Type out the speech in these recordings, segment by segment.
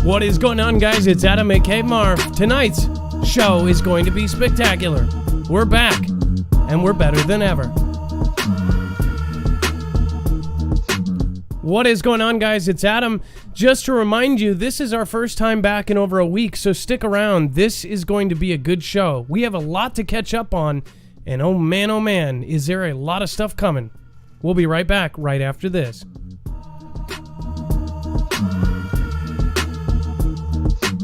What is going on, guys? It's Adam aka Marf. Tonight's show is going to be spectacular. We're back, and we're better than ever. What is going on, guys? It's Adam. Just to remind you, this is our first time back in over a week, so stick around. This is going to be a good show. We have a lot to catch up on, and oh man, is there a lot of stuff coming. We'll be right back right after this.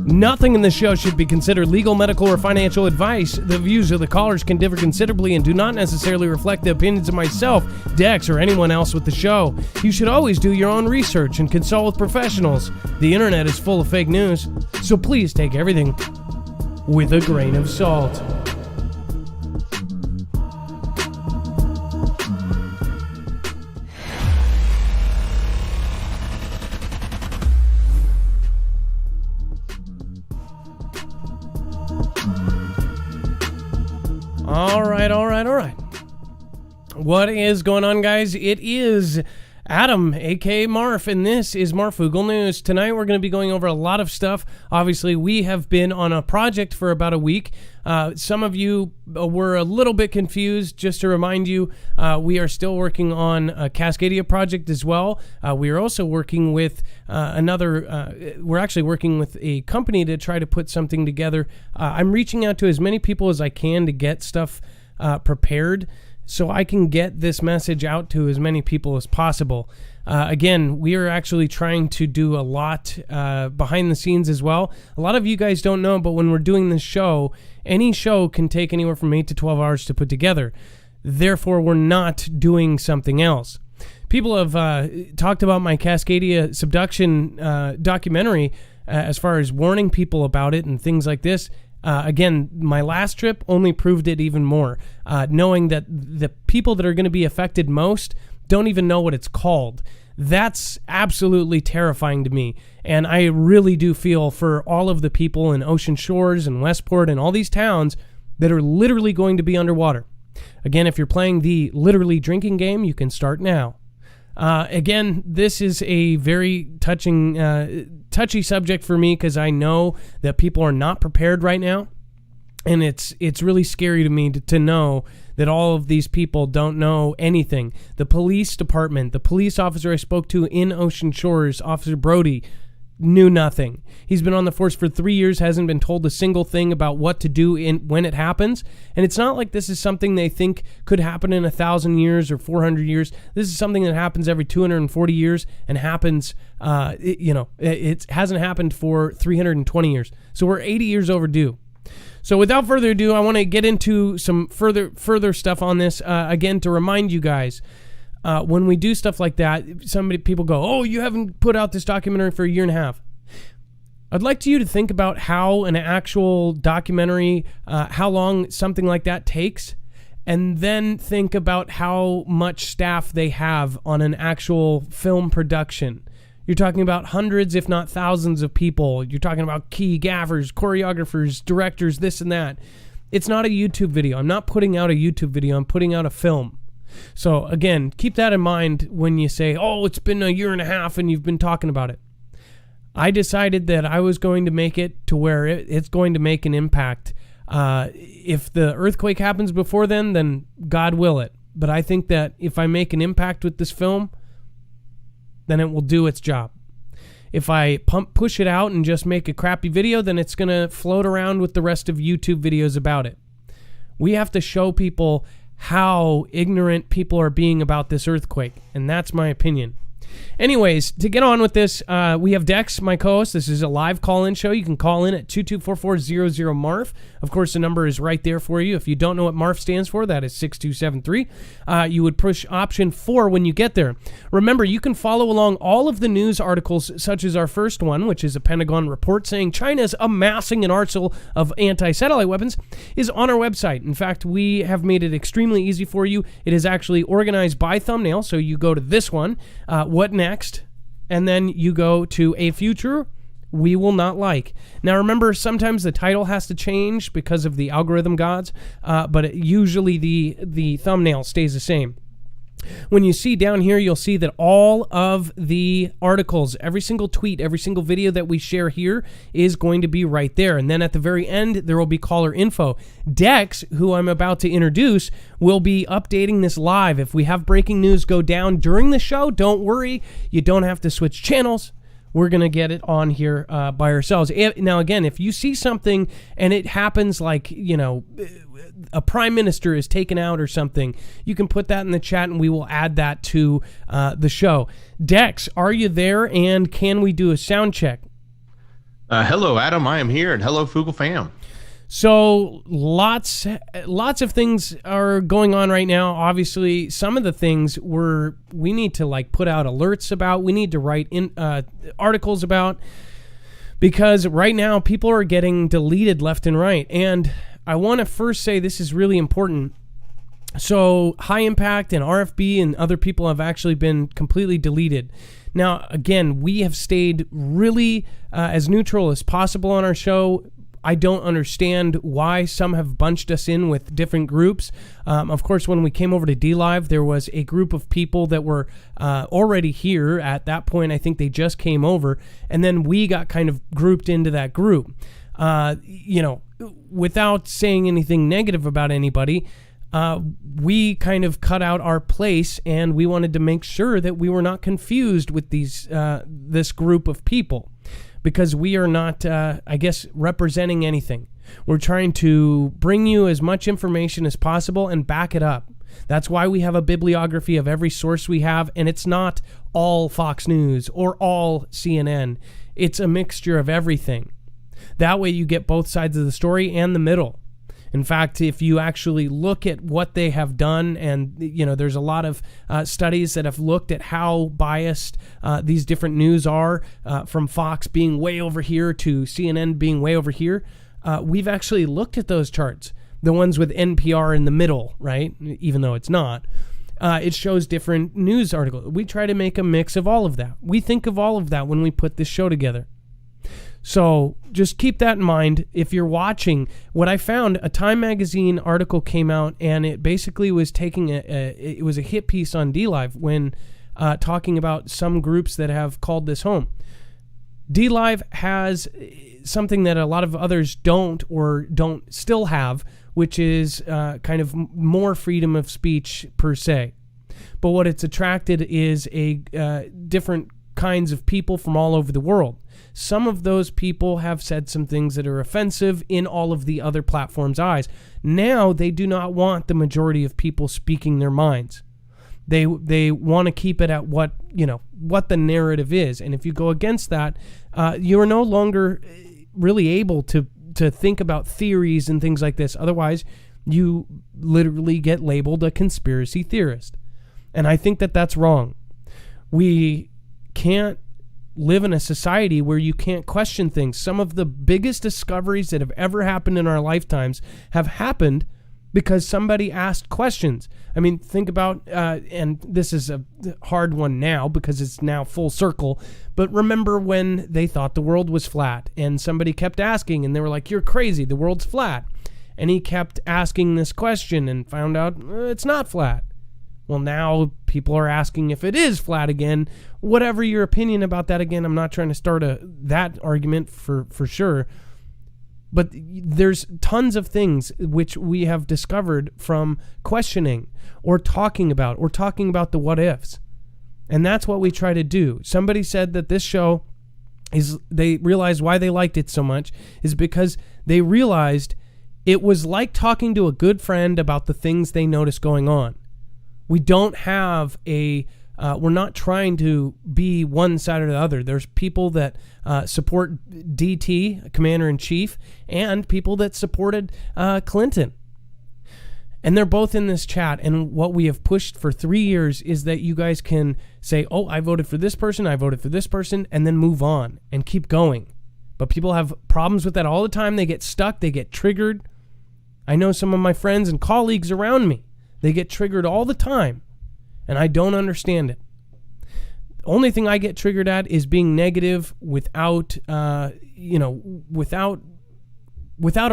Nothing in the show should be considered legal, medical, or financial advice. The views of the callers can differ considerably and do not necessarily reflect the opinions of myself, Dex, or anyone else with the show. You should always do your own research and consult with professionals. The internet is full of fake news, so please take everything with a grain of salt. All right. What is going on, guys? It is Adam, aka Marf, and this is Marfoogle News. Tonight we're going to be going over a lot of stuff. Obviously, we have been on a project for about a week. Some of you were a little bit confused. Just to remind you, we are still working on a Cascadia project as well. We are also working with we're actually working with a company to try to put something together. I'm reaching out to as many people as I can to get stuff prepared so I can get this message out to as many people as possible. Again, we are actually trying to do a lot behind the scenes as well. A lot of you guys don't know, but when we're doing this show, any show can take anywhere from 8 to 12 hours to put together. Therefore, we're not doing something else. People have talked about my Cascadia subduction documentary as far as warning people about it and things like this. Again, my last trip only proved it even more, knowing that the people that are going to be affected most don't even know what it's called. That's absolutely terrifying to me, and I really do feel for all of the people in Ocean Shores and Westport and all these towns that are literally going to be underwater. Again, if you're playing the literally drinking game, you can start now. Again, this is a very touchy subject for me because I know that people are not prepared right now, and it's really scary to me to know that all of these people don't know anything. The police department, the police officer I spoke to in Ocean Shores, Officer Brody, knew nothing. He's been on the force for 3 years, hasn't been told a single thing about what to do when it happens. And it's not like this is something they think could happen in 1,000 years or 400 years. This is something that happens every 240 years and happens, it hasn't happened for 320 years. So we're 80 years overdue. So without further ado, I want to get into some further stuff on this. Again, to remind you guys, when we do stuff like that, people go, oh, you haven't put out this documentary for a year and a half. I'd like you to think about how an actual documentary, how long something like that takes, and then think about how much staff they have on an actual film production. You're talking about hundreds, if not thousands of people. You're talking about key gaffers, choreographers, directors, this and that. It's not a YouTube video. I'm not putting out a YouTube video. I'm putting out a film. So again, keep that in mind when you say, oh, it's been a year and a half and you've been talking about it. I decided that I was going to make it to where it's going to make an impact. If the earthquake happens before then God will it. But I think that if I make an impact with this film, then it will do its job. If I push it out and just make a crappy video, then it's going to float around with the rest of YouTube videos about it. We have to show people how ignorant people are being about this earthquake, and that's my opinion. Anyways, to get on with this, we have Dex, my co-host. This is a live call-in show. You can call in at 224-400-MARF. Of course, the number is right there for you. If you don't know what MARF stands for, that is 6273. You would push option 4 when you get there. Remember, you can follow along all of the news articles, such as our first one, which is a Pentagon report saying China's amassing an arsenal of anti-satellite weapons, is on our website. In fact, we have made it extremely easy for you. It is actually organized by thumbnail, so you go to this one, what next, and then you go to a future we will not like. Now remember, sometimes the title has to change because of the algorithm gods, but usually the thumbnail stays the same. When you see down here, you'll see that all of the articles, every single tweet, every single video that we share here is going to be right there. And then at the very end, there will be caller info. Dex, who I'm about to introduce, will be updating this live. If we have breaking news go down during the show, don't worry. You don't have to switch channels. We're going to get it on here by ourselves. Now, again, if you see something and it happens like, a prime minister is taken out or something, you can put that in the chat and we will add that to the show. Dex, are you there, and can we do a sound check? Hello, Adam. I am here, and hello, Foogle fam. So lots of things are going on right now. Obviously, some of the things we need to put out alerts about. We need to write in articles about, because right now people are getting deleted left and right. And I want to first say this is really important. So High Impact and RFB and other people have actually been completely deleted. Now, again, we have stayed really as neutral as possible on our show. I don't understand why some have bunched us in with different groups. Of course, when we came over to DLive, there was a group of people that were already here at that point. I think they just came over, and then we got kind of grouped into that group. Without saying anything negative about anybody, we kind of cut out our place, and we wanted to make sure that we were not confused with this group of people. Because we are not, representing anything. We're trying to bring you as much information as possible and back it up. That's why we have a bibliography of every source we have, and it's not all Fox News or all CNN. It's a mixture of everything. That way you get both sides of the story and the middle. In fact, if you actually look at what they have done, and there's a lot of studies that have looked at how biased these different news are, from Fox being way over here to CNN being way over here. We've actually looked at those charts, the ones with NPR in the middle, right? Even though it's not. It shows different news articles. We try to make a mix of all of that. We think of all of that when we put this show together. So just keep that in mind. If you're watching, what I found, a Time magazine article came out, and it basically was taking it was a hit piece on DLive when talking about some groups that have called this home. DLive has something that a lot of others don't still have, which is kind of more freedom of speech per se. But what it's attracted is different kinds of people from all over the world. Some of those people have said some things that are offensive in all of the other platforms' eyes. Now they do not want the majority of people speaking their minds. They want to keep it at what the narrative is. And if you go against that, you are no longer really able to think about theories and things like this. Otherwise, you literally get labeled a conspiracy theorist. And I think that that's wrong. We can't live in a society where you can't question things. Some of the biggest discoveries that have ever happened in our lifetimes have happened because somebody asked questions. I mean, think about, and this is a hard one now because it's now full circle, but remember when they thought the world was flat and somebody kept asking and they were like, "You're crazy, the world's flat." And he kept asking this question and found out it's not flat. Well, now people are asking if it is flat again. Whatever your opinion about that, again, I'm not trying to start that argument for sure. But there's tons of things which we have discovered from questioning or talking about the what ifs. And that's what we try to do. Somebody said that this show they realized why they liked it so much is because they realized it was like talking to a good friend about the things they noticed going on. We don't have we're not trying to be one side or the other. There's people that support DT, Commander-in-Chief, and people that supported Clinton. And they're both in this chat. And what we have pushed for 3 years is that you guys can say, "Oh, I voted for this person, I voted for this person," and then move on and keep going. But people have problems with that all the time. They get stuck, they get triggered. I know some of my friends and colleagues around me. They get triggered all the time, and I don't understand it. The only thing I get triggered at is being negative without a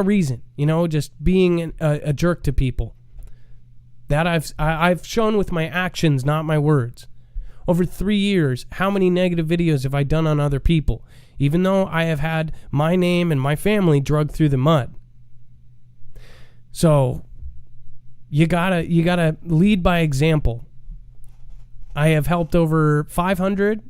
reason, just being a jerk to people. That I've shown with my actions, not my words. Over 3 years, how many negative videos have I done on other people, even though I have had my name and my family dragged through the mud? So you gotta lead by example. I have helped over 500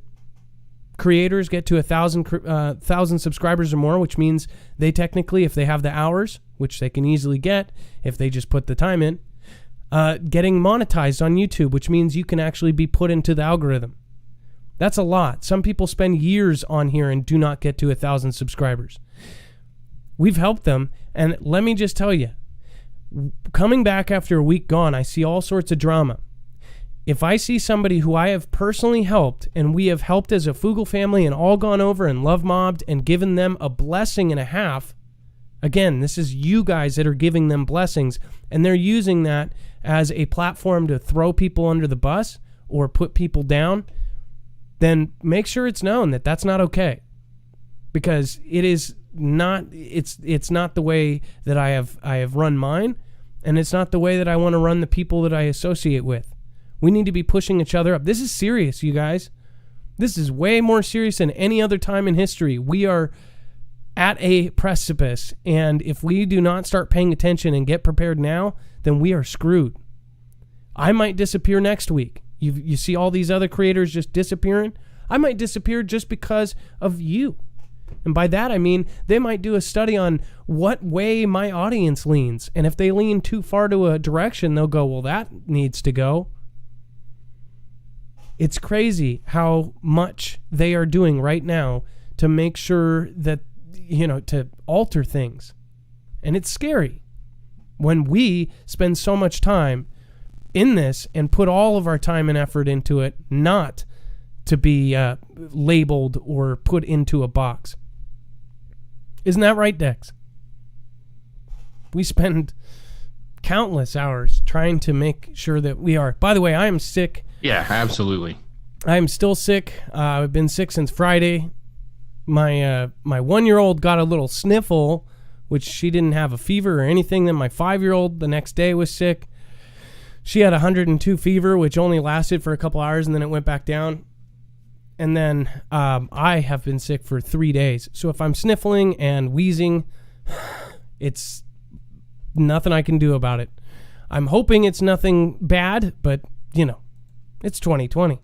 creators get to 1,000 subscribers or more, which means they technically, if they have the hours, which they can easily get if they just put the time in, getting monetized on YouTube, which means you can actually be put into the algorithm. That's a lot. Some people spend years on here and do not get to 1,000 subscribers. We've helped them, and let me just tell you, coming back after a week gone, I see all sorts of drama. If I see somebody who I have personally helped, and we have helped as a Foogle family and all gone over and love mobbed and given them a blessing and a half, again, this is you guys that are giving them blessings, and they're using that as a platform to throw people under the bus or put people down, then make sure it's known that that's not okay. Because it is not, it's not the way that I have run mine, and it's not the way that I want to run the people that I associate with. We need to be pushing each other up. This is serious, you guys. This is way more serious than any other time in history. We are at a precipice, and if we do not start paying attention and get prepared now, then we are screwed. I might disappear next week. You see all these other creators just disappearing? I might disappear just because of you. And by that, I mean they might do a study on what way my audience leans. And if they lean too far to a direction, they'll go, well, that needs to go. It's crazy how much they are doing right now to make sure that, to alter things. And it's scary when we spend so much time in this and put all of our time and effort into it, not to be labeled or put into a box. Isn't that right, Dex? We spend countless hours trying to make sure that we are. By the way, I am sick. Yeah, absolutely. I am still sick. I've been sick since Friday. My 1-year-old got a little sniffle, which she didn't have a fever or anything. Then my 5-year-old the next day was sick. She had 102 fever, which only lasted for a couple hours, and then it went back down. And then I have been sick for 3 days. So if I'm sniffling and wheezing, it's nothing I can do about it. I'm hoping it's nothing bad, but, it's 2020.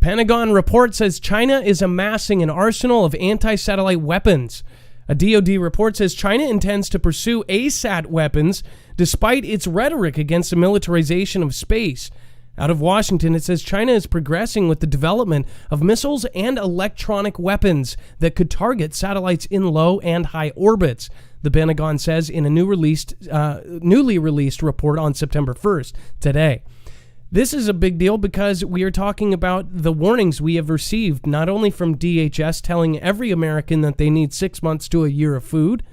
Pentagon report says China is amassing an arsenal of anti-satellite weapons. A DoD report says China intends to pursue ASAT weapons despite its rhetoric against the militarization of space. Out of Washington, it says China is progressing with the development of missiles and electronic weapons that could target satellites in low and high orbits, the Pentagon says in a newly released report on September 1st, today. This is a big deal because we are talking about the warnings we have received, not only from DHS telling every American that they need 6 months to a year of food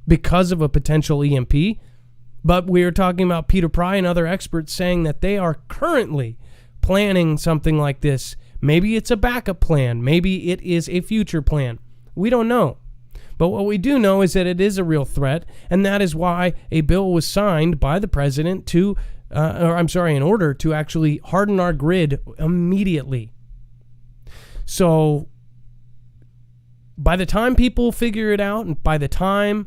because of a potential EMP, but we are talking about Peter Pry and other experts saying that they are currently planning something like this. Maybe it's a backup plan. Maybe it is a future plan. We don't know. But what we do know is that it is a real threat, and that is why a bill was signed by the president in order to actually harden our grid immediately. So by the time people figure it out, and by the time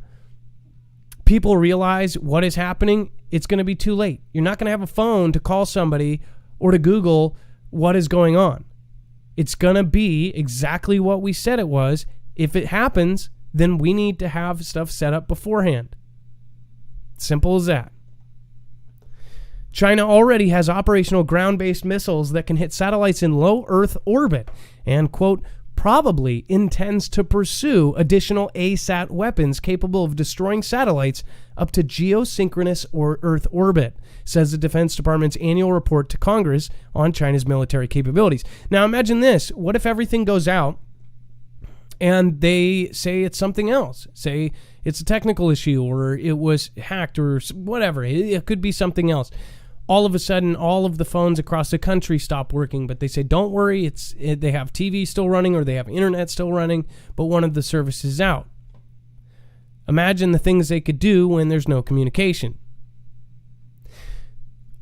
people realize what is happening, it's going to be too late. You're not going to have a phone to call somebody or to Google what is going on. It's going to be exactly what we said it was. If it happens, then we need to have stuff set up beforehand. Simple as that. China already has operational ground-based missiles that can hit satellites in low Earth orbit and, quote, probably intends to pursue additional ASAT weapons capable of destroying satellites up to geosynchronous or Earth orbit, says the Defense Department's annual report to Congress on China's military capabilities. Now imagine this. What if everything goes out and they say it's something else? Say it's a technical issue or it was hacked or whatever. It could be something else. All of a sudden, all of the phones across the country stop working, but they say, don't worry, they have TV still running or they have internet still running, but one of the services is out. Imagine the things they could do when there's no communication.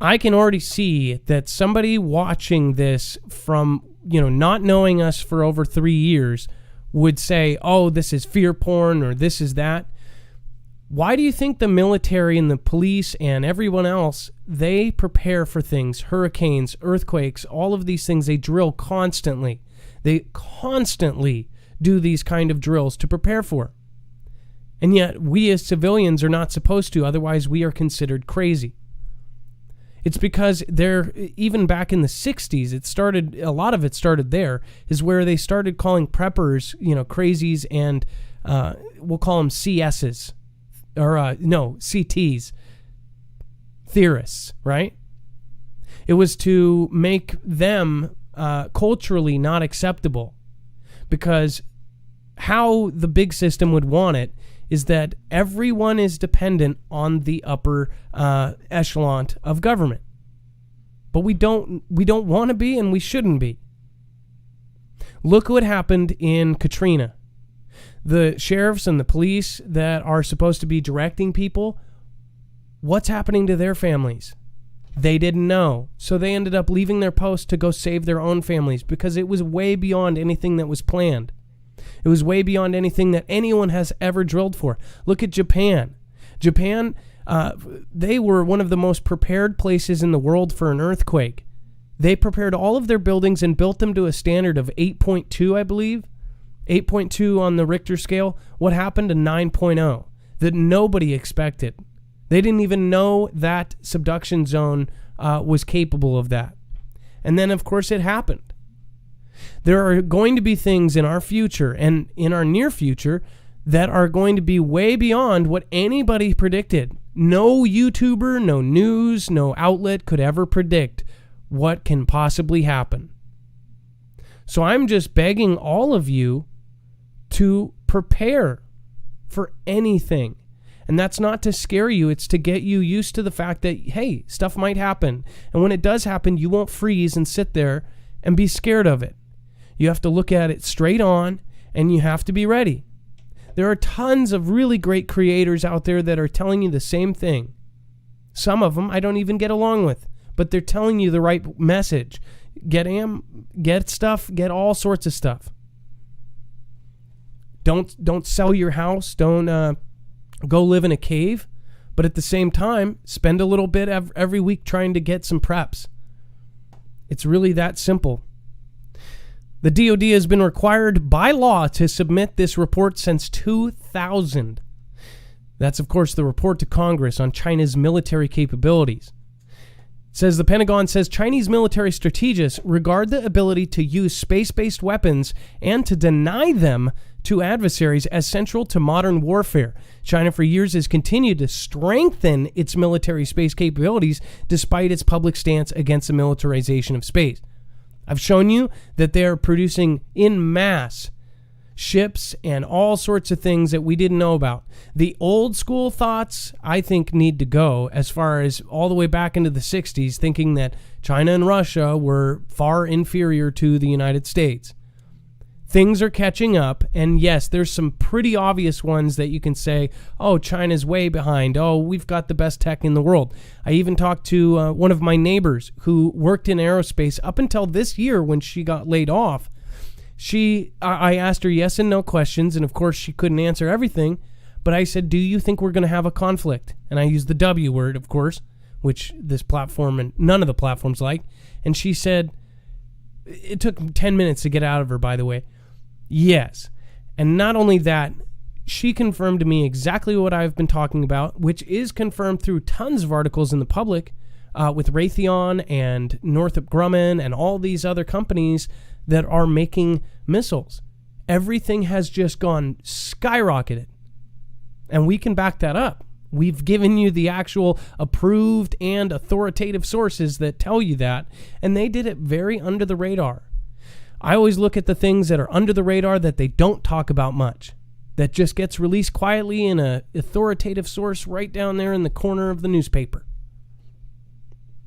I can already see that somebody watching this from, not knowing us for over 3 years would say, oh, this is fear porn or this is that. Why do you think the military and the police and everyone else, they prepare for things, hurricanes, earthquakes, all of these things, they drill constantly. They constantly do these kind of drills to prepare for. And yet we as civilians are not supposed to, otherwise we are considered crazy. It's because even back in the 60s, a lot of it started there, is where they started calling preppers, crazies, and we'll call them CSs, or CTs, theorists, right? It was to make them culturally not acceptable, because how the big system would want it is that everyone is dependent on the upper echelon of government. But we don't want to be, and we shouldn't be. Look what happened in Katrina. The sheriffs and the police that are supposed to be directing people, what's happening to their families? They didn't know. So they ended up leaving their post to go save their own families, because it was way beyond anything that was planned. It was way beyond anything that anyone has ever drilled for. Look at Japan. Japan, they were one of the most prepared places in the world for an earthquake. They prepared all of their buildings and built them to a standard of 8.2, I believe. 8.2 on the Richter scale. What happened to 9.0? That nobody expected. They didn't even know that subduction zone was capable of that. And then, of course, it happened. There are going to be things in our future and in our near future that are going to be way beyond what anybody predicted. No YouTuber, no news, no outlet could ever predict what can possibly happen. So I'm just begging all of you to prepare for anything. And that's not to scare you. It's to get you used to the fact that, hey, stuff might happen. And when it does happen, you won't freeze and sit there and be scared of it. You have to look at it straight on, and you have to be ready. There are tons of really great creators out there that are telling you the same thing. Some of them I don't even get along with, but they're telling you the right message. Get stuff, get all sorts of stuff. Don't sell your house. Don't go live in a cave. But at the same time, spend a little bit every week trying to get some preps. It's really that simple. The DoD has been required by law to submit this report since 2000. That's, of course, the report to Congress on China's military capabilities. It says the Pentagon says Chinese military strategists regard the ability to use space-based weapons and to deny them to adversaries as central to modern warfare. China for years has continued to strengthen its military space capabilities despite its public stance against the militarization of space. I've shown you that they're producing en masse ships and all sorts of things that we didn't know about. The old school thoughts, I think, need to go, as far as all the way back into the 60s, thinking that China and Russia were far inferior to the United States. Things are catching up, and yes, there's some pretty obvious ones that you can say, oh, China's way behind. Oh, we've got the best tech in the world. I even talked to one of my neighbors who worked in aerospace up until this year when she got laid off. I asked her yes and no questions, and of course she couldn't answer everything, but I said, do you think we're going to have a conflict? And I used the W word, of course, which this platform and none of the platforms like. And she said, it took 10 minutes to get out of her, by the way. Yes. And not only that, she confirmed to me exactly what I've been talking about, which is confirmed through tons of articles in the public with Raytheon and Northrop Grumman and all these other companies that are making missiles. Everything has just gone skyrocketed. And we can back that up. We've given you the actual approved and authoritative sources that tell you that, and they did it very under the radar. I always look at the things that are under the radar that they don't talk about much, that just gets released quietly in an authoritative source right down there in the corner of the newspaper.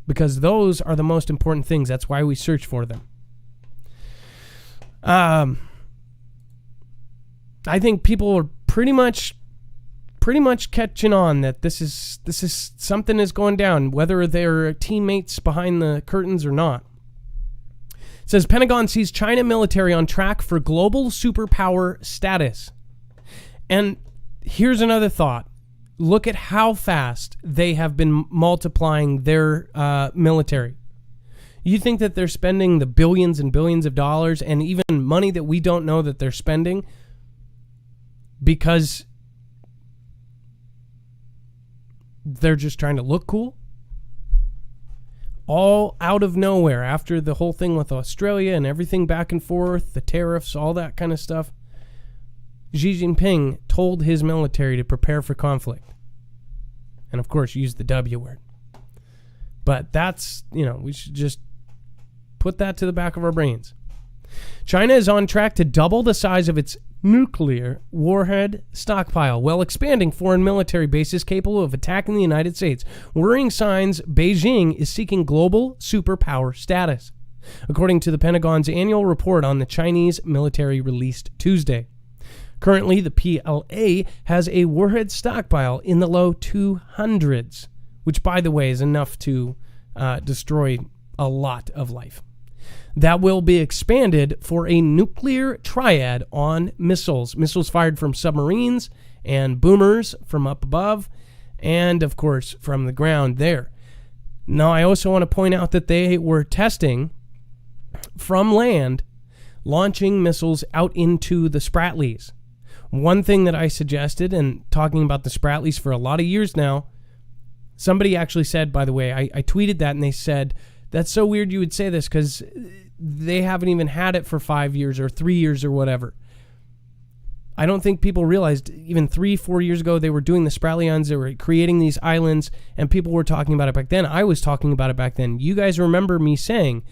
Because those are the most important things. That's why we search for them. I think people are pretty much pretty much catching on that this is something is going down, whether they're teammates behind the curtains or not. It says Pentagon sees China military on track for global superpower status. And here's another thought. Look at how fast they have been multiplying their military. You think that they're spending the billions and billions of dollars and even money that we don't know that they're spending because they're just trying to look cool? All out of nowhere after the whole thing with Australia and everything back and forth, the tariffs, all that kind of stuff, Xi Jinping told his military to prepare for conflict. And of course, use the W word. But that's, we should just put that to the back of our brains. China is on track to double the size of its nuclear warhead stockpile while expanding foreign military bases capable of attacking the United States. Worrying signs Beijing is seeking global superpower status, according to the Pentagon's annual report on the Chinese military released Tuesday. Currently, the PLA has a warhead stockpile in the low 200s, which, by the way, is enough to destroy a lot of life. That will be expanded for a nuclear triad on missiles fired from submarines and boomers from up above, and, of course, from the ground there. Now, I also want to point out that they were testing from land, launching missiles out into the Spratlys. One thing that I suggested, and talking about the Spratlys for a lot of years now, somebody actually said, by the way, I tweeted that, and they said, that's so weird you would say this because they haven't even had it for 5 years or 3 years or whatever. I don't think people realized even 3-4 years ago they were doing the Spratlys, they were creating these islands, and people were talking about it back then. I was talking about it back then. You guys remember me saying,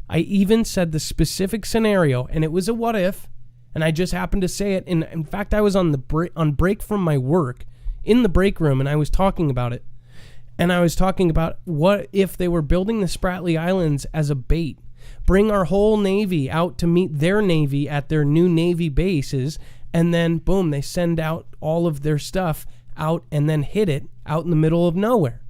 I even said the specific scenario, and it was a what if, and I just happened to say it. And in fact, I was on break from my work in the break room, and I was talking about it. And I was talking about what if they were building the Spratly Islands as a bait. Bring our whole Navy out to meet their Navy at their new Navy bases, and then, boom, they send out all of their stuff out and then hit it out in the middle of nowhere.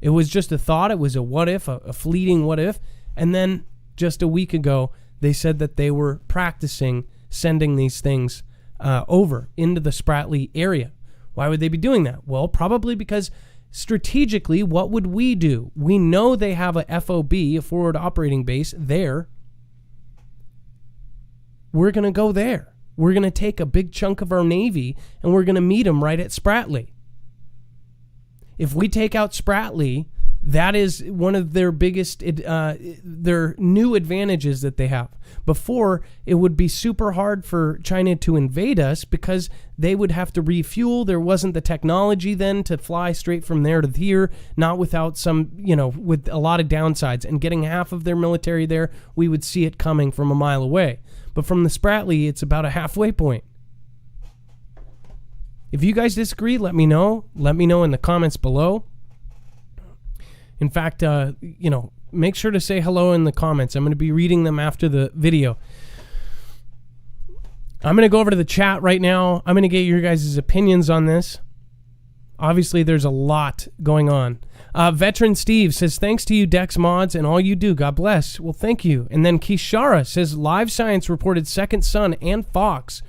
It was just a thought. It was a what if, a fleeting what if. And then just a week ago, they said that they were practicing sending these things over into the Spratly area. Why would they be doing that? Well, probably because strategically, what would we do? We know they have a FOB, a forward operating base, there. We're going to go there. We're going to take a big chunk of our Navy, and we're going to meet them right at Spratly. If we take out Spratly, that is one of their biggest, their new advantages that they have. Before, it would be super hard for China to invade us because they would have to refuel. There wasn't the technology then to fly straight from there to here, not without some, with a lot of downsides. And getting half of their military there, we would see it coming from a mile away. But from the Spratly, it's about a halfway point. If you guys disagree, let me know. Let me know in the comments below. In fact, make sure to say hello in the comments. I'm going to be reading them after the video. I'm going to go over to the chat right now. I'm going to get your guys' opinions on this. Obviously, there's a lot going on. Veteran Steve says, thanks to you, Dex Mods, and all you do. God bless. Well, thank you. And then Kishara says, Live Science reported Second Sun and Fox.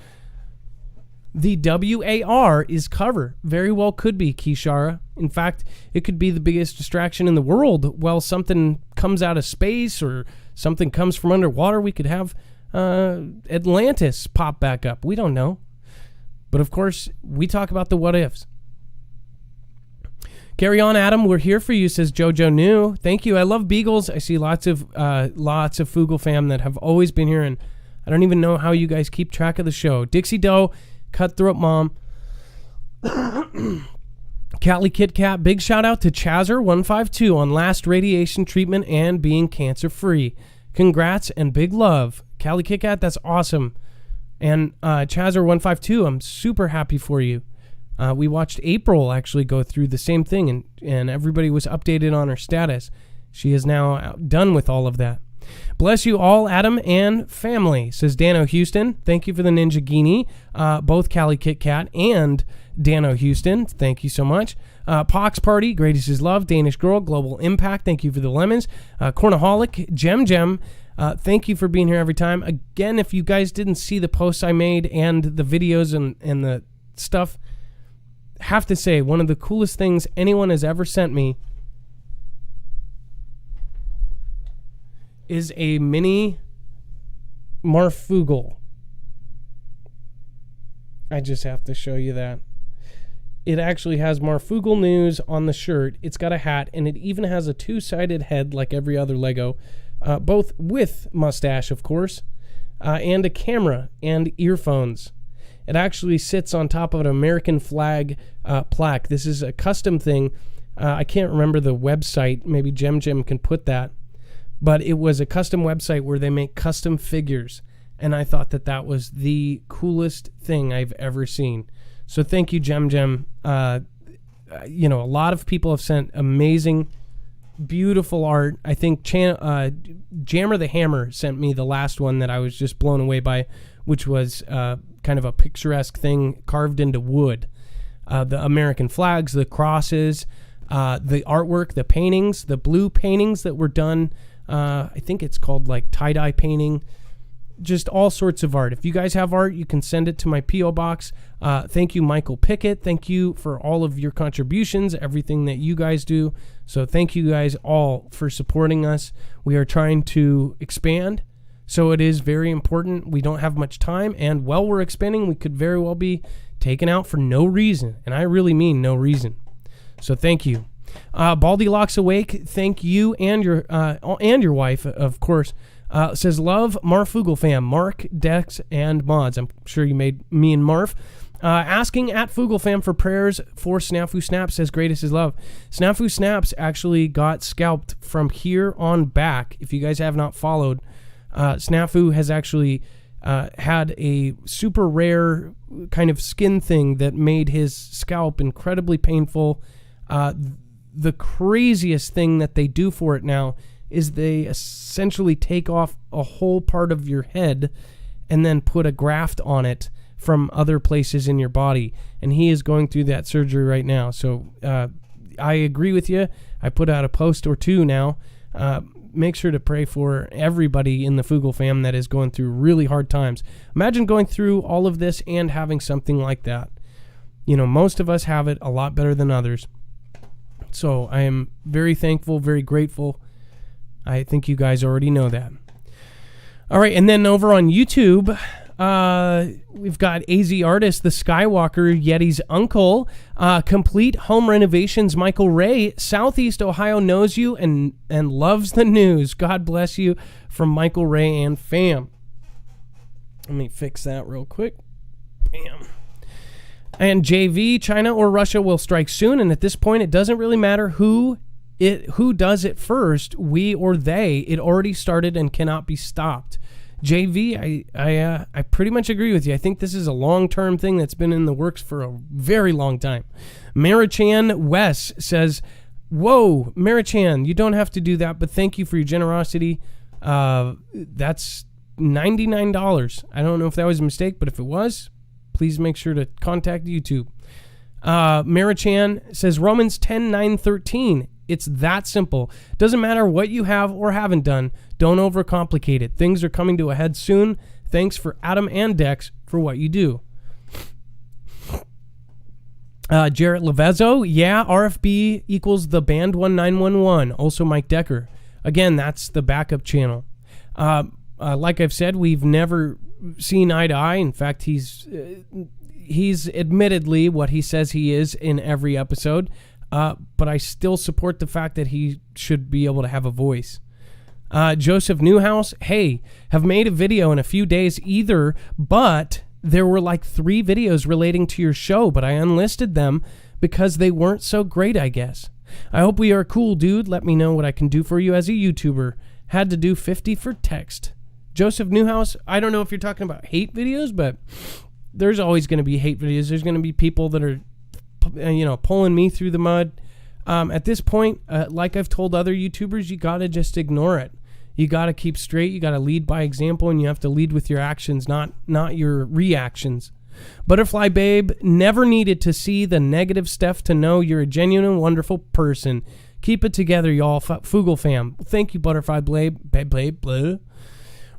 The WAR is cover. Very well could be, Kishara. In fact, it could be the biggest distraction in the world. While something comes out of space or something comes from underwater, we could have Atlantis pop back up. We don't know. But of course, we talk about the what ifs. Carry on, Adam. We're here for you, says Jojo New. Thank you. I love beagles. I see lots of Foogle fam that have always been here, and I don't even know how you guys keep track of the show. Dixie Doe, Cutthroat Mom, Catley Kit Kat. Big shout out to Chazer152 on last radiation treatment and being cancer free. Congrats and big love, Catley Kit Kat. That's awesome. And Chazer152, I'm super happy for you. We watched April actually go through the same thing, and everybody was updated on her status. She is now done with all of that. Bless you all, Adam and family, says Dano Houston. Thank you for the Ninja Guinea, both Cali Kit Kat and Dano Houston. Thank you so much. Pox Party, Greatest is Love, Danish Girl, Global Impact. Thank you for the lemons. Cornaholic, Gem. Thank you for being here every time. Again, if you guys didn't see the posts I made and the videos and the stuff, have to say, one of the coolest things anyone has ever sent me is a mini Marfoogle. I just have to show you that. It actually has Marfoogle News on the shirt. It's got a hat, and it even has a two-sided head like every other Lego, both with mustache, of course, and a camera and earphones. It actually sits on top of an American flag plaque. This is a custom thing. I can't remember the website. Maybe Gem can put that. But it was a custom website where they make custom figures. And I thought that was the coolest thing I've ever seen. So thank you, Gem. A lot of people have sent amazing, beautiful art. I think Jammer the Hammer sent me the last one that I was just blown away by, which was kind of a picturesque thing carved into wood. The American flags, the crosses, the artwork, the paintings, the blue paintings that were done. I think it's called like tie-dye painting. Just all sorts of art. If you guys have art, you can send it to my P.O. box. Thank you, Michael Pickett. Thank you for all of your contributions, everything that you guys do. So thank you guys all for supporting us. We are trying to expand, so it is very important. We don't have much time, and while we're expanding, we could very well be taken out for no reason, and I really mean no reason. So thank you. Baldy Locks Awake, thank you and your wife, of course. Says, love Marfoogle fam, Mark, Dex, and Mods. I'm sure you made me and Marf. Asking at Foogle fam for prayers for Snafu Snaps, says Greatest is Love. Snafu Snaps actually got scalped from here on back. If you guys have not followed, Snafu has actually had a super rare kind of skin thing that made his scalp incredibly painful. The craziest thing that they do for it now is they essentially take off a whole part of your head and then put a graft on it from other places in your body. And he is going through that surgery right now. So I agree with you. I put out a post or two now. Make sure to pray for everybody in the Foogle fam that is going through really hard times. Imagine going through all of this and having something like that. You know, most of us have it a lot better than others. So I am very thankful, very grateful. I think you guys already know that. All right, and then over on YouTube, we've got AZ Artist, the Skywalker, Yeti's uncle, Complete Home Renovations, Michael Ray, Southeast Ohio knows you and loves the news. God bless you, from Michael Ray and fam. Let me fix that real quick. Bam. And JV, China or Russia will strike soon, and at this point, it doesn't really matter who does it first, we or they. It already started and cannot be stopped. JV, I pretty much agree with you. I think this is a long-term thing that's been in the works for a very long time. Marichan Wes says, whoa, Marichan, you don't have to do that, but thank you for your generosity. That's $99. I don't know if that was a mistake, but if it was, please make sure to contact YouTube. Marichan says, Romans 10:9-13. It's that simple. Doesn't matter what you have or haven't done. Don't overcomplicate it. Things are coming to a head soon. Thanks for Adam and Dex for what you do. Jarrett Levezzo. Yeah, RFB equals the band 1911. Also Mike Decker. Again, that's the backup channel. Like I've said, we've never seen eye to eye. In fact, he's admittedly what he says he is in every episode. But I still support the fact that he should be able to have a voice. Joseph Newhouse, hey, have made a video in a few days either, but there were like 3 videos relating to your show, but I unlisted them because they weren't so great, I guess. I hope we are cool, dude. Let me know what I can do for you as a YouTuber. Had to do 50 for text. Joseph Newhouse, I don't know if you're talking about hate videos, but there's always going to be hate videos. There's going to be people that are pulling me through the mud. At this point, like I've told other YouTubers, you got to just ignore it. You got to keep straight. You got to lead by example, and you have to lead with your actions, not your reactions. Butterfly Babe, never needed to see the negative stuff to know you're a genuine and wonderful person. Keep it together, y'all. Foogle fam. Thank you, Butterfly Babe.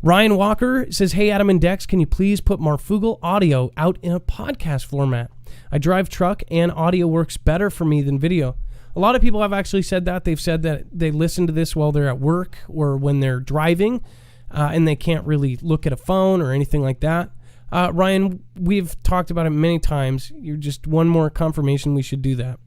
Ryan Walker says, hey, Adam and Dex, can you please put Marfoogle audio out in a podcast format? I drive truck, and audio works better for me than video. A lot of people have actually said that. They've said that they listen to this while they're at work or when they're driving, and they can't really look at a phone or anything like that. Ryan, we've talked about it many times. You're just one more confirmation we should do that.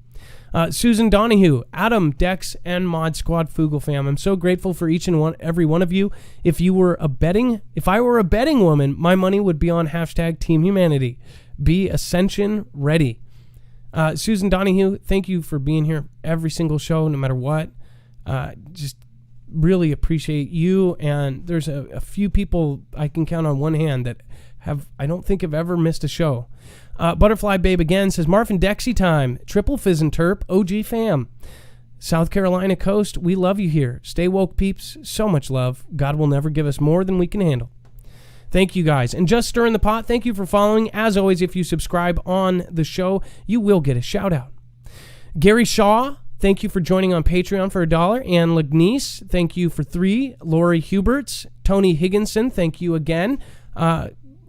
Susan Donahue, Adam, Dex, and Mod Squad Foogle fam. I'm so grateful for each and every one of you. If I were a betting woman, my money would be on hashtag Team Humanity. Be Ascension ready. Susan Donahue, thank you for being here every single show, no matter what. Just really appreciate you. And there's a few people I can count on one hand that I don't think have ever missed a show. Butterfly Babe again says, Marf and Dexy time. Triple Fizz and Terp, OG fam. South Carolina coast, we love you here. Stay woke, peeps. So much love. God will never give us more than we can handle. Thank you, guys. And just stirring the pot, thank you for following. As always, if you subscribe on the show, you will get a shout out. Gary Shaw, thank you for joining on Patreon for $1. Ann Lagnice, thank you for $3. Lori Huberts, Tony Higginson, thank you again.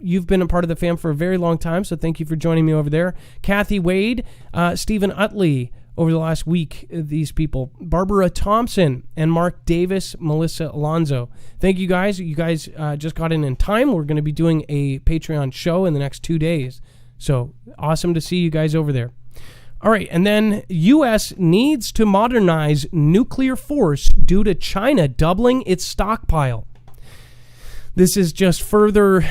You've been a part of the fam for a very long time, so thank you for joining me over there. Kathy Wade, Stephen Utley, over the last week, these people. Barbara Thompson and Mark Davis, Melissa Alonzo. Thank you guys. You guys just got in time. We're going to be doing a Patreon show in the next 2 days. So awesome to see you guys over there. All right, and then U.S. needs to modernize nuclear force due to China doubling its stockpile. This is just further,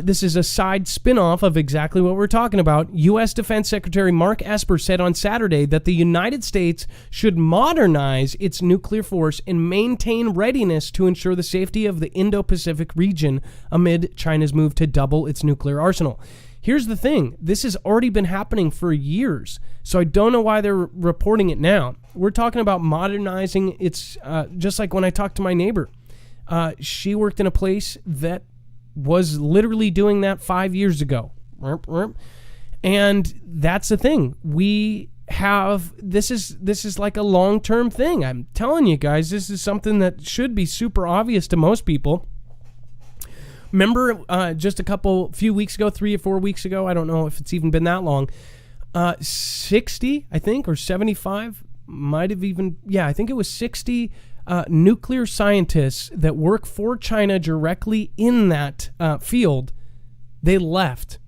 this is a side spin-off of exactly what we're talking about. U.S. Defense Secretary Mark Esper said on Saturday that the United States should modernize its nuclear force and maintain readiness to ensure the safety of the Indo-Pacific region amid China's move to double its nuclear arsenal. Here's the thing. This has already been happening for years, so I don't know why they're reporting it now. We're talking about modernizing its, just like when I talked to my neighbor. She worked in a place that was literally doing that 5 years ago. And that's the thing. We have, this is like a long-term thing. I'm telling you guys, this is something that should be super obvious to most people. Remember just few weeks ago, 3 or 4 weeks ago, I don't know if it's even been that long, 60, I think, or 75, might have even, I think it was 60 nuclear scientists that work for China directly in that field, they left.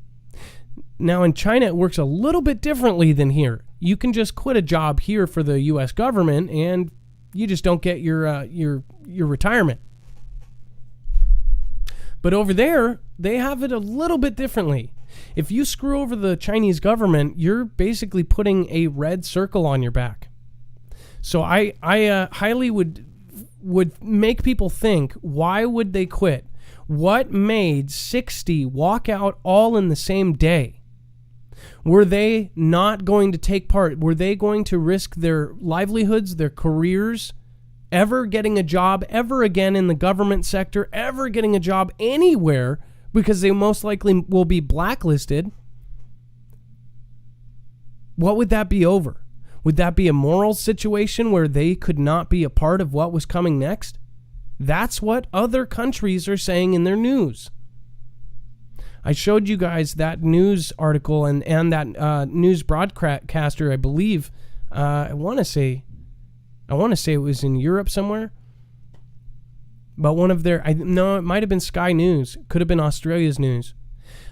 Now in China, it works a little bit differently than here. You can just quit a job here for the U.S. government, and you just don't get your retirement. But over there, they have it a little bit differently. If you screw over the Chinese government, you're basically putting a red circle on your back. So I highly would make people think, why would they quit? What made 60 walk out all in the same day? Were they not going to take part? Were they going to risk their livelihoods, their careers, ever getting a job ever again in the government sector, ever getting a job anywhere, because they most likely will be blacklisted? What would that be over? Would that be a moral situation where they could not be a part of what was coming next? That's what other countries are saying in their news. I showed you guys that news article and that news broadcaster, I believe. I want to say it was in Europe somewhere. But one of their, it might have been Sky News. Could have been Australia's news.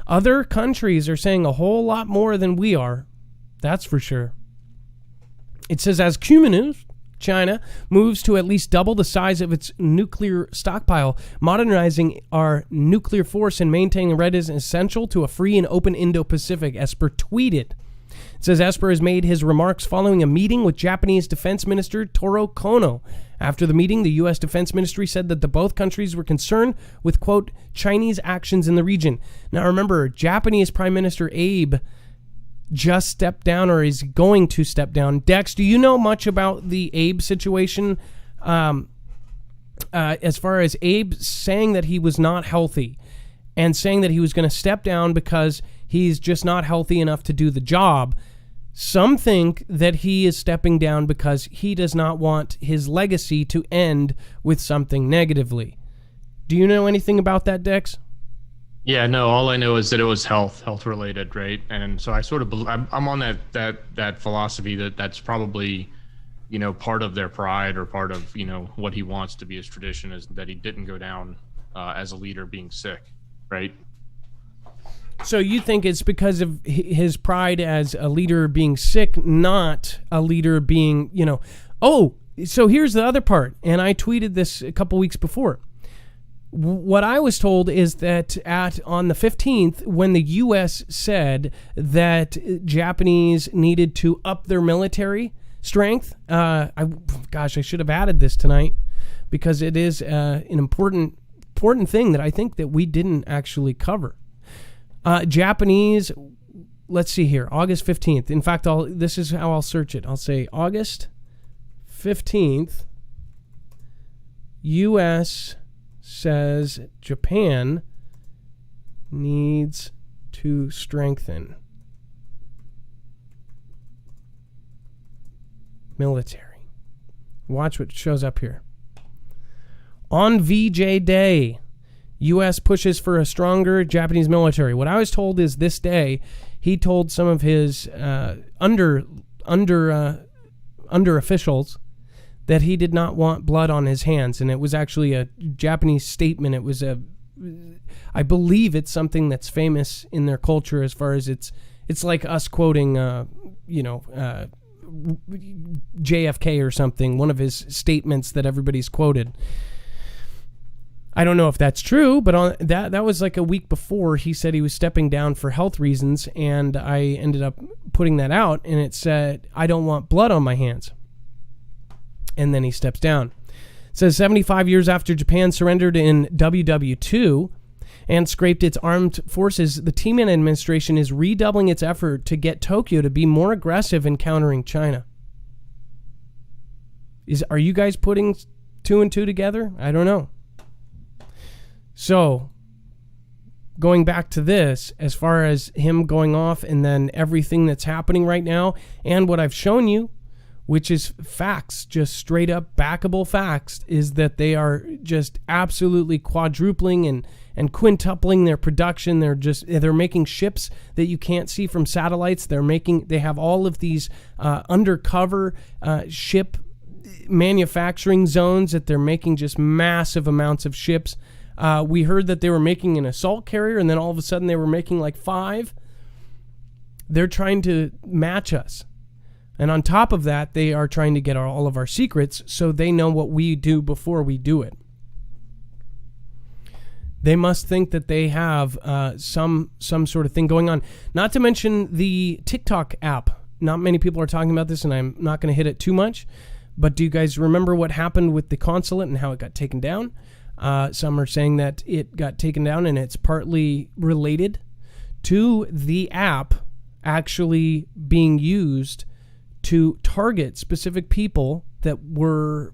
Other countries are saying a whole lot more than we are. That's for sure. It says, as Communist China moves to at least double the size of its nuclear stockpile, modernizing our nuclear force and maintaining readiness is essential to a free and open Indo-Pacific, Esper tweeted. It says Esper has made his remarks following a meeting with Japanese Defense Minister Taro Kono. After the meeting, the U.S. Defense Ministry said that both countries were concerned with, quote, Chinese actions in the region. Now remember, Japanese Prime Minister Abe just stepped down, or is going to step down. Dex, do you know much about the Abe situation? as far as Abe saying that he was not healthy and saying that he was going to step down because he's just not healthy enough to do the job. Some think that he is stepping down because he does not want his legacy to end with something negatively. Do you know anything about that, Dex? Yeah, no, all I know is that it was health related, right? And so I sort of, I'm on that philosophy that's probably, part of their pride, or part of, what he wants to be his tradition, is that he didn't go down as a leader being sick, right? So you think it's because of his pride as a leader being sick, not a leader being, Oh, so here's the other part, and I tweeted this a couple weeks before. What I was told is that on the 15th, when the U.S. said that Japanese needed to up their military strength, I should have added this tonight, because it is an important thing that I think that we didn't actually cover. Japanese, let's see here, August 15th. In fact, this is how I'll search it. I'll say August 15th, U.S. says Japan needs to strengthen military. Watch what shows up here. On VJ Day, U.S. pushes for a stronger Japanese military. What I was told is this day, he told some of his under officials that he did not want blood on his hands, and it was actually a Japanese statement. It was I believe it's something that's famous in their culture, as far as it's like us quoting, JFK or something, one of his statements that everybody's quoted. I don't know if that's true, but on that was like a week before he said he was stepping down for health reasons, and I ended up putting that out, and it said, I don't want blood on my hands. And then he steps down. It says 75 years after Japan surrendered in WW2 and scraped its armed forces, the Timan administration is redoubling its effort to get Tokyo to be more aggressive in countering China. Are you guys putting two and two together? I don't know. So, going back to this, as far as him going off and then everything that's happening right now, and what I've shown you, which is facts, just straight up backable facts, is that they are just absolutely quadrupling and quintupling their production. They're making ships that you can't see from satellites. They have all of these undercover ship manufacturing zones that they're making just massive amounts of ships. We heard that they were making an assault carrier, and then all of a sudden they were making like 5. They're trying to match us. And on top of that, they are trying to get all of our secrets, so they know what we do before we do it. They must think that they have some sort of thing going on. Not to mention the TikTok app. Not many people are talking about this, and I'm not going to hit it too much. But do you guys remember what happened with the consulate and how it got taken down? Some are saying that it got taken down, and it's partly related to the app actually being used to target specific people that were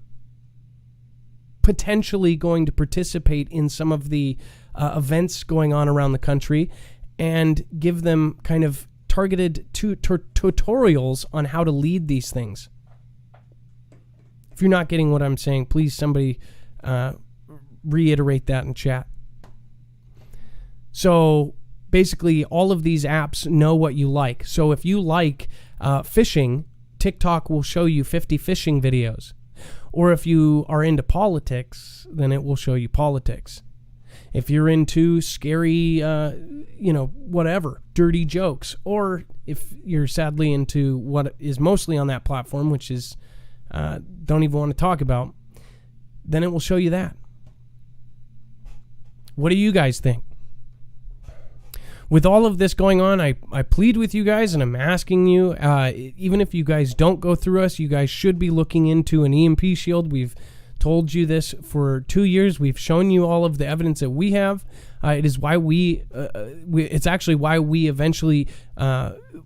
potentially going to participate in some of the events going on around the country, and give them kind of targeted tutorials on how to lead these things. If you're not getting what I'm saying, please somebody reiterate that in chat. So basically, all of these apps know what you like. So if you like fishing, TikTok will show you 50 fishing videos. Or if you are into politics, then it will show you politics. If you're into scary, whatever, dirty jokes, or if you're sadly into what is mostly on that platform, which is don't even want to talk about, then it will show you that. What do you guys think? With all of this going on, I plead with you guys, and I'm asking you, even if you guys don't go through us, you guys should be looking into an EMP shield. We've told you this for 2 years. We've shown you all of the evidence that we have. It is why it's actually why we eventually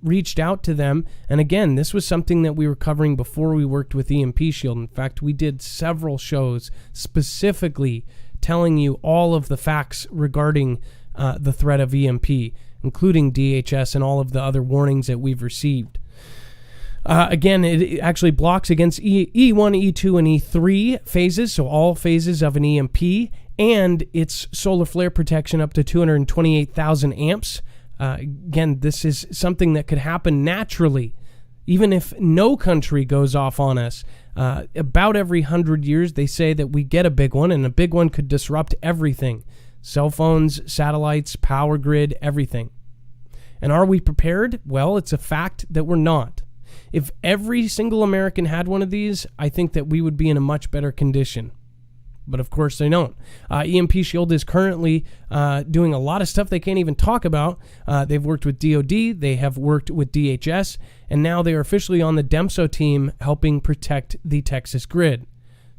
reached out to them. And again, this was something that we were covering before we worked with EMP Shield. In fact, we did several shows specifically telling you all of the facts regarding the threat of EMP, including DHS and all of the other warnings that we've received. Again, it actually blocks against E1, E2, and E3 phases, so all phases of an EMP, and it's solar flare protection up to 228,000 amps. Again, this is something that could happen naturally, even if no country goes off on us. About every 100 years, they say that we get a big one, and a big one could disrupt everything. Cell phones, satellites, power grid, everything. And are we prepared? Well, it's a fact that we're not. If every single American had one of these, I think that we would be in a much better condition. But of course they don't. EMP Shield is currently doing a lot of stuff they can't even talk about. They've worked with DoD, they have worked with DHS, and now they are officially on the DEMSO team helping protect the Texas grid.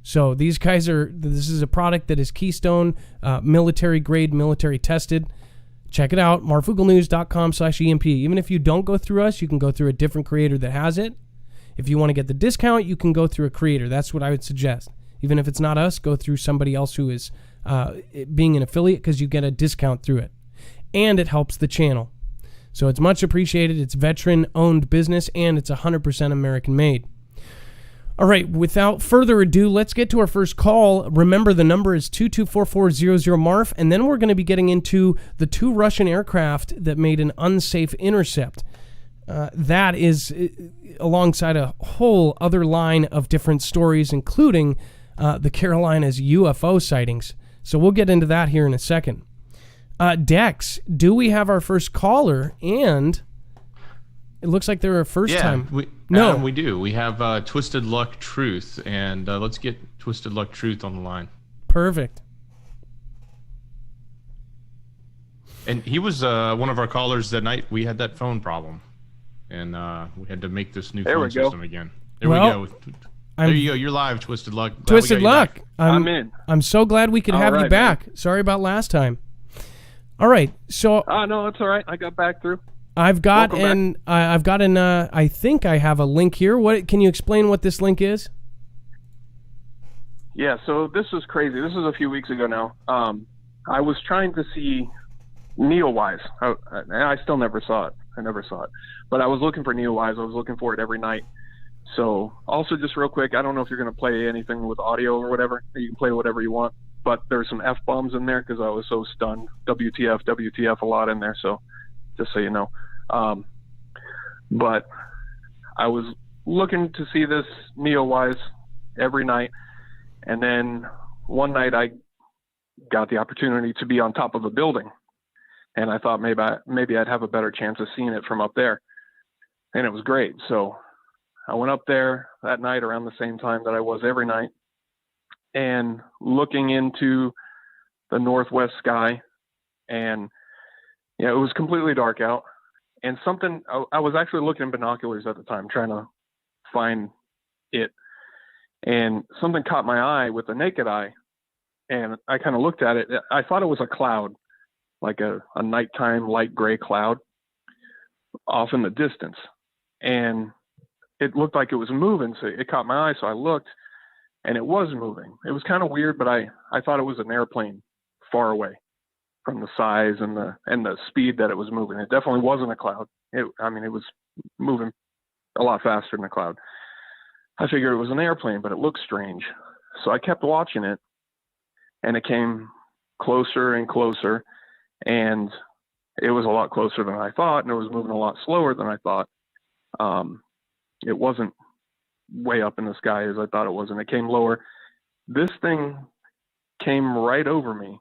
So these guys this is a product that is Keystone, military grade, military tested. Check it out, marfooglenews.com/EMP. Even if you don't go through us, you can go through a different creator that has it. If you want to get the discount, you can go through a creator. That's what I would suggest. Even if it's not us, go through somebody else who is being an affiliate, because you get a discount through it. And it helps the channel. So it's much appreciated. It's veteran-owned business, and it's 100% American-made. All right, without further ado, let's get to our first call. Remember, the number is 224-400-MARF, and then we're going to be getting into the 2 Russian aircraft that made an unsafe intercept. That is alongside a whole other line of different stories, including the Carolinas UFO sightings. So we'll get into that here in a second. Dex, do we have our first caller? And it looks like they're a first time. No, we do. We have Twisted Luck Truth, and let's get Twisted Luck Truth on the line. Perfect. And he was one of our callers that night. We had that phone problem, and we had to make this new phone system again. There we go. There you go. You're live, Twisted Luck. Twisted Luck. I'm in. I'm so glad we could have you back. Man. Sorry about last time. All right. So. No, it's all right. I got back through. I think I have a link here. What can you explain what this link is? Yeah, so this was crazy. This was a few weeks ago now. I was trying to see Neowise. I still never saw it. But I was looking for Neowise. I was looking for it every night. So also just real quick, I don't know if you're going to play anything with audio or whatever. You can play whatever you want. But there's some F-bombs in there because I was so stunned. WTF a lot in there. So just so you know. But I was looking to see this Neowise every night, and then one night I got the opportunity to be on top of a building, and I thought maybe I'd have a better chance of seeing it from up there, and it was great. So I went up there that night around the same time that I was every night, and looking into the northwest sky, and it was completely dark out. And I was actually looking in binoculars at the time, trying to find it. And something caught my eye with the naked eye. And I kind of looked at it. I thought it was a cloud, like a nighttime light gray cloud off in the distance. And it looked like it was moving. So it caught my eye. So I looked, and it was moving. It was kind of weird, but I thought it was an airplane far away from the size and the speed that it was moving. It definitely wasn't a cloud. It was moving a lot faster than a cloud. I figured it was an airplane, but it looked strange. So I kept watching it, and it came closer and closer, and it was a lot closer than I thought, and it was moving a lot slower than I thought. It wasn't way up in the sky as I thought it was, and it came lower. This thing came right over me.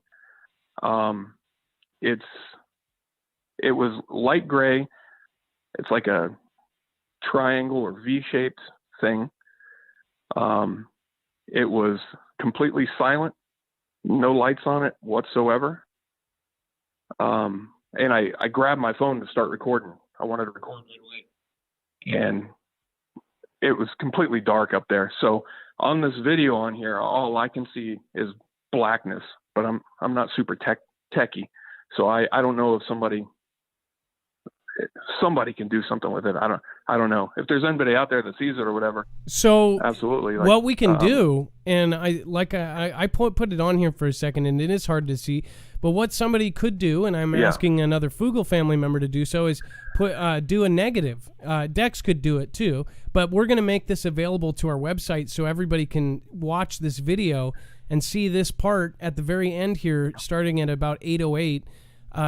It was light gray. It's like a triangle or V-shaped thing. It was completely silent, no lights on it whatsoever. And I grabbed my phone to start recording. I wanted to record right away. And it was completely dark up there. So on this video on here, all I can see is blackness, but I'm not super techie. So I don't know if somebody can do something with it. I don't know if there's anybody out there that sees it or whatever. So absolutely, what we can do, and I put it on here for a second, and it is hard to see, but what somebody could do, and I'm asking another Foogle family member to do so, is do a negative. Dex could do it too, but we're going to make this available to our website so everybody can watch this video and see this part at the very end here, starting at about 8:08,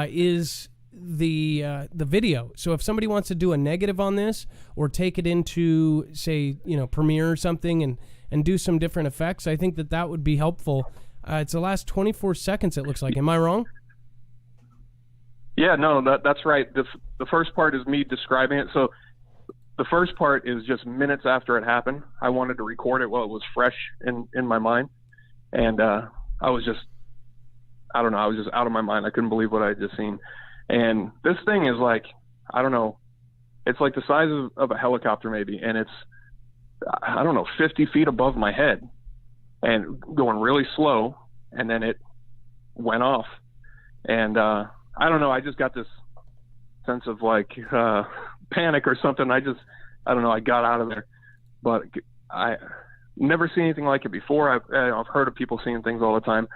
is the video. So if somebody wants to do a negative on this or take it into, say, Premiere or something and do some different effects, I think that would be helpful. It's the last 24 seconds, it looks like. Am I wrong? Yeah, no, that's right. The first part is me describing it. So the first part is just minutes after it happened. I wanted to record it while it was fresh in my mind. And I was just out of my mind. I couldn't believe what I had just seen. And this thing is like, I don't know, it's like the size of a helicopter maybe. And it's, 50 feet above my head and going really slow. And then it went off. And I don't know, I just got this sense of like panic or something. I don't know, I got out of there. But I never seen anything like it before. I've heard of people seeing things all the time.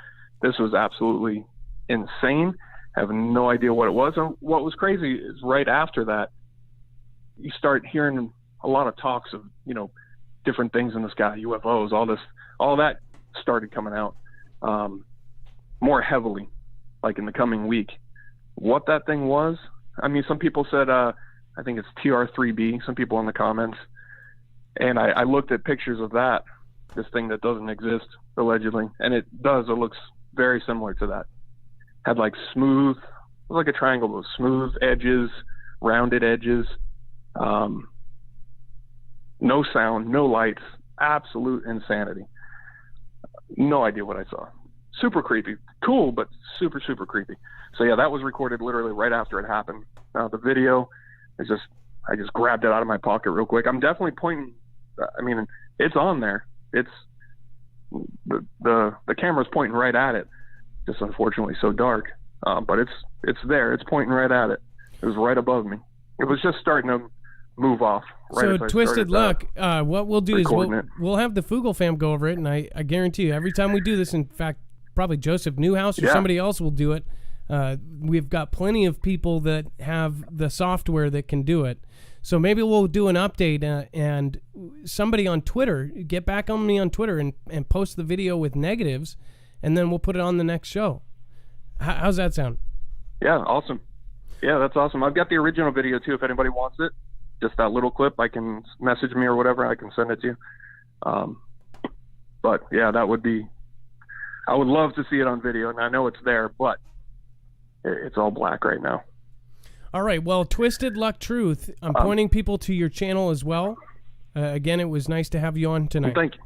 This was absolutely insane. I have no idea what it was. And what was crazy is right after that, you start hearing a lot of talks of, different things in the sky, UFOs, all that started coming out more heavily, like in the coming week. What that thing was, I mean, some people said, I think it's TR3B, some people in the comments. And I looked at pictures of this thing that doesn't exist, allegedly. And it does, it looks very similar to that. Had like smooth, it was like a triangle with smooth edges, rounded edges, no sound, no lights, absolute insanity. No idea what I saw. Super creepy. Cool, but super, super creepy. So yeah, that was recorded literally right after it happened. The video is I just grabbed it out of my pocket real quick. I'm definitely pointing, I mean, it's on there. It's, the camera's pointing right at it. Just unfortunately so dark, but it's there. It's pointing right at it. It was right above me. It was just starting to move off. Right. So Twisted Luck, what we'll do is we'll have the Foogle fam go over it, and I guarantee you, every time we do this, in fact, probably Joseph Newhouse or somebody else will do it. We've got plenty of people that have the software that can do it. So maybe we'll do an update and somebody on Twitter, get back on me on Twitter and post the video with negatives, and then we'll put it on the next show. How's that sound? Yeah, awesome. Yeah, that's awesome. I've got the original video too. If anybody wants it, just that little clip, I can message me or whatever. I can send it to you. But yeah, I would love to see it on video, and I know it's there, but it's all black right now. All right. Well, Twisted Luck Truth, I'm pointing people to your channel as well. Again, it was nice to have you on tonight. Thank you.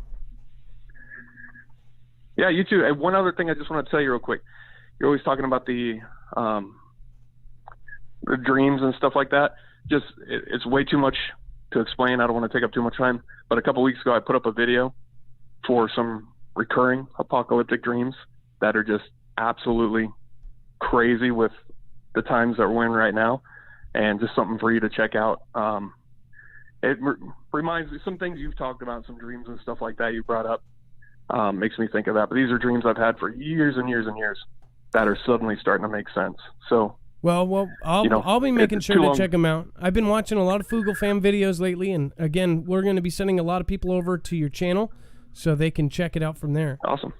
Yeah, you too. And one other thing I just want to tell you real quick. You're always talking about the dreams and stuff like that. Just it's way too much to explain. I don't want to take up too much time. But a couple weeks ago, I put up a video for some recurring apocalyptic dreams that are just absolutely crazy with the times that we're in right now, and just something for you to check out. It reminds me some things you've talked about, some dreams and stuff like that you brought up. Makes me think of that. But these are dreams I've had for years and years and years that are suddenly starting to make sense. So, well, I'll be making sure to check them out. I've been watching a lot of Foogle fam videos lately, and again, we're going to be sending a lot of people over to your channel so they can check it out from there. Awesome.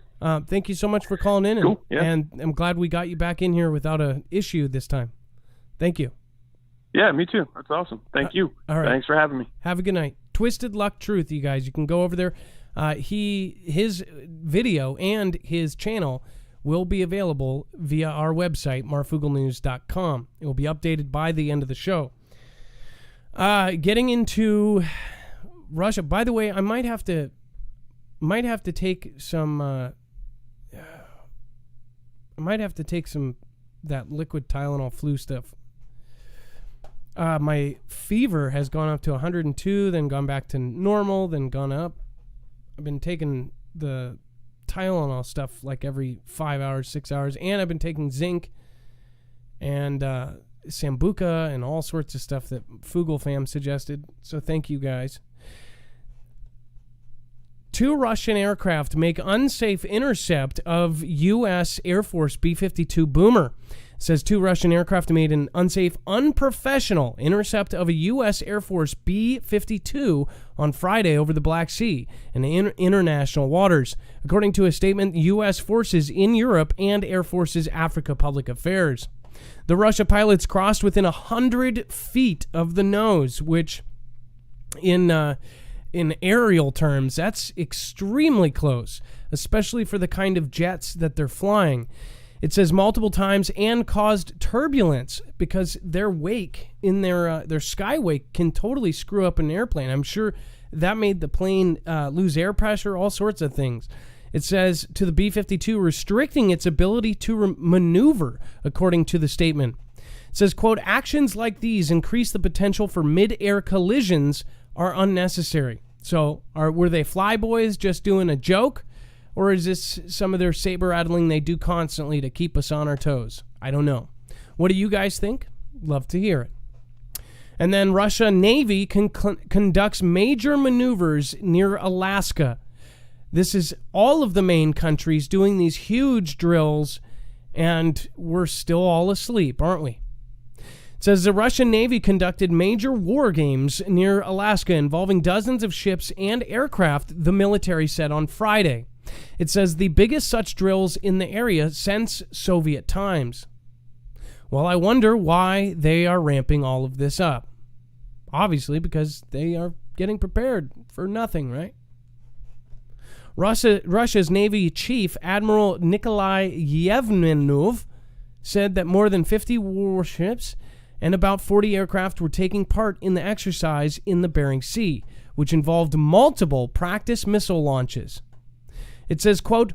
Thank you so much for calling in, cool. Yeah. And I'm glad we got you back in here without an issue this time. Thank you. Yeah, me too. That's awesome. Thank you. All right. Thanks for having me. Have a good night. Twisted Luck Truth, you guys. You can go over there. His video and his channel will be available via our website, marfooglenews.com. It will be updated by the end of the show. Getting into Russia. By the way, I might have to take some. I might have to take some that liquid Tylenol flu stuff. My fever has gone up to 102, then gone back to normal, then gone up. I've been taking the Tylenol stuff like every 5 hours, 6 hours, and I've been taking zinc and Sambuca and all sorts of stuff that Foogle fam suggested. So thank you guys. 2 Russian aircraft make unsafe intercept of U.S. Air Force B-52 Boomer. It says 2 Russian aircraft made an unsafe, unprofessional intercept of a U.S. Air Force B-52 on Friday over the Black Sea in international waters, according to a statement U.S. forces in Europe and Air Force's Africa Public Affairs. The Russia pilots crossed within 100 feet of the nose, which in aerial terms, that's extremely close, especially for the kind of jets that they're flying. It says multiple times and caused turbulence because their wake in their sky wake can totally screw up an airplane. I'm sure that made the plane lose air pressure, all sorts of things. It says to the B-52 restricting its ability to maneuver, according to the statement. It says, quote, actions like these increase the potential for mid-air collisions are unnecessary. So were they flyboys just doing a joke? Or is this some of their saber rattling they do constantly to keep us on our toes? I don't know. What do you guys think? Love to hear it. And then Russia Navy conducts major maneuvers near Alaska. This is all of the main countries doing these huge drills, and we're still all asleep, aren't we? It says the Russian Navy conducted major war games near Alaska involving dozens of ships and aircraft, the military said on Friday. It says the biggest such drills in the area since Soviet times. Well, I wonder why they are ramping all of this up. Obviously, because they are getting prepared for nothing, right? Russia's Navy Chief Admiral Nikolai Yevmenov said that more than 50 warships and about 40 aircraft were taking part in the exercise in the Bering Sea, which involved multiple practice missile launches. It says, quote,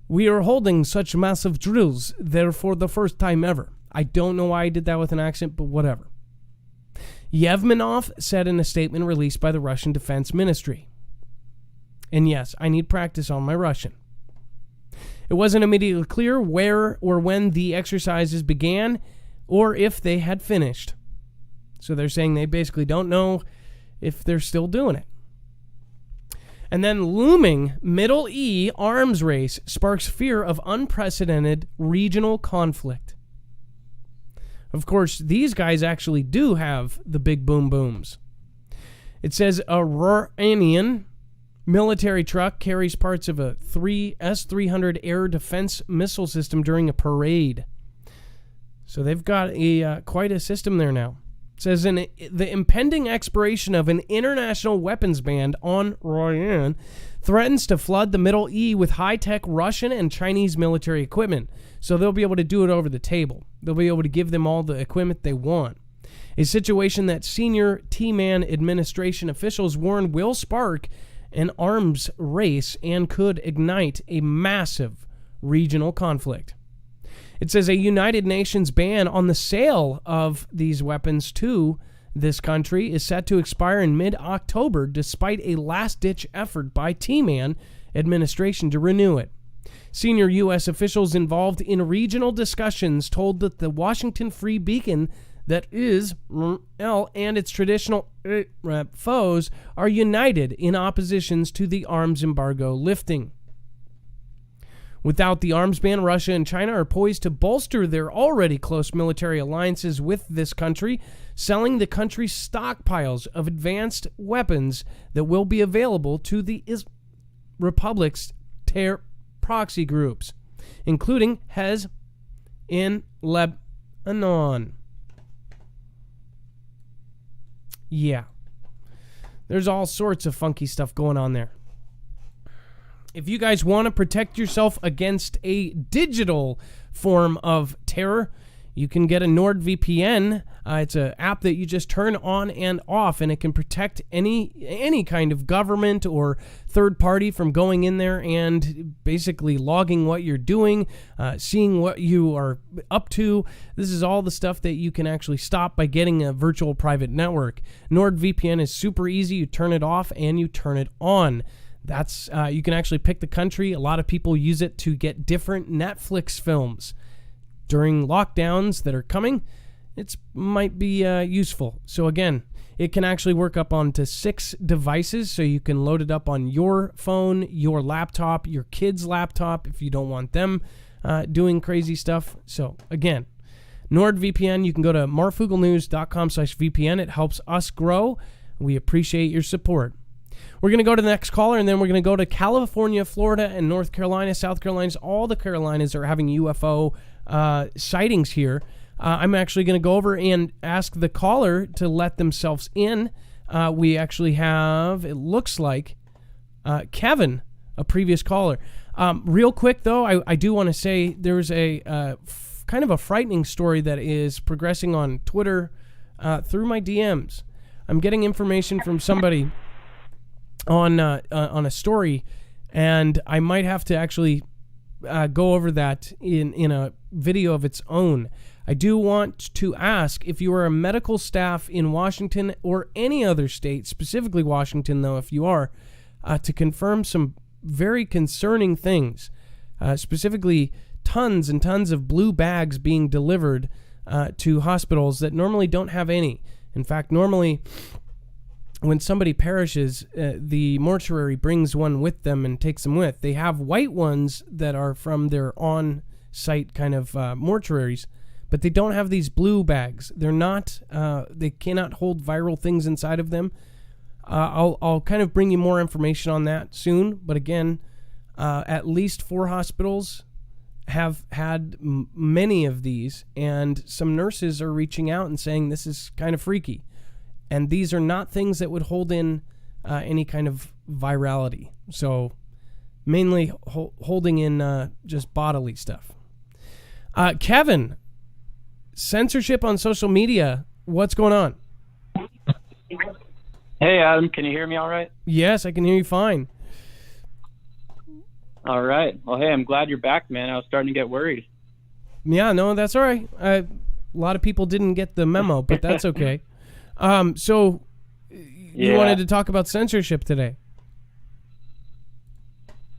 we are holding such massive drills there for the first time ever. I don't know why I did that with an accent, but whatever. Yevmenov said in a statement released by the Russian Defense Ministry. And yes, I need practice on my Russian. It wasn't immediately clear where or when the exercises began or if they had finished. So they're saying they basically don't know if they're still doing it. And then looming Middle E arms race sparks fear of unprecedented regional conflict. Of course, these guys actually do have the big boom booms. It says a Iranian military truck carries parts of a S-300 air defense missile system during a parade. So they've got quite a system there now. It says the impending expiration of an international weapons ban on Iran threatens to flood the Middle East with high-tech Russian and Chinese military equipment. So they'll be able to do it over the table. They'll be able to give them all the equipment they want. A situation that senior T-Man administration officials warn will spark an arms race and could ignite a massive regional conflict. It says a United Nations ban on the sale of these weapons to this country is set to expire in mid-October despite a last-ditch effort by T-Man administration to renew it. Senior U.S. officials involved in regional discussions told that the Washington Free Beacon that is L and its traditional foes are united in oppositions to the arms embargo lifting. Without the arms ban, Russia and China are poised to bolster their already close military alliances with this country, selling the country's stockpiles of advanced weapons that will be available to the Republic's proxy groups, including Hez in Lebanon. Yeah. There's all sorts of funky stuff going on there. If you guys want to protect yourself against a digital form of terror, you can get a NordVPN. It's an app that you just turn on and off, and it can protect any kind of government or third party from going in there and basically logging what you're doing, seeing what you are up to. This is all the stuff that you can actually stop by getting a virtual private network. NordVPN is super easy. You turn it off and you turn it on. That's you can actually pick the country. A lot of people use it to get different Netflix films. during lockdowns that are coming, it might be useful. So again, it can actually work up onto 6 devices, so you can load it up on your phone, your laptop, your kid's laptop if you don't want them doing crazy stuff. So again, NordVPN, you can go to marfooglenews.com/VPN. It helps us grow. We appreciate your support. We're going to go to the next caller, and then we're going to go to California, Florida, and North Carolina, South Carolina. All the Carolinas are having UFO sightings here. I'm actually going to go over and ask the caller to let themselves in. We actually have, it looks like, Kevin, a previous caller. Real quick, though, I do want to say there's a kind of a frightening story that is progressing on Twitter through my DMs. I'm getting information from somebody on a story, and I might have to actually go over that in a video of its own. I do want to ask if you are a medical staff in Washington or any other state, specifically Washington, though, if you are, to confirm some very concerning things, specifically tons and tons of blue bags being delivered to hospitals that normally don't have any. In fact, normally when somebody perishes, the mortuary brings one with them and takes them with. They have white ones that are from their on-site kind of mortuaries, but they don't have these blue bags. They're not, they cannot hold viral things inside of them. I'll kind of bring you more information on that soon, but again, at least 4 hospitals have had many of these, and some nurses are reaching out and saying this is kind of freaky. And these are not things that would hold in any kind of virality. So mainly holding in just bodily stuff. Kevin, censorship on social media. What's going on? Hey, Adam. Can you hear me all right? Yes, I can hear you fine. All right. Well, hey, I'm glad you're back, man. I was starting to get worried. Yeah, no, that's all right. A lot of people didn't get the memo, but that's okay. So you wanted to talk about censorship today?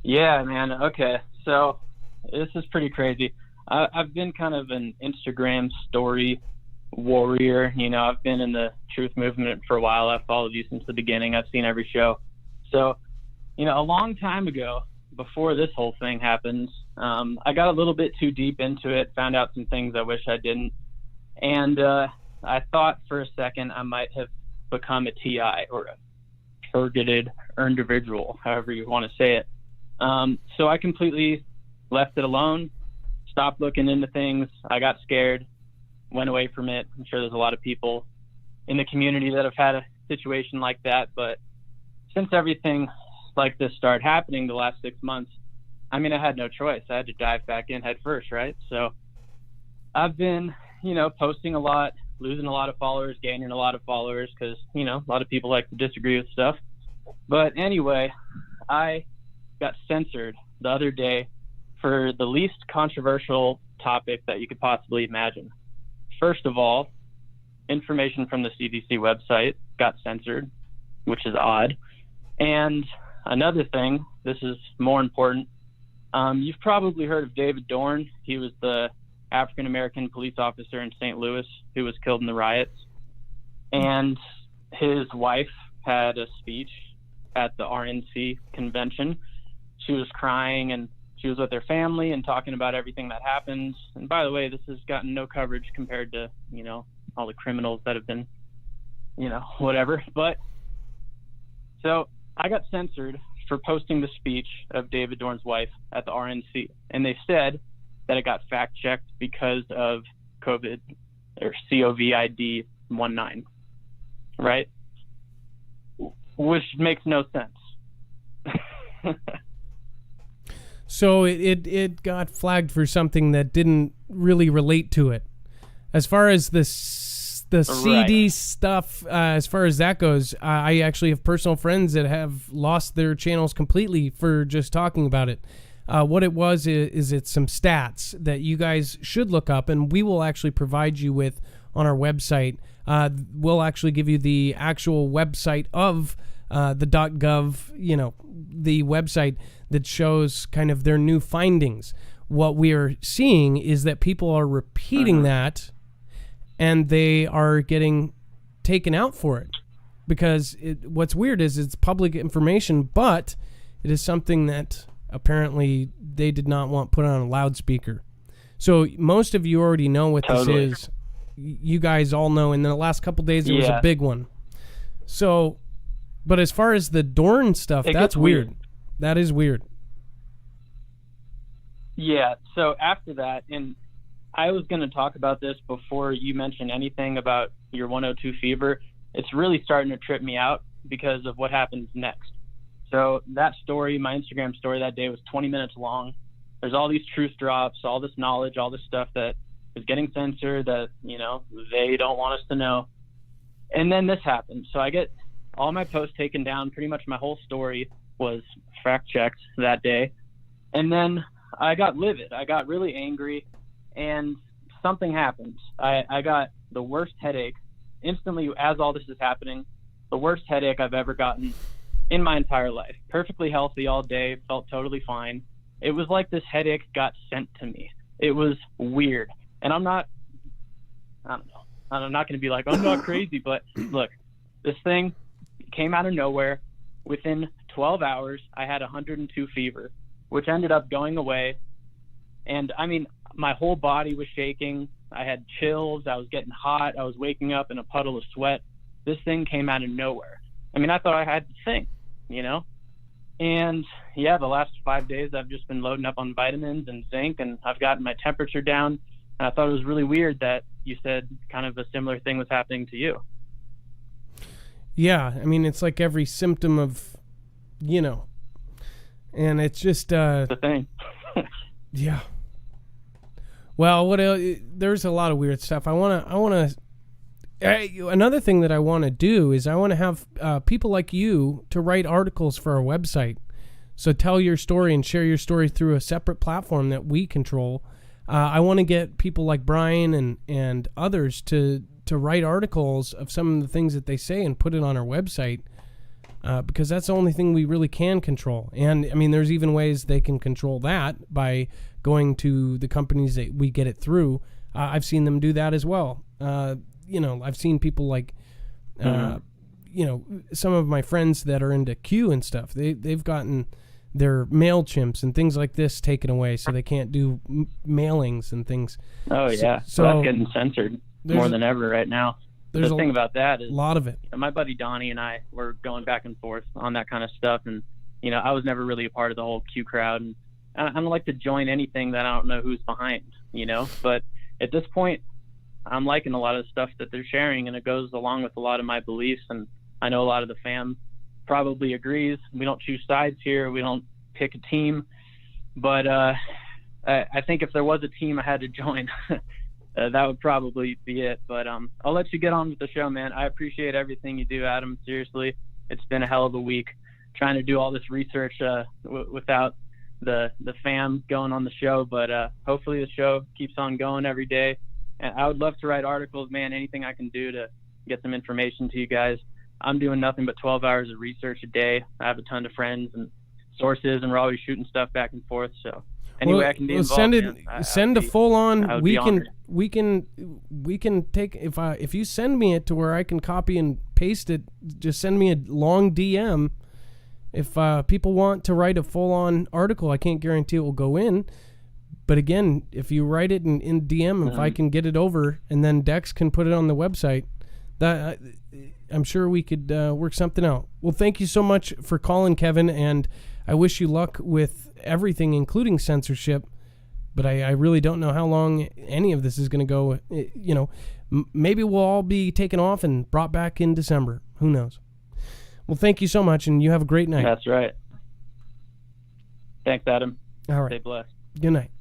Yeah, man. Okay. So this is pretty crazy. I've been kind of an Instagram story warrior. You know, I've been in the truth movement for a while. I've followed you since the beginning. I've seen every show. So, you know, a long time ago, before this whole thing happened, I got a little bit too deep into it, found out some things I wish I didn't. And I thought for a second I might have become a TI, or a targeted individual, however you want to say it. So I completely left it alone, stopped looking into things. I got scared, went away from it. I'm sure there's a lot of people in the community that have had a situation like that. But since everything like this started happening the last 6 months, I mean, I had no choice. I had to dive back in head first, right? So I've been, you know, posting a lot, losing a lot of followers, gaining a lot of followers, because, you know, a lot of people like to disagree with stuff. But anyway, I got censored the other day for the least controversial topic that you could possibly imagine. First of all, information from the CDC website got censored, which is odd. And another thing, this is more important, you've probably heard of David Dorn. He was the African-American police officer in St. Louis who was killed in the riots. And his wife had a speech at the RNC convention. She was crying, and she was with her family and talking about everything that happened. And by the way, this has gotten no coverage compared to, you know, all the criminals that have been, you know, whatever. But so I got censored for posting the speech of David Dorn's wife at the RNC. And they said that it got fact-checked because of COVID, or COVID 19, right? Which makes no sense. So it got flagged for something that didn't really relate to it. As far as the CD stuff, as far as that goes, I actually have personal friends that have lost their channels completely for just talking about it. What it was is it's some stats that you guys should look up, and we will actually provide you with on our website. We'll actually give you the actual website of the .gov, you know, the website that shows kind of their new findings. what we are seeing is that people are repeating that, and they are getting taken out for it. Because what's weird is it's public information, but it is something that apparently they did not want put on a loudspeaker. So most of you already know what this is. You guys all know. In the last couple days, it was a big one. So, but as far as the Dorn stuff, that's weird. That is weird. Yeah. So after that, and I was going to talk about this before you mentioned anything about your 102 fever. It's really starting to trip me out because of what happens next. So that story, my Instagram story that day, was 20 minutes long. There's all these truth drops, all this knowledge, all this stuff that is getting censored that, you know, they don't want us to know. And then this happened. So I get all my posts taken down. Pretty much my whole story was fact checked that day. And then I got livid. I got really angry, and something happened. I got the worst headache instantly as all this is happening, the worst headache I've ever gotten in my entire life. Perfectly healthy all day, felt totally fine. It was like this headache got sent to me. It was weird. And I'm not going to be like, I'm not crazy, but look, this thing came out of nowhere. Within 12 hours, I had 102 fever, which ended up going away. And I mean, my whole body was shaking. I had chills. I was getting hot. I was waking up in a puddle of sweat. This thing came out of nowhere. I mean, I thought I had the thing, you know? And yeah, the last 5 days I've just been loading up on vitamins and zinc, and I've gotten my temperature down. And I thought it was really weird that you said kind of a similar thing was happening to you. Yeah, I mean, it's like every symptom of, you know, and it's just the thing. Yeah. Well, what else? There's a lot of weird stuff. Another thing that I want to do is I want to have people like you to write articles for our website. So tell your story and share your story through a separate platform that we control. I want to get people like Brian and others to write articles of some of the things that they say and put it on our website, because that's the only thing we really can control. And I mean, there's even ways they can control that by going to the companies that we get it through. I've seen them do that as well. You know, I've seen people like, you know, some of my friends that are into Q and stuff. They've gotten their MailChimps and things like this taken away, so they can't do mailings and things. Oh yeah, so that's getting censored more than ever right now. The thing about that is a lot of it. My buddy Donnie and I were going back and forth on that kind of stuff, and you know, I was never really a part of the whole Q crowd, and I don't like to join anything that I don't know who's behind, you know. But at this point, I'm liking a lot of the stuff that they're sharing, and it goes along with a lot of my beliefs, and I know a lot of the fam probably agrees. We don't choose sides here. We don't pick a team. But I think if there was a team I had to join, that would probably be it. But I'll let you get on with the show, man. I appreciate everything you do, Adam. Seriously, it's been a hell of a week trying to do all this research without the fam going on the show. But hopefully the show keeps on going every day. And I would love to write articles, man, anything I can do to get some information to you guys. I'm doing nothing but 12 hours of research a day. I have a ton of friends and sources, and we're always shooting stuff back and forth. So anyway, I can be involved. Send a full on. We can take if you send me it to where I can copy and paste it. Just send me a long DM. If people want to write a full on article, I can't guarantee it will go in. But again, if you write it in DM, if I can get it over, and then Dex can put it on the website, that I'm sure we could work something out. Well, thank you so much for calling, Kevin, and I wish you luck with everything, including censorship. But I really don't know how long any of this is going to go. You know, maybe we'll all be taken off and brought back in December. Who knows? Well, thank you so much, and you have a great night. That's right. Thanks, Adam. All right. Stay blessed. Good night.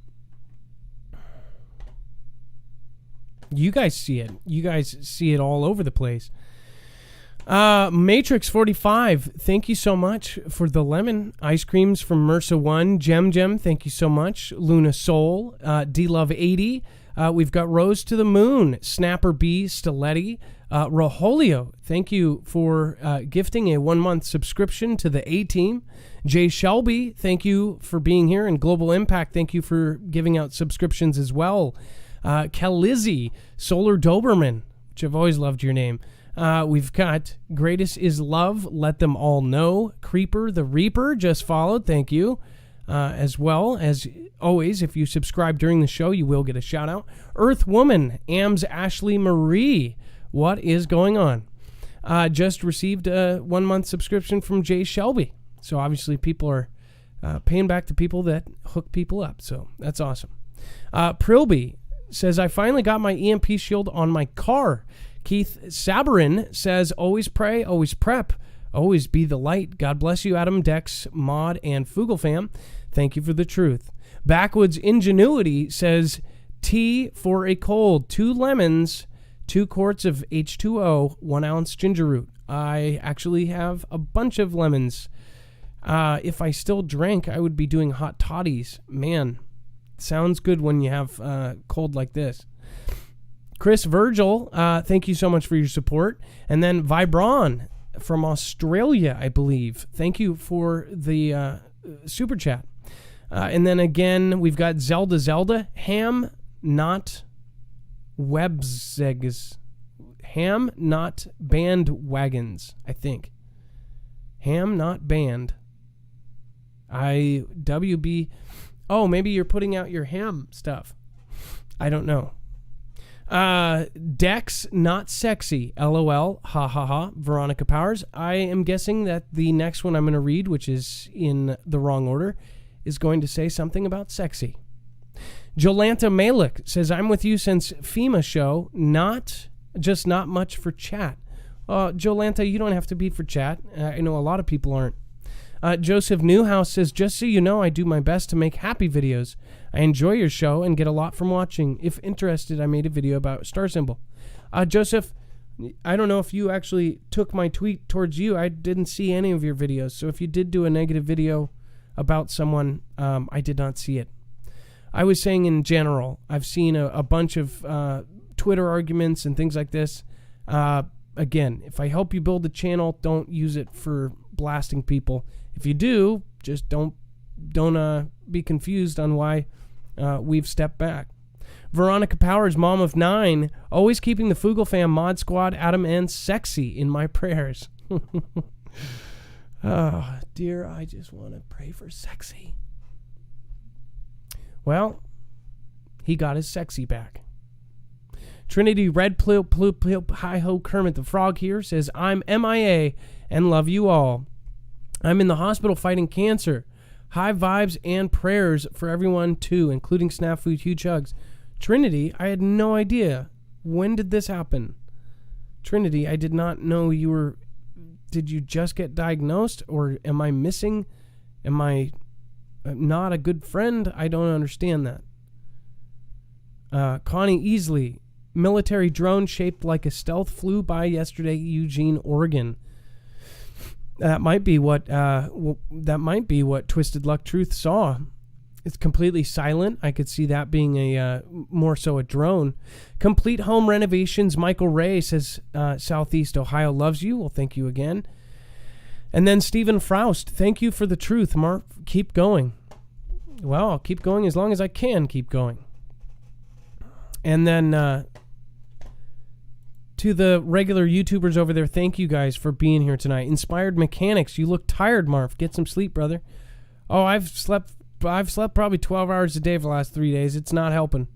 You guys see it. You guys see it all over the place. Matrix 45, thank you so much for the lemon ice creams from MRSA 1. Gem, thank you so much. Luna Soul, D-Love 80, We've got Rose to the Moon, Snapper B, Stiletti, Roholio. Thank you for gifting a 1-month subscription to the A-Team. Jay Shelby, thank you for being here. And Global Impact, thank you for giving out subscriptions as well. Kelizzi, Solar Doberman, which I've always loved your name. We've got Greatest is Love, Let Them All Know. Creeper the Reaper just followed, thank you. As well as always, if you subscribe during the show, you will get a shout out. Earth Woman, Ams Ashley Marie, what is going on? Just received a 1-month subscription from Jay Shelby. So obviously people are paying back to people that hook people up. So that's awesome. Prilby says, I finally got my EMP shield on my car. Keith Sabarin says, always pray, always prep, always be the light. God bless you, Adam, Dex, Mod, and Foogle fam. Thank you for the truth. Backwoods Ingenuity says, tea for a cold, 2 lemons, 2 quarts of H2O, 1 ounce ginger root. I actually have a bunch of lemons. If I still drank, I would be doing hot toddies. Man, sounds good when you have cold like this. Chris Virgil, thank you so much for your support. And then Vibron from Australia, I believe. Thank you for the super chat. And then again, we've got Zelda, Ham, not Webzegs. Ham, not bandwagons, I think. Ham, not band. WB. Oh, maybe you're putting out your ham stuff. I don't know. Dex, not sexy. LOL. Ha ha ha. Veronica Powers. I am guessing that the next one I'm going to read, which is in the wrong order, is going to say something about sexy. Jolanta Malik says, I'm with you since FEMA show. Not much for chat. Jolanta, you don't have to be for chat. I know a lot of people aren't. Joseph Newhouse says, just so you know, I do my best to make happy videos. I enjoy your show and get a lot from watching. If interested, I made a video about star symbol. Joseph, I don't know if you actually took my tweet towards you. I didn't see any of your videos. So if you did do a negative video about someone, I did not see it. I was saying in general, I've seen a bunch of Twitter arguments and things like this. Again, if I help you build the channel, don't use it for blasting people. If you do, just don't be confused on why we've stepped back. Veronica Powers, mom of 9, always keeping the Foogle fam, Mod Squad, Adam, and Sexy in my prayers. Oh, dear, I just want to pray for Sexy. Well, he got his Sexy back. Trinity Red Ploop Ploop Ploop Hi-Ho Kermit the Frog here says, I'm MIA and love you all. I'm in the hospital fighting cancer. High vibes and prayers for everyone too, including Snafu Huge Hugs. Trinity, I had no idea. When did this happen? Trinity, I did not know you were... Did you just get diagnosed, or am I missing? Am I not a good friend? I don't understand that. Connie Easley, military drone shaped like a stealth flew by yesterday, Eugene, Oregon. That might be what Twisted Luck Truth saw. It's completely silent. I could see that being a more so a drone. Complete home renovations. Michael Ray says Southeast Ohio loves you. Well, thank you again. And then Stephen Froust, thank you for the truth, Mark. Keep going. Well, I'll keep going as long as I can keep going. And then to the regular YouTubers over there, thank you guys for being here tonight. Inspired Mechanics, you look tired, Marv. Get some sleep, brother. Oh, I've slept probably 12 hours a day for the last 3 days. It's not helping.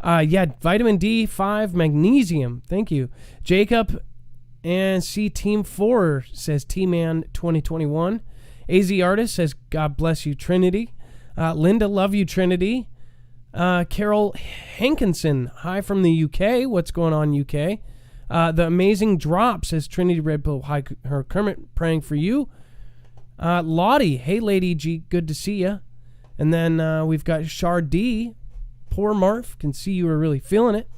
Yeah, vitamin D5, magnesium. Thank you. Jacob and C Team 4 says T-Man 2021. AZ Artist says God bless you, Trinity. Linda, love you, Trinity. Carol Hankinson, hi from the UK. What's going on, UK? The Amazing Drop says Trinity Red Bull, hi, her Kermit, praying for you. Lottie, hey, Lady G, good to see ya. And then we've got Shard D. Poor Marf, can see you are really feeling it.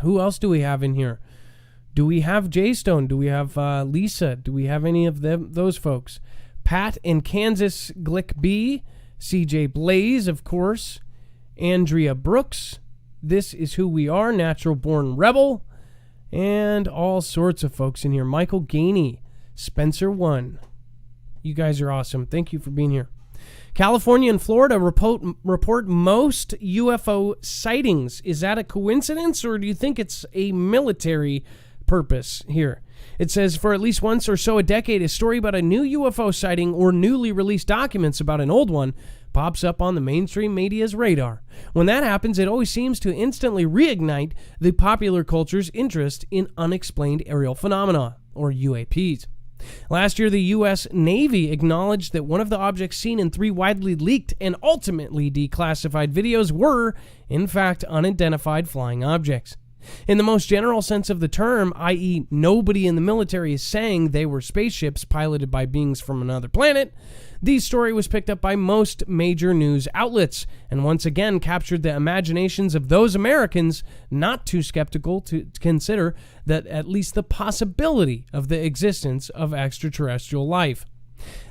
Who else do we have in here? Do we have J-Stone? Do we have Lisa? Do we have any of those folks? Pat in Kansas, Glick B. CJ Blaze, of course. Andrea Brooks, This Is Who We Are, Natural Born Rebel, and all sorts of folks in here. Michael Gainey, Spencer One. You guys are awesome. Thank you for being here. California and Florida report most UFO sightings. Is that a coincidence, or do you think it's a military purpose here? It says, for at least once or so a decade, a story about a new UFO sighting or newly released documents about an old one pops up on the mainstream media's radar. When that happens, it always seems to instantly reignite the popular culture's interest in unexplained aerial phenomena, or UAPs. Last year, the U.S. Navy acknowledged that one of the objects seen in 3 widely leaked and ultimately declassified videos were, in fact, unidentified flying objects. In the most general sense of the term, i.e., nobody in the military is saying they were spaceships piloted by beings from another planet, the story was picked up by most major news outlets and once again captured the imaginations of those Americans not too skeptical to consider that at least the possibility of the existence of extraterrestrial life.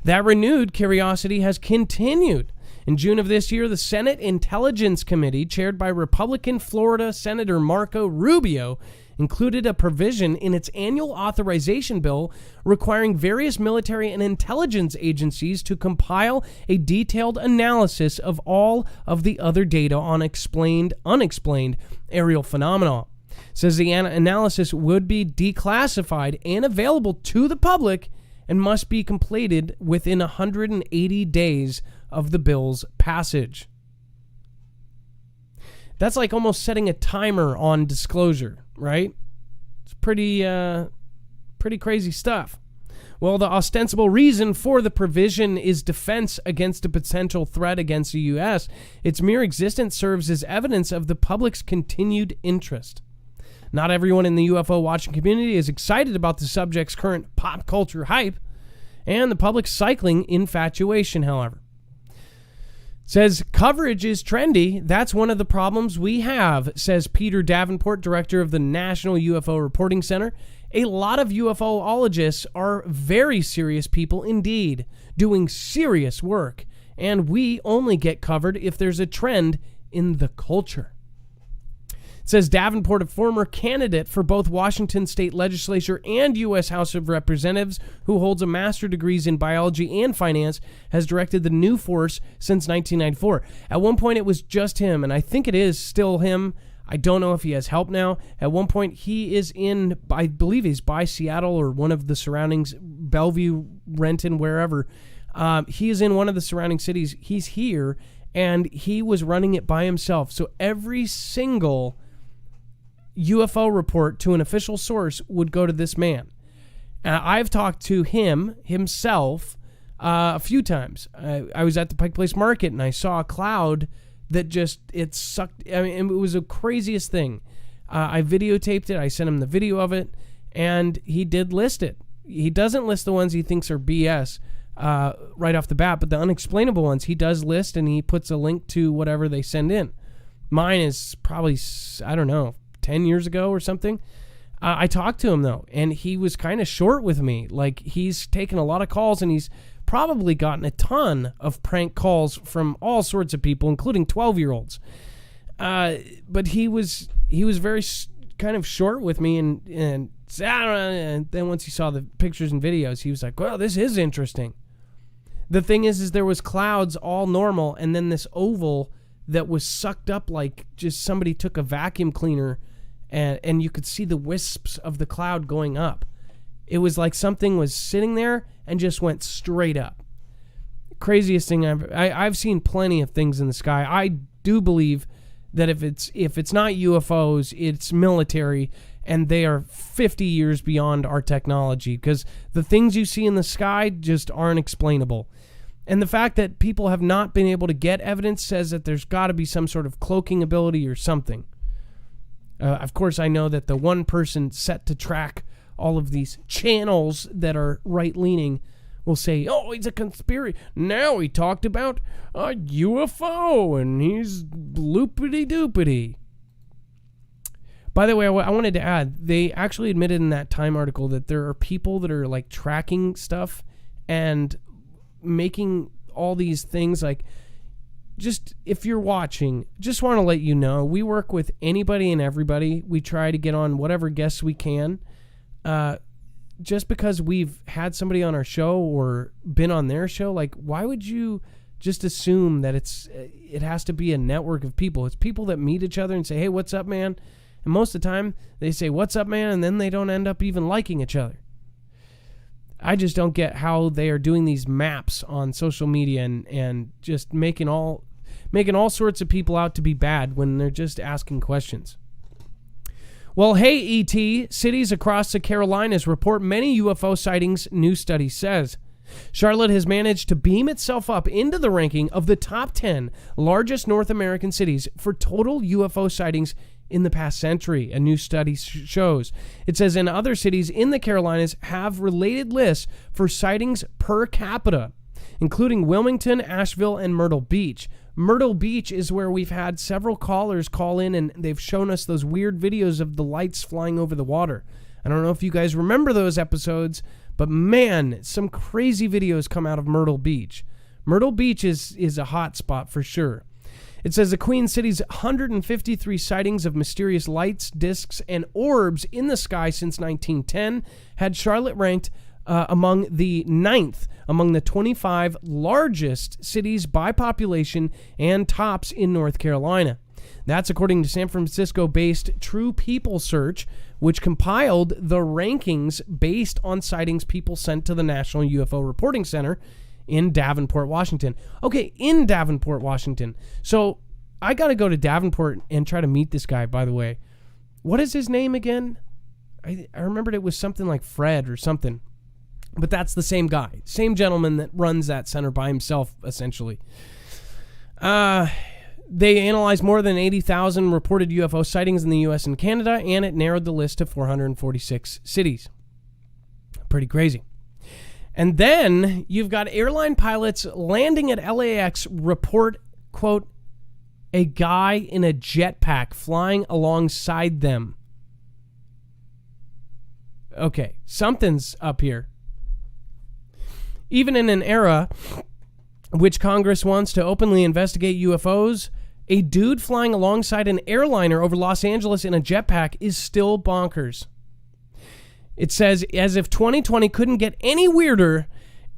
That renewed curiosity has continued. In June of this year, the Senate Intelligence Committee, chaired by Republican Florida Senator Marco Rubio, included a provision in its annual authorization bill requiring various military and intelligence agencies to compile a detailed analysis of all of the other data on unexplained aerial phenomena. It says the analysis would be declassified and available to the public and must be completed within 180 days of the bill's passage. That's like almost setting a timer on disclosure, right? It's pretty crazy stuff. Well, the ostensible reason for the provision is defense against a potential threat against the U.S. Its mere existence serves as evidence of the public's continued interest. Not everyone in the UFO watching community is excited about the subject's current pop culture hype and the public's cycling infatuation, however. Says, coverage is trendy. That's one of the problems we have, says Peter Davenport, director of the National UFO Reporting Center. A lot of UFOologists are very serious people indeed, doing serious work, and we only get covered if there's a trend in the culture. It says Davenport, a former candidate for both Washington State Legislature and U.S. House of Representatives, who holds a master's degrees in biology and finance, has directed the new force since 1994. At one point, it was just him, and I think it is still him. I don't know if he has help now. At one point, he is in, I believe he's by Seattle or one of the surroundings, Bellevue, Renton, wherever. He is in one of the surrounding cities. He's here, and he was running it by himself. So every single UFO report to an official source would go to this man. I've talked to himself a few times. I was at the Pike Place Market and I saw a cloud that it sucked. I mean, it was the craziest thing. I videotaped it. I sent him the video of it, and he did list it. He doesn't list the ones he thinks are BS right off the bat, but the unexplainable ones he does list, and he puts a link to whatever they send in. Mine is probably, I don't know, 10 years ago or something. I talked to him, though, and he was kind of short with me. Like, he's taken a lot of calls, and he's probably gotten a ton of prank calls from all sorts of people, including 12-year-olds. But he was very kind of short with me, and then once he saw the pictures and videos, he was like, well, this is interesting. The thing is there was clouds all normal, and then this oval that was sucked up like just somebody took a vacuum cleaner and you could see the wisps of the cloud going up. It was like something was sitting there and just went straight up. Craziest thing I've seen plenty of things in the sky. I do believe that if it's not UFOs, it's military, and they are 50 years beyond our technology, because the things you see in the sky just aren't explainable. And the fact that people have not been able to get evidence says that there's got to be some sort of cloaking ability or something. Of course, I know that the one person set to track all of these channels that are right-leaning will say, oh, he's a conspiracy. Now he talked about a UFO, and he's loopity-doopity. By the way, I wanted to add, they actually admitted in that Time article that there are people that are like tracking stuff and making all these things like just if you're watching, just want to let you know, we work with anybody and everybody. We try to get on whatever guests we can. Just because we've had somebody on our show or been on their show, like, why would you just assume that it has to be a network of people? It's people that meet each other and say, hey, what's up, man? And most of the time they say, what's up, man? And then they don't end up even liking each other. I just don't get how they are doing these maps on social media and just making all sorts of people out to be bad when they're just asking questions. Well, hey, E.T., cities across the Carolinas report many UFO sightings, new study says. Charlotte has managed to beam itself up into the ranking of the top 10 largest North American cities for total UFO sightings in the past century, a new study shows. It says in other cities in the Carolinas have related lists for sightings per capita, including Wilmington, Asheville, and Myrtle Beach. Myrtle Beach is where we've had several callers call in, and they've shown us those weird videos of the lights flying over the water. I don't know if you guys remember those episodes, but man, some crazy videos come out of Myrtle Beach. Myrtle Beach is a hot spot for sure. It says the Queen City's 153 sightings of mysterious lights, discs, and orbs in the sky since 1910 had Charlotte ranked among the 9th among the 25 largest cities by population and tops in North Carolina. That's according to San Francisco-based True People Search, which compiled the rankings based on sightings people sent to the National UFO Reporting Center in Davenport, Washington. Okay, in Davenport, Washington. So I got to go to Davenport and try to meet this guy, by the way. What is his name again? I remembered it was something like Fred or something. But that's the same guy. Same gentleman that runs that center by himself, essentially. They analyzed more than 80,000 reported UFO sightings in the U.S. and Canada, and it narrowed the list to 446 cities. Pretty crazy. And then you've got airline pilots landing at LAX report, quote, a guy in a jetpack flying alongside them. Okay, something's up here. Even in an era which Congress wants to openly investigate UFOs, a dude flying alongside an airliner over Los Angeles in a jetpack is still bonkers. It says, as if 2020 couldn't get any weirder,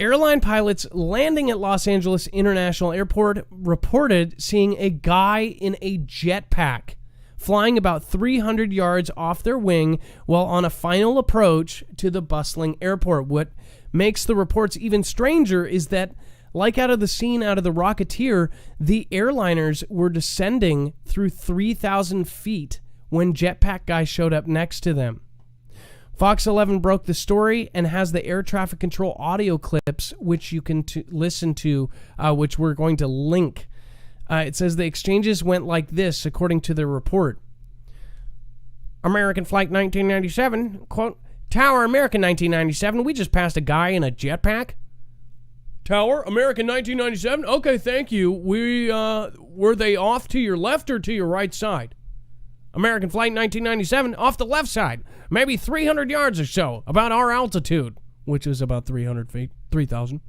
airline pilots landing at Los Angeles International Airport reported seeing a guy in a jetpack flying about 300 yards off their wing while on a final approach to the bustling airport. What makes the reports even stranger is that, like out of the scene out of The Rocketeer, the airliners were descending through 3,000 feet when jetpack guy showed up next to them. Fox 11 broke the story and has the air traffic control audio clips, which you can listen to, which we're going to link. It says the exchanges went like this, according to the report. American Flight 1997, quote, Tower, American 1997, we just passed a guy in a jetpack. Tower, American 1997, okay, thank you. Were they off to your left or to your right side? American Flight 1997, off the left side, maybe 300 yards or so, about our altitude, which is about 300 feet, 3,000.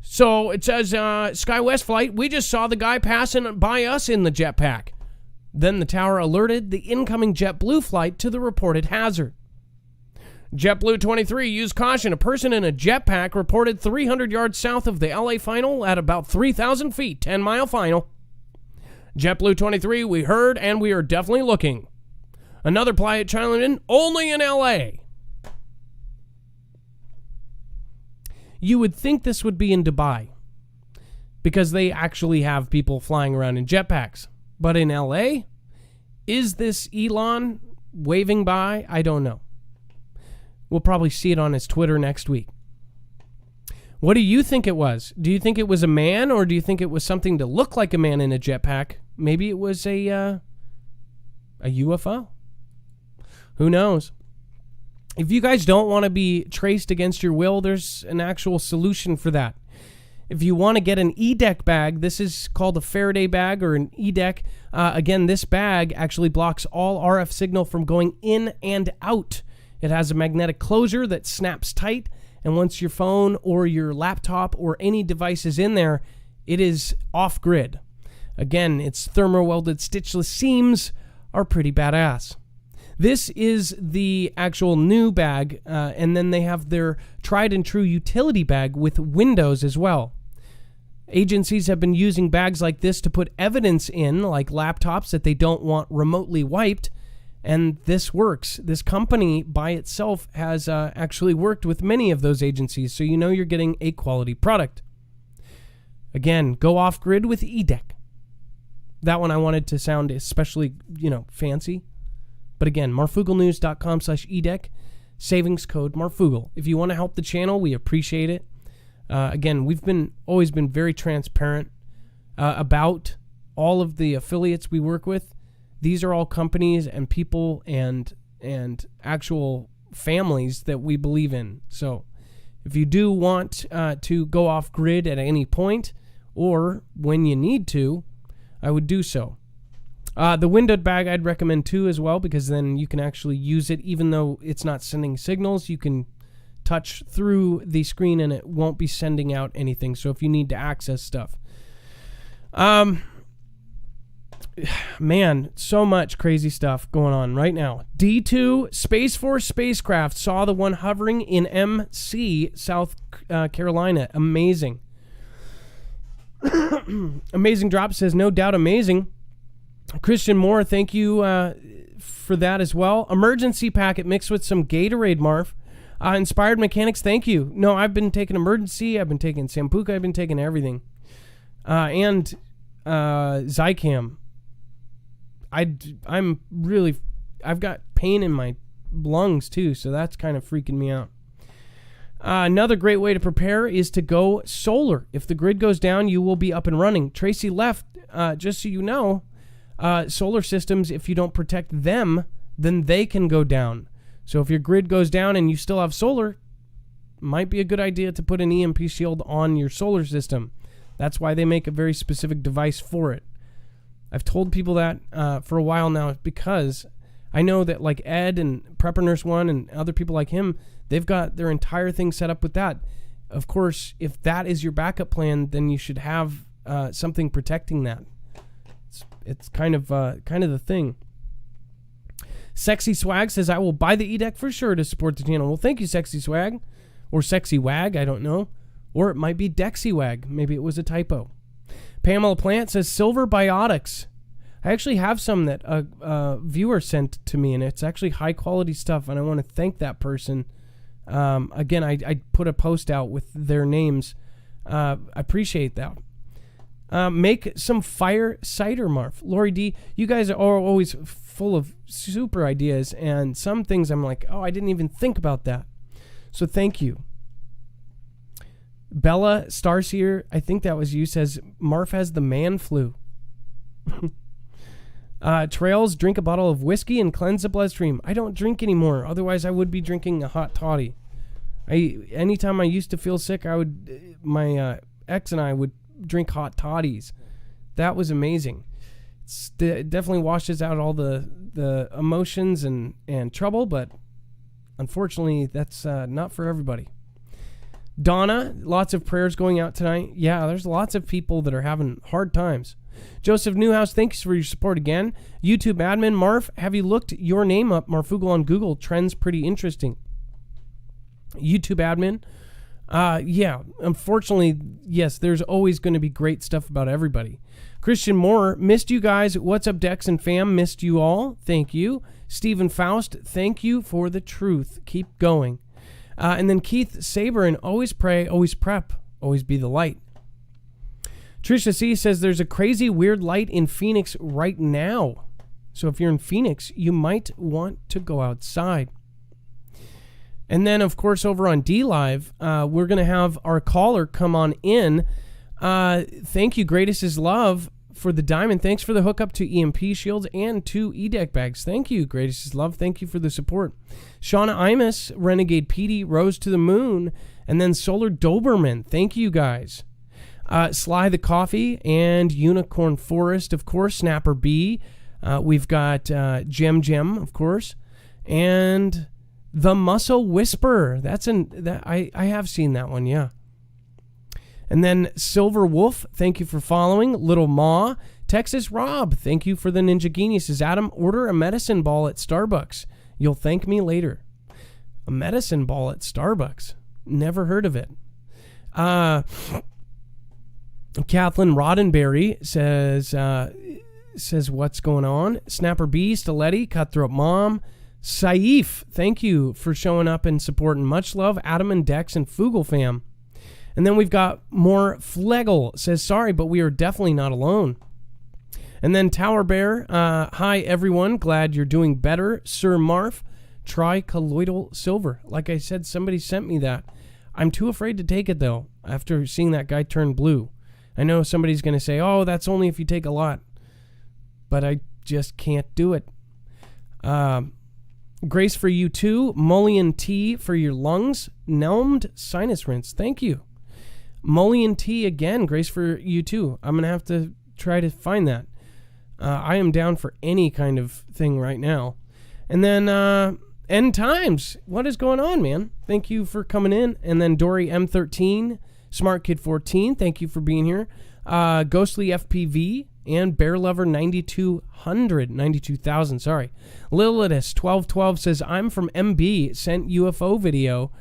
So it says, SkyWest Flight, we just saw the guy passing by us in the jetpack. Then the tower alerted the incoming JetBlue flight to the reported hazard. JetBlue 23, use caution. A person in a jetpack reported 300 yards south of the LA final at about 3,000 feet, 10-mile final. JetBlue 23, we heard and we are definitely looking. Another pilot chimed in, only in LA. You would think this would be in Dubai because they actually have people flying around in jetpacks. But in LA, is this Elon waving by? I don't know. We'll probably see it on his Twitter next week. What do you think it was? Do you think it was a man, or do you think it was something to look like a man in a jetpack? Maybe it was a UFO. Who knows? If you guys don't want to be traced against your will, there's an actual solution for that. If you want to get an E-deck bag, this is called a Faraday bag or an E-deck. Again, this bag actually blocks all RF signal from going in and out. It has a magnetic closure that snaps tight, and once your phone or your laptop or any device is in there, It is off-grid. Again, its thermo-welded stitchless seams are pretty badass. This is the actual new bag, and then they have their tried and true utility bag with windows as well. Agencies have been using bags like this to put evidence in, like laptops that they don't want remotely wiped, and this works. This company by itself has actually worked with many of those agencies, so you know you're getting a quality product. Again, go off-grid with EDEC. That one I wanted to sound especially, fancy. But again, marfugglenews.com/EDEC, savings code Marfoogle. If you want to help the channel, we appreciate it. Again, we've always been very transparent about all of the affiliates we work with. These are all companies and people and actual families that we believe in. So if you do want to go off grid at any point or when you need to, I would do so. The windowed bag I'd recommend too as well, because then you can actually use it even though it's not sending signals. You can touch through the screen and it won't be sending out anything. So if you need to access stuff. Man, so much crazy stuff going on right now. D2 Space Force spacecraft saw the one hovering in MC, South Carolina. Amazing. Amazing Drop says, no doubt amazing. Christian Moore, thank you for that as well. Emergency packet mixed with some Gatorade, Marf. Inspired Mechanics, thank you. No, I've been taking emergency. I've been taking Sambuca. I've been taking everything. And Zycam. I've got pain in my lungs too, so that's kind of freaking me out. Another great way to prepare is to go solar. If the grid goes down, you will be up and running. Tracy left, just so you know, solar systems, if you don't protect them, then they can go down. So if your grid goes down and you still have solar, might be a good idea to put an EMP shield on your solar system. That's why they make a very specific device for it. I've told people that for a while now because I know that like Ed and Prepper Nurse One and other people like him, they've got their entire thing set up with that. Of course, if that is your backup plan, then you should have something protecting that. It's kind of the thing. Sexy Swag says, I will buy the EDEC for sure to support the channel. Well, thank you, Sexy Swag. Or Sexy Wag, I don't know. Or it might be Dexy Wag. Maybe it was a typo. Pamela Plant says, Silver Biotics. I actually have some that a viewer sent to me, and it's actually high-quality stuff, and I want to thank that person. Again, I put a post out with their names. I appreciate that. Make some fire cider, Marf. Lori D, you guys are always full of super ideas, and some things I'm like, oh, I didn't even think about that. So thank you. Bella Starseer, I think that was you, says, Marf has the man flu. Trails, drink a bottle of whiskey and cleanse the bloodstream. I don't drink anymore. Otherwise, I would be drinking a hot toddy. Anytime I used to feel sick, my ex and I would drink hot toddies. That was amazing. It definitely washes out all the emotions and trouble, but unfortunately, that's not for everybody. Donna, lots of prayers going out tonight. Yeah, there's lots of people that are having hard times. Joseph Newhouse, thanks for your support again. YouTube admin, Marf, have you looked your name up, Marfoogle on Google? Trends pretty interesting. YouTube admin, yeah, unfortunately, yes, there's always going to be great stuff about everybody. Christian Moore, missed you guys. What's up, Dex and fam? Missed you all. Thank you. Stephen Faust, thank you for the truth. Keep going. And then Keith Saber, and always pray, always prep, always be the light. Trisha C says there's a crazy weird light in Phoenix right now. So if you're in Phoenix, you might want to go outside. And then, of course, over on D-Live, we're going to have our caller come on in. Thank you, Greatest is Love, for the diamond. Thanks for the hookup to EMP shields and 2 EDEC bags. Thank you, Greatest is Love. Thank you for the support. Shauna Imus, Renegade PD, Rose to the Moon, and then Solar Doberman. Thank you, guys. Sly the Coffee and Unicorn Forest, of course. Snapper B. We've got Gem, of course. And The Muscle Whisperer. I have seen that one, yeah. And then Silver Wolf, thank you for following. Little Ma, Texas Rob, thank you for the Ninja Geniuses. Adam, order a medicine ball at Starbucks. You'll thank me later. A medicine ball at Starbucks. Never heard of it. Kathleen Roddenberry says what's going on. Snapper B, Stiletti, Cutthroat Mom, Saif, thank you for showing up and supporting. Much love, Adam and Dex and Foogle fam. And then we've got more Flegel, says sorry, but we are definitely not alone. And then Tower Bear, hi everyone, glad you're doing better. Sir Marf, tricolloidal silver. Like I said, somebody sent me that. I'm too afraid to take it though, after seeing that guy turn blue. I know somebody's going to say, oh, that's only if you take a lot. But I just can't do it. Grace for you too. Mullion tea for your lungs. Nelmed sinus rinse. Thank you. Mullion tea again. Grace for you too. I'm going to have to try to find that. I am down for any kind of thing right now. And then End Times. What is going on, man? Thank you for coming in. And then Dory M13. Smart Kid 14. Thank you for being here. Ghostly FPV. And Bear Lover 92,000, sorry. Lilitus 1212 says, I'm from MB, sent UFO video.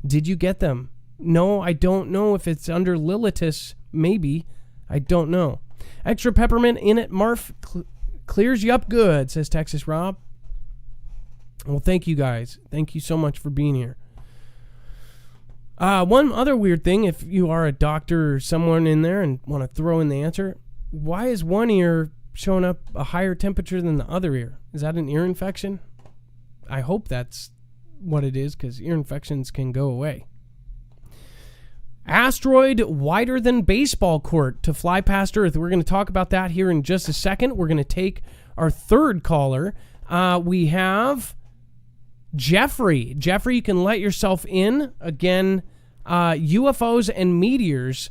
Did you get them? No, I don't know if it's under Lilitus. Maybe. I don't know. Extra peppermint in it. Marf clears you up good, says Texas Rob. Well, thank you guys. Thank you so much for being here. One other weird thing, if you are a doctor or someone in there and want to throw in the answer, why is one ear showing up a higher temperature than the other ear? Is that an ear infection? I hope that's what it is, because ear infections can go away. Asteroid wider than baseball court to fly past Earth. We're going to talk about that here in just a second. We're going to take our third caller. We have Jeffrey. Jeffrey, you can let yourself in. Again, UFOs and meteors,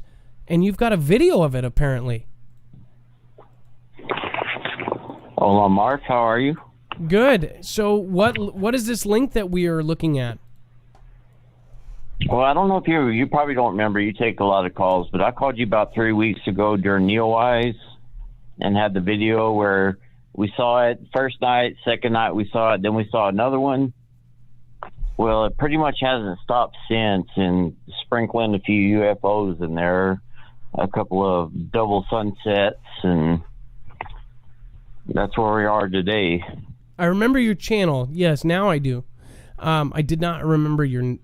and you've got a video of it, apparently. Hola, Mark. How are you? Good. So what is this link that we are looking at? Well, I don't know if you probably don't remember. You take a lot of calls, but I called you about 3 weeks ago during Neowise and had the video where we saw it first night, second night we saw it, then we saw another one. Well, it pretty much hasn't stopped since, and sprinkling a few UFOs in there, a couple of double sunsets, and that's where we are today. I remember your channel. Yes, now I do. I did not remember your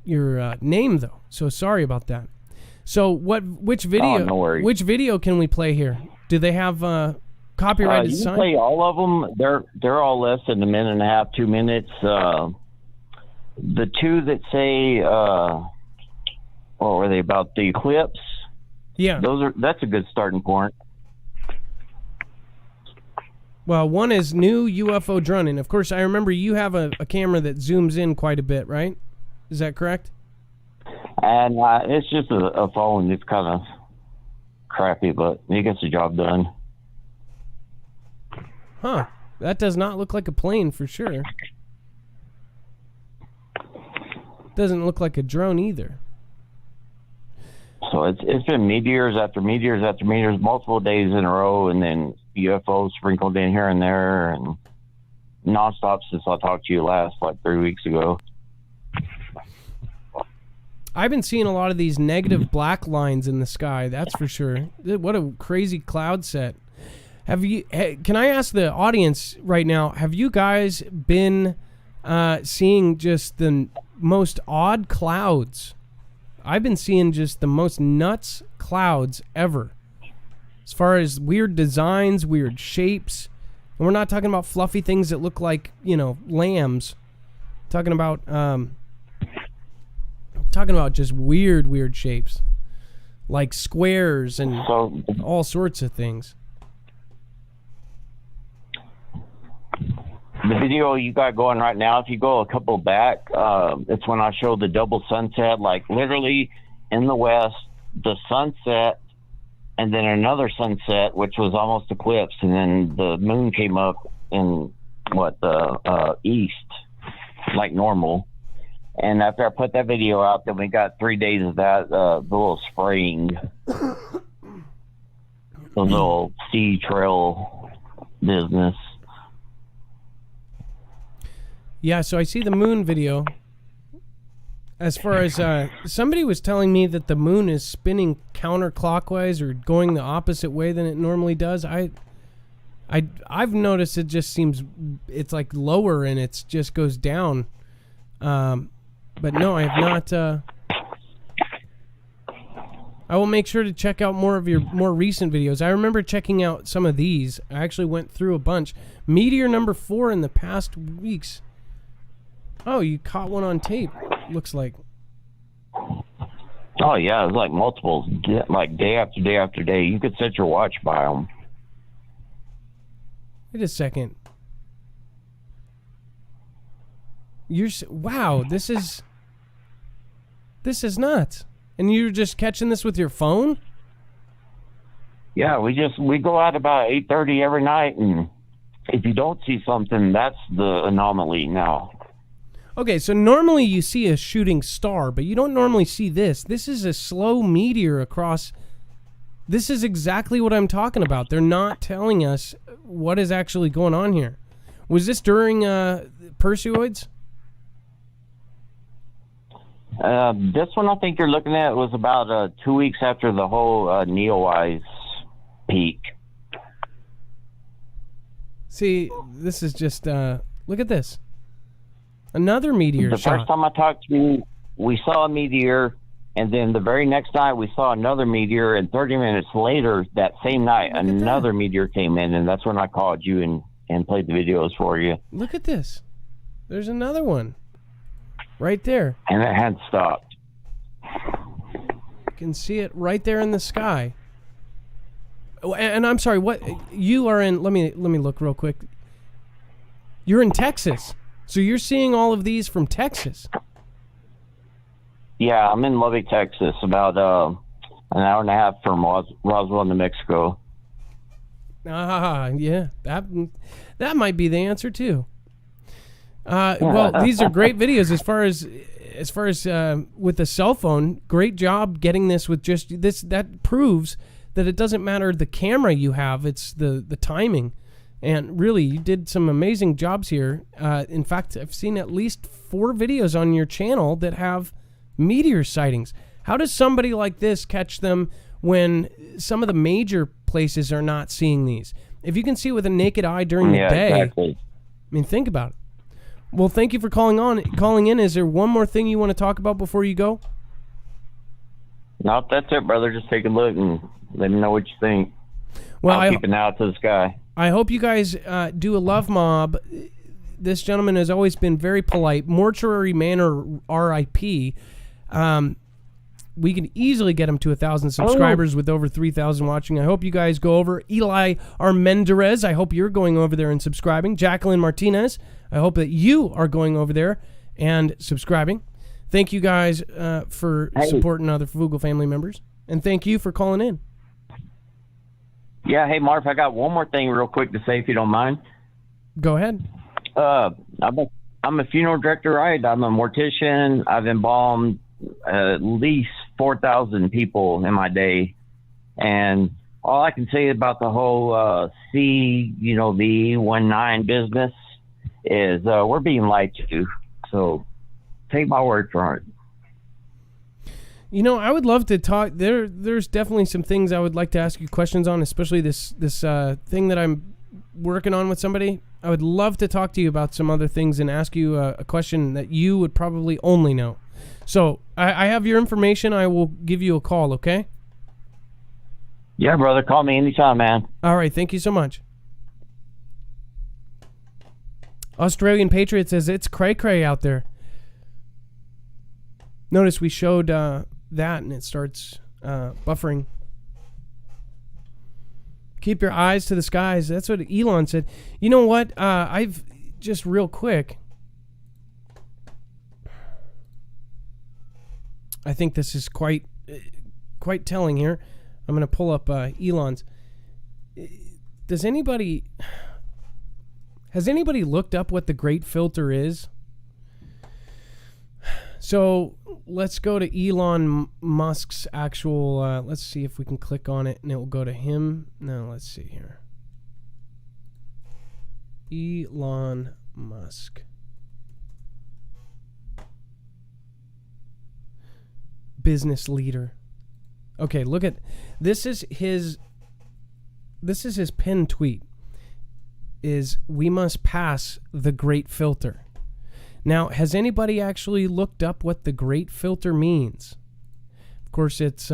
name though, so sorry about that. So which video? Oh, no worries. Which video can we play here? Do they have copyrighted you can sign? play all of them. They're all less than a minute and a half, 2 minutes. The two that say, what were they, about the eclipse? Yeah, that's a good starting point. Well, one is new UFO drone, and of course, I remember you have a camera that zooms in quite a bit, right? Is that correct? And it's just a phone. It's kind of crappy, but it gets the job done. Huh. That does not look like a plane for sure. Doesn't look like a drone either. So it's been meteors after meteors after meteors, multiple days in a row, and then UFOs sprinkled in here and there, and nonstop since I talked to you last, like 3 weeks ago. I've been seeing a lot of these negative black lines in the sky, that's for sure. What a crazy cloud set. Can I ask the audience right now, have you guys been seeing just the most odd clouds? I've been seeing just the most nuts clouds ever. As far as weird designs, weird shapes. And we're not talking about fluffy things that look like, lambs. Talking about just weird shapes. Like squares and all sorts of things. The video you got going right now, if you go a couple back, it's when I showed the double sunset, like literally in the west, the sunset, and then another sunset, which was almost eclipse, and then the moon came up in the east, like normal. And after I put that video out, then we got 3 days of that, the little spraying, the little sea trail business. Yeah, so I see the moon video. As far as somebody was telling me that the moon is spinning counterclockwise or going the opposite way than it normally does. I've noticed it just seems it's like lower and it just goes down. But no, I have not. I will make sure to check out more of your more recent videos. I remember checking out some of these. I actually went through a bunch. Meteor number 4 in the past weeks. Oh, you caught one on tape, looks like. Oh, yeah, it was like multiples, like day after day after day. You could set your watch by them. Wait a second. Wow, this is nuts. And you're just catching this with your phone? Yeah, we go out about 8:30 every night, and if you don't see something, that's the anomaly now. Okay, so normally you see a shooting star, but you don't normally see this. This is a slow meteor across. This is exactly what I'm talking about. They're not telling us what is actually going on here. Was this during Perseids? This one I think you're looking at was about 2 weeks after the whole Neowise peak. See, this is just, look at this. Another meteor The shot. first time I talked to you, we saw a meteor, and then the very next night we saw another meteor, and 30 minutes later, that same night, another meteor came in, and that's when I called you and played the videos for you. Look at this. There's another one. Right there. And it hadn't stopped. You can see it right there in the sky. Oh, and I'm sorry, what you are in? Let me look real quick. You're in Texas, so you're seeing all of these from Texas. Yeah, I'm in Lubbock, Texas, about an hour and a half from Roswell, New Mexico. Yeah, that might be the answer too. Well, these are great videos as far as with the cell phone. Great job getting this with just this. That proves that it doesn't matter the camera you have, it's the timing. And really, you did some amazing jobs here. In fact, I've seen at least 4 videos on your channel that have meteor sightings. How does somebody like this catch them when some of the major places are not seeing these? If you can see with a naked eye during the day, exactly. I mean, think about it. Well, thank you for calling in. Is there one more thing you want to talk about before you go? Nope, that's it, brother. Just take a look and let me know what you think. Well, I'll keep an eye out to the sky. I hope you guys do a love mob. This gentleman has always been very polite. Mortuary Manor RIP. We can easily get him to 1,000 subscribers with over 3,000 watching. I hope you guys go over. Eli Armendariz, I hope you're going over there and subscribing. Jacqueline Martinez, I hope that you are going over there and subscribing. Thank you guys for supporting other Foogle family members. And thank you for calling in. Yeah, hey, Marv, I got one more thing real quick to say, if you don't mind. Go ahead. I'm a funeral director, right? I'm a mortician. I've embalmed at least 4,000 people in my day. And all I can say about the whole the E19 business is we're being lied to. So take my word for it. You know, I would love to talk. There's definitely some things I would like to ask you questions on, especially this thing that I'm working on with somebody. I would love to talk to you about some other things and ask you a question that you would probably only know. So I have your information. I will give you a call, okay? Yeah, brother. Call me anytime, man. All right. Thank you so much. Australian Patriot says it's cray-cray out there. Notice we showed that and it starts buffering. Keep your eyes to the skies. That's what Elon said. You know what? I've just real quick. I think this is quite telling here. I'm going to pull up Elon's. Has anybody looked up what the Great Filter is? So let's go to Elon Musk's actual, let's see if we can click on it and it will go to him. No, let's see here. Elon Musk. Business leader. Okay, look at, this is his pinned tweet, is "We must pass the great filter." Now, has anybody actually looked up what the great filter means? Of course, it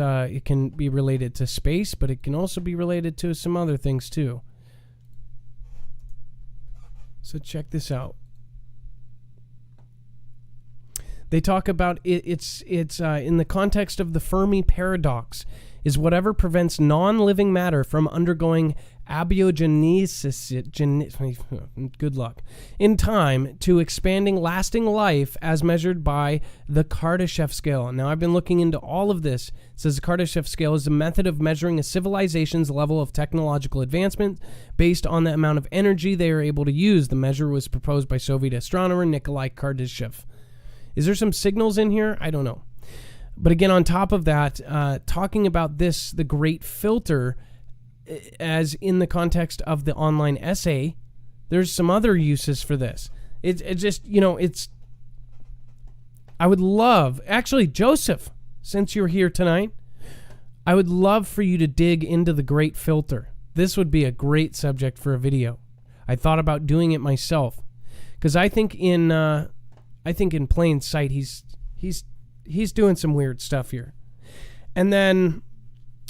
can be related to space, but it can also be related to some other things too. So check this out. They talk about it's in the context of the Fermi paradox, is whatever prevents non-living matter from undergoing abiogenesis, good luck, in time to expanding lasting life as measured by the Kardashev scale. Now, I've been looking into all of this. It says the Kardashev scale is a method of measuring a civilization's level of technological advancement based on the amount of energy they are able to use. The measure was proposed by Soviet astronomer Nikolai Kardashev. Is there some signals in here? I don't know. But again, on top of that, talking about this, the great filter, as in the context of the online essay, there's some other uses for this. It just, it's, I would love, actually, Joseph, since you're here tonight, I would love for you to dig into the great filter. This would be a great subject for a video. I thought about doing it myself, because I think in plain sight, he's doing some weird stuff here. And then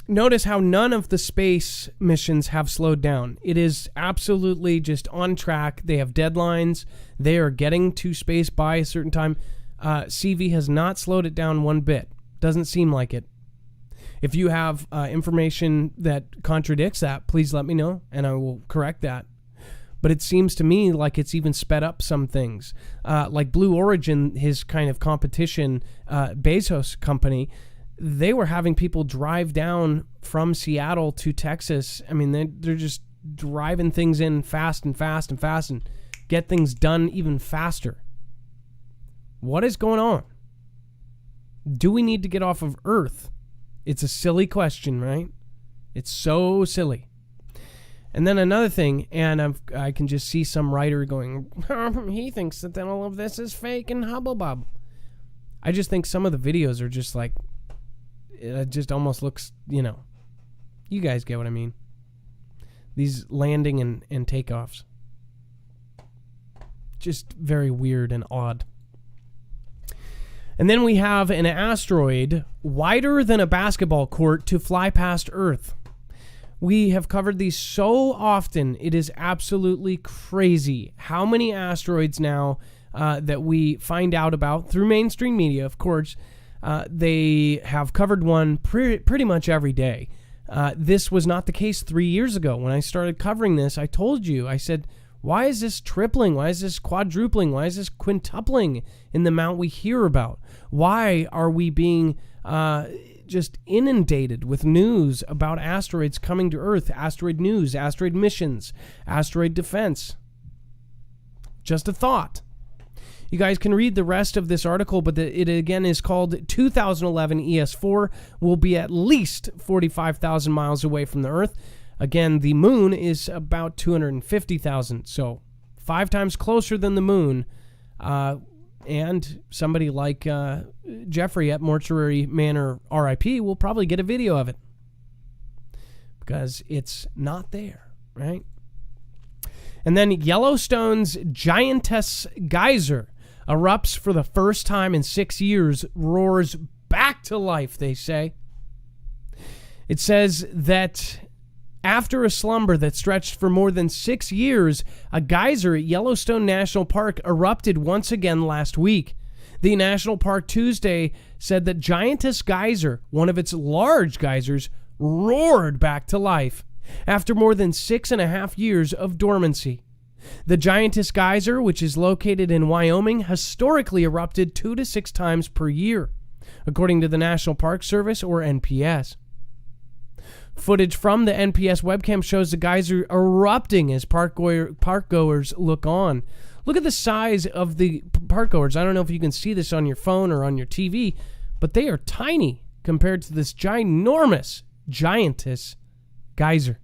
notice how none of the space missions have slowed down. It is absolutely just on track. They have deadlines. They are getting to space by a certain time. CV has not slowed it down one bit. Doesn't seem like it. If you have information that contradicts that, please let me know, and I will correct that. But it seems to me like it's even sped up some things. Like Blue Origin, his kind of competition, Bezos company, they were having people drive down from Seattle to Texas. I mean, they're just driving things in fast and fast and fast and get things done even faster. What is going on? Do we need to get off of Earth? It's a silly question, right? It's so silly. And then another thing, and I can just see some writer going, he thinks that all of this is fake and hubble-bub. I just think some of the videos are just like, it just almost looks, you guys get what I mean. These landing and takeoffs. Just very weird and odd. And then we have an asteroid wider than a basketball court to fly past Earth. We have covered these so often, it is absolutely crazy how many asteroids now that we find out about through mainstream media, of course. They have covered one pretty much every day. This was not the case 3 years ago. When I started covering this, I told you, I said, why is this tripling? Why is this quadrupling? Why is this quintupling in the amount we hear about? Why are we being just inundated with news about asteroids coming to Earth? Asteroid news, asteroid missions, asteroid defense. Just a thought. You guys can read the rest of this article, but it again is called 2011 ES4 will be at least 45,000 miles away from the Earth. Again, the moon is about 250,000, so 5 times closer than the moon. And somebody like Jeffrey at Mortuary Manor RIP will probably get a video of it because it's not there, right? And then Yellowstone's giantess geyser erupts for the first time in 6 years, roars back to life, they say. It says that after a slumber that stretched for more than 6 years, a geyser at Yellowstone National Park erupted once again last week. The National Park Tuesday said that Giantess Geyser, one of its large geysers, roared back to life after more than 6.5 years of dormancy. The Giantess Geyser, which is located in Wyoming, historically erupted 2 to 6 times per year, according to the National Park Service, or NPS. Footage from the NPS webcam shows the geyser erupting as park goers look on. Look at the size of the parkgoers, I don't know if you can see this on your phone or on your TV, but they are tiny compared to this giantess geyser.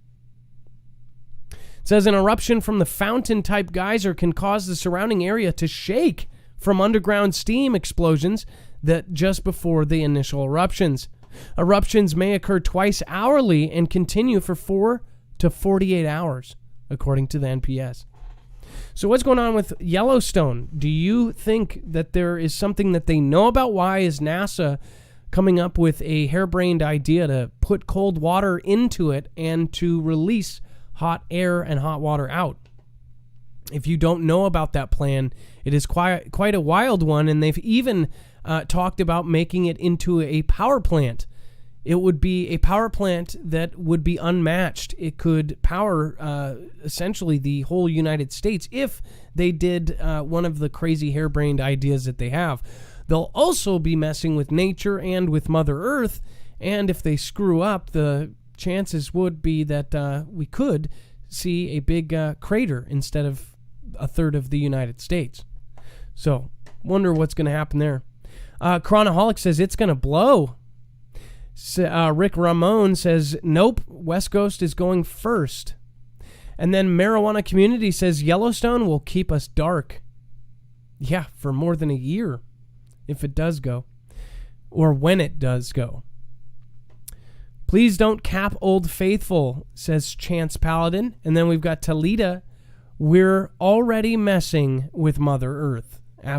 It says an eruption from the fountain-type geyser can cause the surrounding area to shake from underground steam explosions that just before the initial eruptions. Eruptions may occur twice hourly and continue for 4 to 48 hours, according to the NPS. So what's going on with Yellowstone? Do you think that there is something that they know about? Why is NASA coming up with a harebrained idea to put cold water into it and to release hot air and hot water out? If you don't know about that plan, it is quite a wild one, and they've even talked about making it into a power plant. It would be a power plant that would be unmatched. It could power essentially the whole United States if they did one of the crazy harebrained ideas that they have. They'll also be messing with nature and with Mother Earth, and if they screw up, the chances would be that we could see a big crater instead of a third of the United States. So, wonder what's going to happen there. Chronoholic says it's going to blow. Rick Ramon says, nope, West Coast is going first. And then Marijuana Community says Yellowstone will keep us dark. Yeah, for more than a year, if it does go. Or when it does go. Please don't cap Old Faithful, says Chance Paladin. And then we've got Talita. We're already messing with Mother Earth. Don't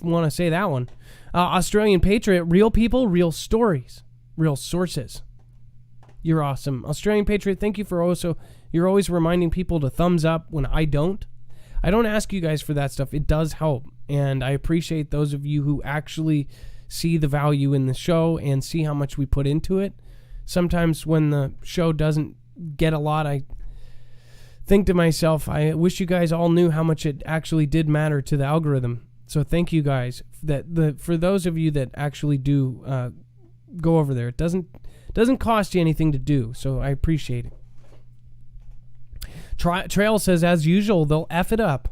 want to say that one. Australian Patriot, real people, real stories, real sources. You're awesome. Australian Patriot, thank you for you're always reminding people to thumbs up when I don't. I don't ask you guys for that stuff. It does help. And I appreciate those of you who actually see the value in the show and see how much we put into it. Sometimes when the show doesn't get a lot, I think to myself, I wish you guys all knew how much it actually did matter to the algorithm. So thank you guys. For those of you that actually do go over there, it doesn't cost you anything to do. So I appreciate it. Trail says, as usual, they'll F it up.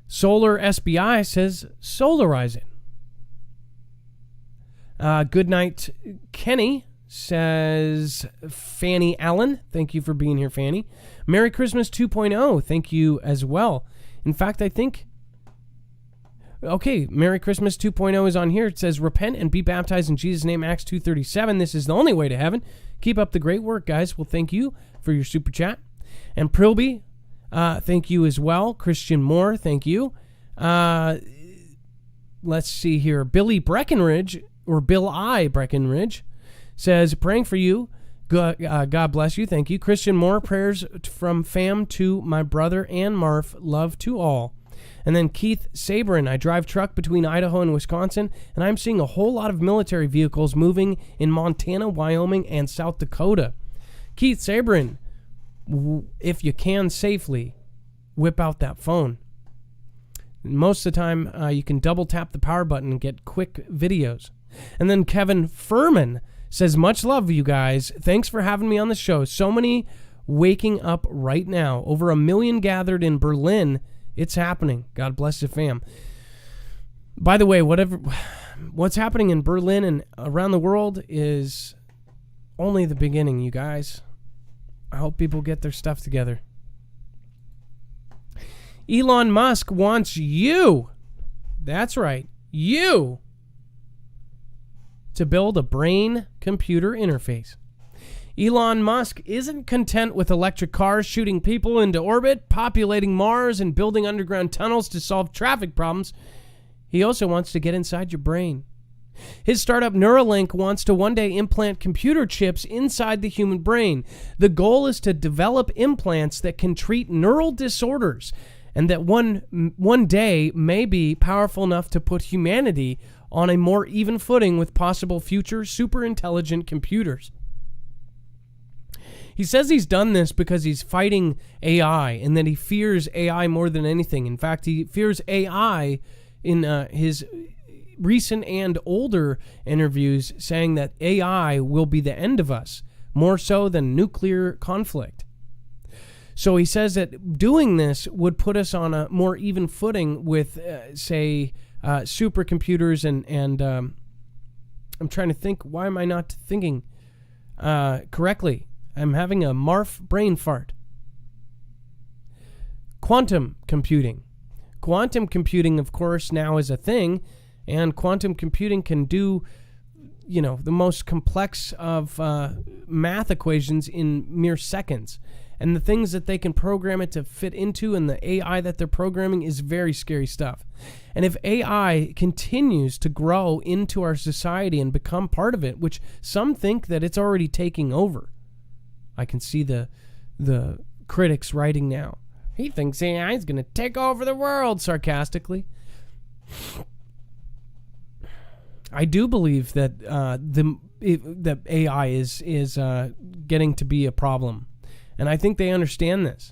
Solar SBI says, solarize it. Good night, Kenny says, Fanny Allen. Thank you for being here, Fanny. Merry Christmas 2.0. Thank you as well. In fact, I think... Okay, Merry Christmas 2.0 is on here. It says, repent and be baptized in Jesus' name, Acts 2:37. This is the only way to heaven. Keep up the great work, guys. Well, thank you for your super chat. And Prilby, thank you as well. Christian Moore, thank you. Let's see here. Billy Breckenridge, or Bill I. Breckenridge, says, praying for you. God bless you. Thank you. Christian Moore, prayers from fam to my brother and Marf. Love to all. And then Keith Sabrin, I drive truck between Idaho and Wisconsin, and I'm seeing a whole lot of military vehicles moving in Montana, Wyoming, and South Dakota. Keith Sabrin, if you can safely, whip out that phone. Most of the time, you can double tap the power button and get quick videos. And then Kevin Furman says, much love, you guys. Thanks for having me on the show. So many waking up right now. Over 1 million gathered in Berlin. It's happening. God bless the fam. By the way, what's happening in Berlin and around the world is only the beginning, you guys. I hope people get their stuff together. Elon Musk wants you. That's right. You. To build a brain-computer interface. Elon Musk isn't content with electric cars shooting people into orbit, populating Mars, and building underground tunnels to solve traffic problems. He also wants to get inside your brain. His startup Neuralink wants to one day implant computer chips inside the human brain. The goal is to develop implants that can treat neural disorders and that one day may be powerful enough to put humanity on a more even footing with possible future super intelligent computers. He says he's done this because he's fighting AI and that he fears AI more than anything. In fact, he fears AI in his recent and older interviews saying that AI will be the end of us, more so than nuclear conflict. So he says that doing this would put us on a more even footing with, say, supercomputers and I'm trying to think, why am I not thinking correctly? I'm having a Marf brain fart. Quantum computing. Quantum computing, of course, now is a thing, and quantum computing can do, the most complex of math equations in mere seconds. And the things that they can program it to fit into and the AI that they're programming is very scary stuff. And if AI continues to grow into our society and become part of it, which some think that it's already taking over, I can see the critics writing now. He thinks AI is going to take over the world, sarcastically. I do believe that that AI is getting to be a problem. And I think they understand this.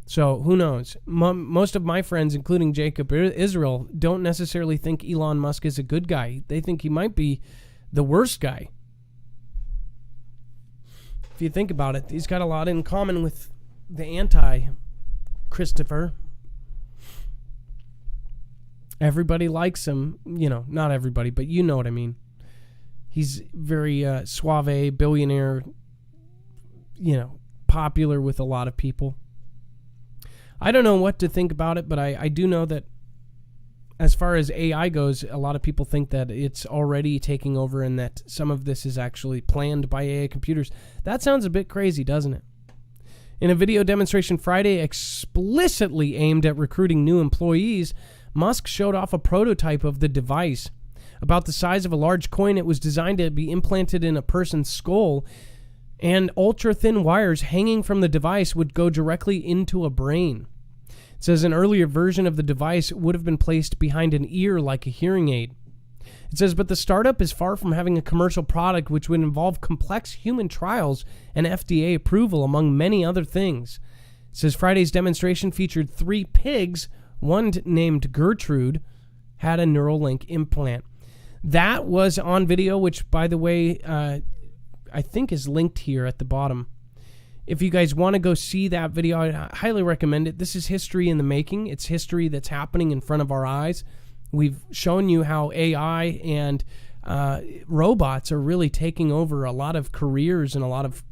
So who knows? Most of my friends, including Jacob Israel, don't necessarily think Elon Musk is a good guy. They think he might be the worst guy. If you think about it, he's got a lot in common with the anti-Christopher. Everybody likes him. Not everybody, but you know what I mean. He's very suave, billionaire, popular with a lot of people. I don't know what to think about it, but I do know that as far as AI goes, a lot of people think that it's already taking over and that some of this is actually planned by AI computers. That sounds a bit crazy, doesn't it? In a video demonstration Friday explicitly aimed at recruiting new employees, Musk showed off a prototype of the device. About the size of a large coin, it was designed to be implanted in a person's skull, and ultra-thin wires hanging from the device would go directly into a brain. It says an earlier version of the device would have been placed behind an ear like a hearing aid. It says, but the startup is far from having a commercial product which would involve complex human trials and FDA approval, among many other things. It says Friday's demonstration featured 3 pigs. One named Gertrude had a Neuralink implant. That was on video, which, by the way, I think is linked here at the bottom. If you guys want to go see that video, I highly recommend it. This is history in the making. It's history that's happening in front of our eyes. We've shown you how AI and robots are really taking over a lot of careers and a lot of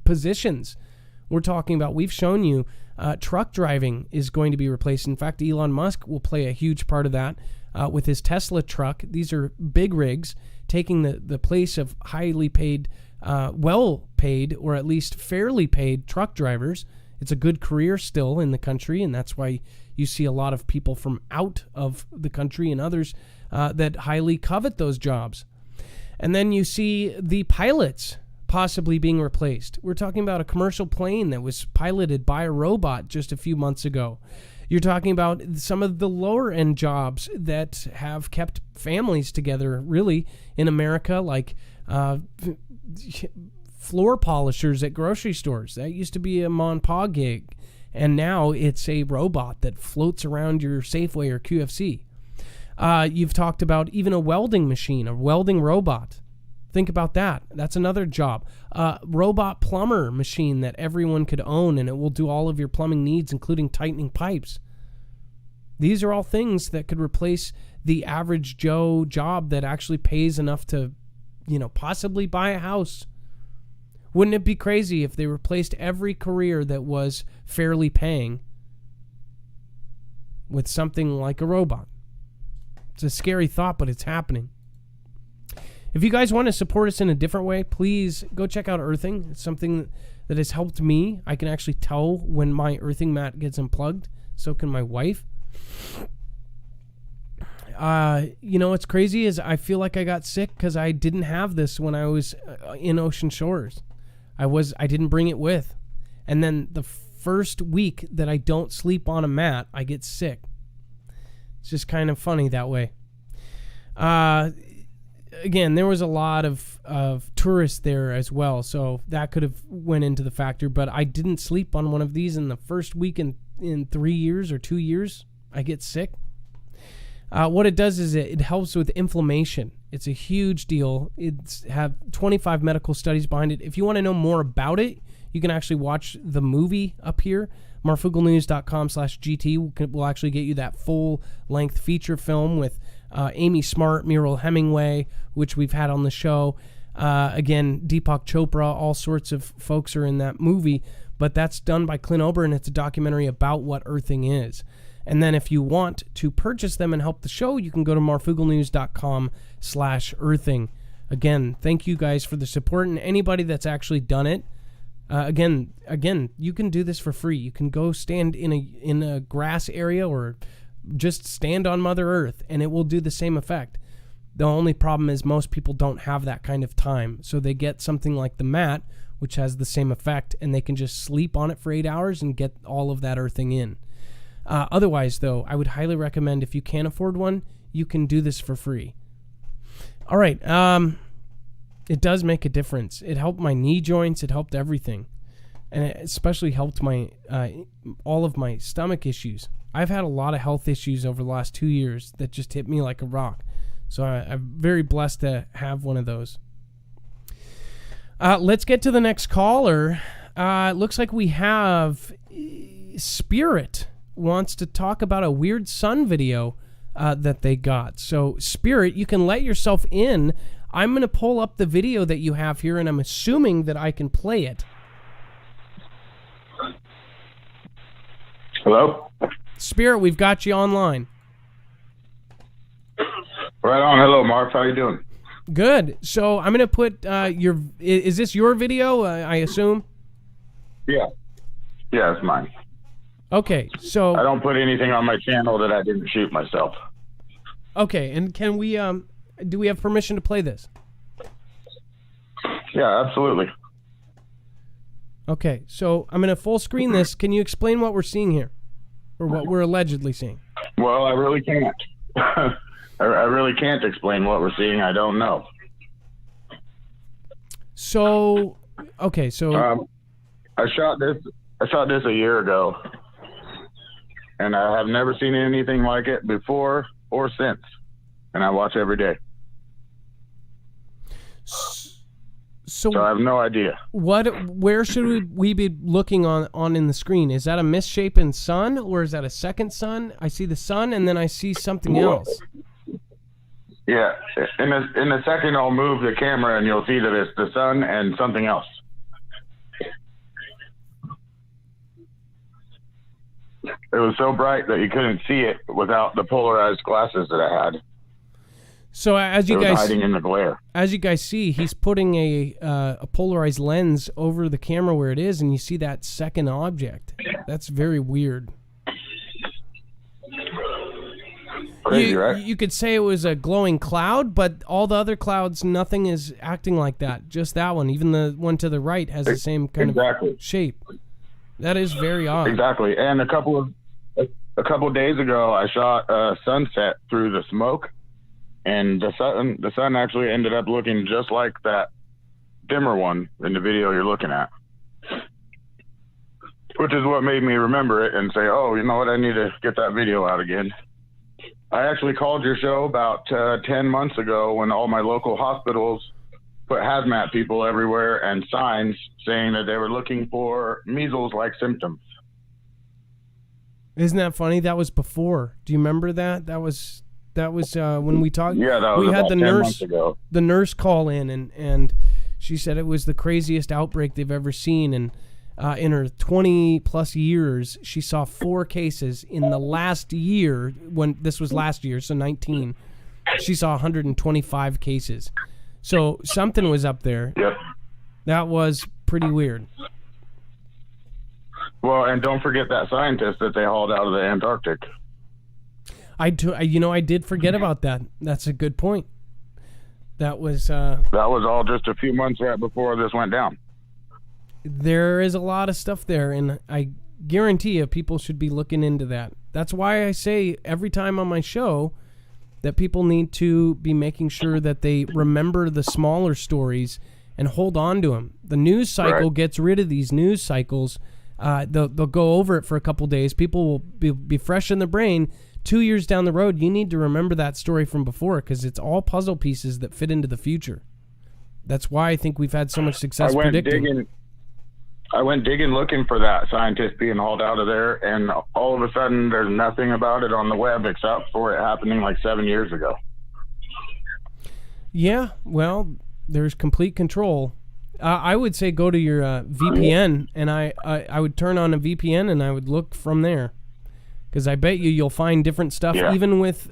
positions. We've shown you truck driving is going to be replaced. In fact, Elon Musk will play a huge part of that with his Tesla truck. These are big rigs taking the place of highly paid, well-paid, or at least fairly paid truck drivers. It's a good career still in the country, and that's why you see a lot of people from out of the country and others that highly covet those jobs. And then you see the pilots possibly being replaced. We're talking about a commercial plane that was piloted by a robot just a few months ago. You're talking about some of the lower end jobs that have kept families together, really, in America, like floor polishers at grocery stores. That used to be a mom and pa gig, and now it's a robot that floats around your Safeway or QFC. You've talked about even a welding machine, a welding robot. Think about that. That's another job. Robot plumber machine that everyone could own, and it will do all of your plumbing needs, including tightening pipes. These are all things that could replace the average Joe job that actually pays enough to, possibly buy a house. Wouldn't it be crazy if they replaced every career that was fairly paying with something like a robot? It's a scary thought, but it's happening. If you guys want to support us in a different way, please go check out Earthing. It's something that has helped me. I can actually tell when my earthing mat gets unplugged. So can my wife. What's crazy is I feel like I got sick because I didn't have this when I was in Ocean Shores. I didn't bring it with. And then the first week that I don't sleep on a mat, I get sick. It's just kind of funny that way. Again, there was a lot of tourists there as well, so that could have went into the factor. But I didn't sleep on one of these in the first week in 3 years or 2 years. I get sick. What it does is it helps with inflammation. It's a huge deal. It's have 25 medical studies behind it. If you want to know more about it, you can actually watch the movie up here. Marfooglenews.com/GT will actually get you that full-length feature film with Amy Smart, Muriel Hemingway, which we've had on the show. Again, Deepak Chopra, all sorts of folks are in that movie. But that's done by Clint Ober, and it's a documentary about what earthing is. And then if you want to purchase them and help the show, you can go to marfooglenews.com/earthing. Again, thank you guys for the support, and anybody that's actually done it. Again, you can do this for free. You can go stand in a grass area or just stand on Mother Earth, and it will do the same effect. The only problem is most people don't have that kind of time, so they get something like the mat, which has the same effect, and they can just sleep on it for 8 hours and get all of that earthing in. Otherwise, though, I would highly recommend, if you can't afford one, you can do this for free. All right. It does make a difference. It helped my knee joints. It helped everything. And it especially helped my all of my stomach issues. I've had a lot of health issues over the last 2 years that just hit me like a rock. So I'm very blessed to have one of those. Let's get to the next caller. It looks like we have Spirit wants to talk about a weird sun video that they got. So, Spirit, you can let yourself in. I'm going to pull up the video that you have here, and I'm assuming that I can play it. Hello? Spirit, we've got you online. Right on. Hello, Mark. How you doing? Good. So I'm going to put your... Is this your video, I assume? Yeah. Yeah, it's mine. Okay, so... I don't put anything on my channel that I didn't shoot myself. Okay, and can we... do we have permission to play this? Yeah, absolutely. Okay, so I'm going to full screen this. Can you explain what we're seeing here? Or what we're allegedly seeing? Well, I really can't. I really can't explain what we're seeing. I don't know. So, okay, so... I shot this a year ago, and I have never seen anything like it before or since, and I watch every day. So I have no idea. Where should we be looking on in the screen? Is that a misshapen sun, or is that a second sun? I see the sun, and then I see something else. Yeah, in a second I'll move the camera, and you'll see that it's the sun and something else. It was so bright that you couldn't see it without the polarized glasses that I had. So as you guys hiding in the glare. As you guys see, he's putting a polarized lens over the camera where it is, and you see that second object. That's very weird. Crazy, right? You could say it was a glowing cloud, but all the other clouds, nothing is acting like that. Just that one. Even the one to the right has the same kind of shape. That is very odd. Exactly. And a couple of days ago, I shot a sunset through the smoke, and the sun actually ended up looking just like that dimmer one in the video you're looking at, which is what made me remember it and say, oh, you know what, I need to get that video out again. I actually called your show about 10 months ago when all my local hospitals put hazmat people everywhere and signs saying that they were looking for measles-like symptoms. Isn't that funny? That was before. Do you remember that? That was when we talked. Yeah, that was we had about 10 months ago. The nurse call in, and she said it was the craziest outbreak they've ever seen. And in her 20 plus years, she saw 4 cases in the last year. When this was last year, so 19, she saw 125 cases. So something was up there. Yep. That was pretty weird. Well, and don't forget that scientist that they hauled out of the Antarctic. I did forget about that. That's a good point. That was all just a few months right before this went down. There is a lot of stuff there, and I guarantee you people should be looking into that. That's why I say every time on my show that people need to be making sure that they remember the smaller stories and hold on to them. The news cycle gets rid of these news cycles. They'll go over it for a couple days. People will be fresh in the brain 2 years down the road, you need to remember that story from before, because it's all puzzle pieces that fit into the future. That's why I think we've had so much success predicting. I went digging looking for that scientist being hauled out of there, and all of a sudden there's nothing about it on the web except for it happening like 7 years ago. Yeah, well, there's complete control. I would say go to your VPN, and I would turn on a VPN and I would look from there, because I bet you'll find different stuff. Yeah. Even with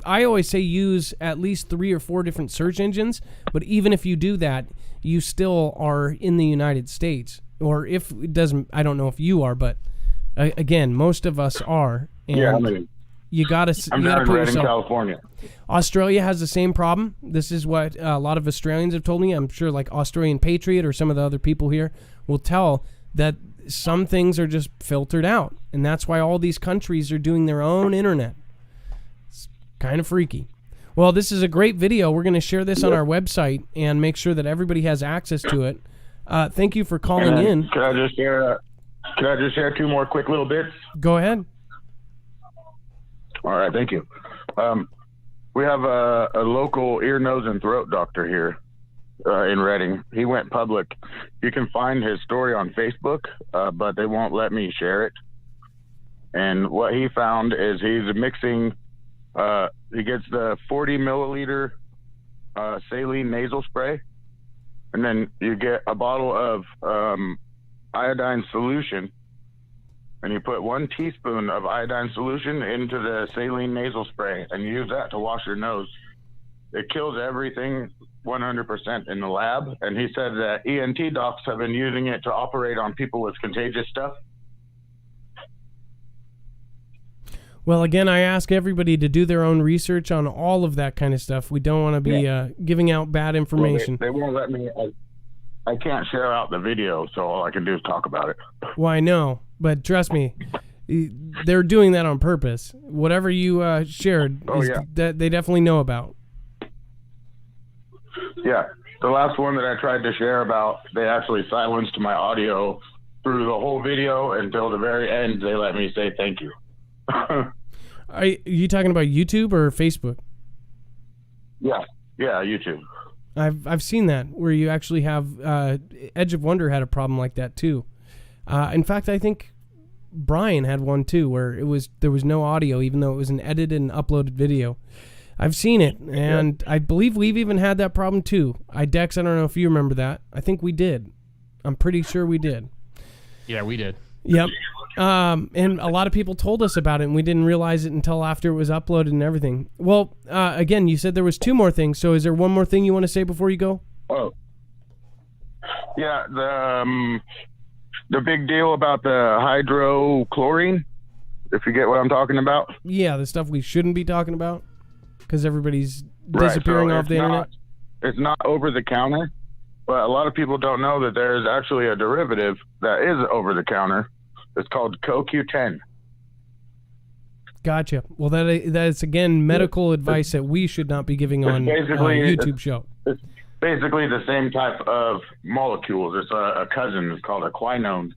I always say use at least 3 or 4 different search engines, but even if you do that, you still are in the United States. Or if it doesn't, I don't know if you are, but again, most of us are. And yeah, I mean, you gotta I'm put in yourself. California. Australia has the same problem. This is what a lot of Australians have told me. I'm sure like Australian Patriot or some of the other people here will tell that some things are just filtered out. And that's why all these countries are doing their own internet. It's kind of freaky. Well, this is a great video. We're going to share this on our website and make sure that everybody has access to it. Thank you for calling in. Can I just share 2 more quick little bits? Go ahead. All right, thank you. We have a local ear, nose, and throat doctor here in Reading. He went public. You can find his story on Facebook, but they won't let me share it. And what he found is he's mixing, he gets the 40 milliliter saline nasal spray, and then you get a bottle of iodine solution, and you put 1 teaspoon of iodine solution into the saline nasal spray and use that to wash your nose. It kills everything 100% in the lab. And he said that ENT docs have been using it to operate on people with contagious stuff. Well, again, I ask everybody to do their own research on all of that kind of stuff. We don't want to be giving out bad information. Well, they won't let me. I can't share out the video, so all I can do is talk about it. Well, I know, but trust me, they're doing that on purpose. Whatever you shared, that they definitely know about. Yeah, the last one that I tried to share about, they actually silenced my audio through the whole video until the very end. They let me say thank you. Are you talking about YouTube or Facebook? Yeah, YouTube. I've seen that where you actually have Edge of Wonder had a problem like that too. In fact, I think Brian had one too, where there was no audio, even though it was an edited and uploaded video. I've seen it, and I believe we've even had that problem too. Dex, I don't know if you remember that. I think we did. I'm pretty sure we did. Yeah, we did. Yep. And a lot of people told us about it, and we didn't realize it until after it was uploaded and everything. Well, again, you said there was 2 more things. So is there one more thing you want to say before you go? Oh, yeah. The big deal about the hydrochlorine, if you get what I'm talking about. Yeah, the stuff we shouldn't be talking about because everybody's disappearing off the internet. It's not over the counter, but a lot of people don't know that there is actually a derivative that is over the counter. It's called CoQ10. Gotcha. Well, that is, again, medical advice that we should not be giving on a YouTube show. It's basically the same type of molecules. It's a cousin. It's called a quinone.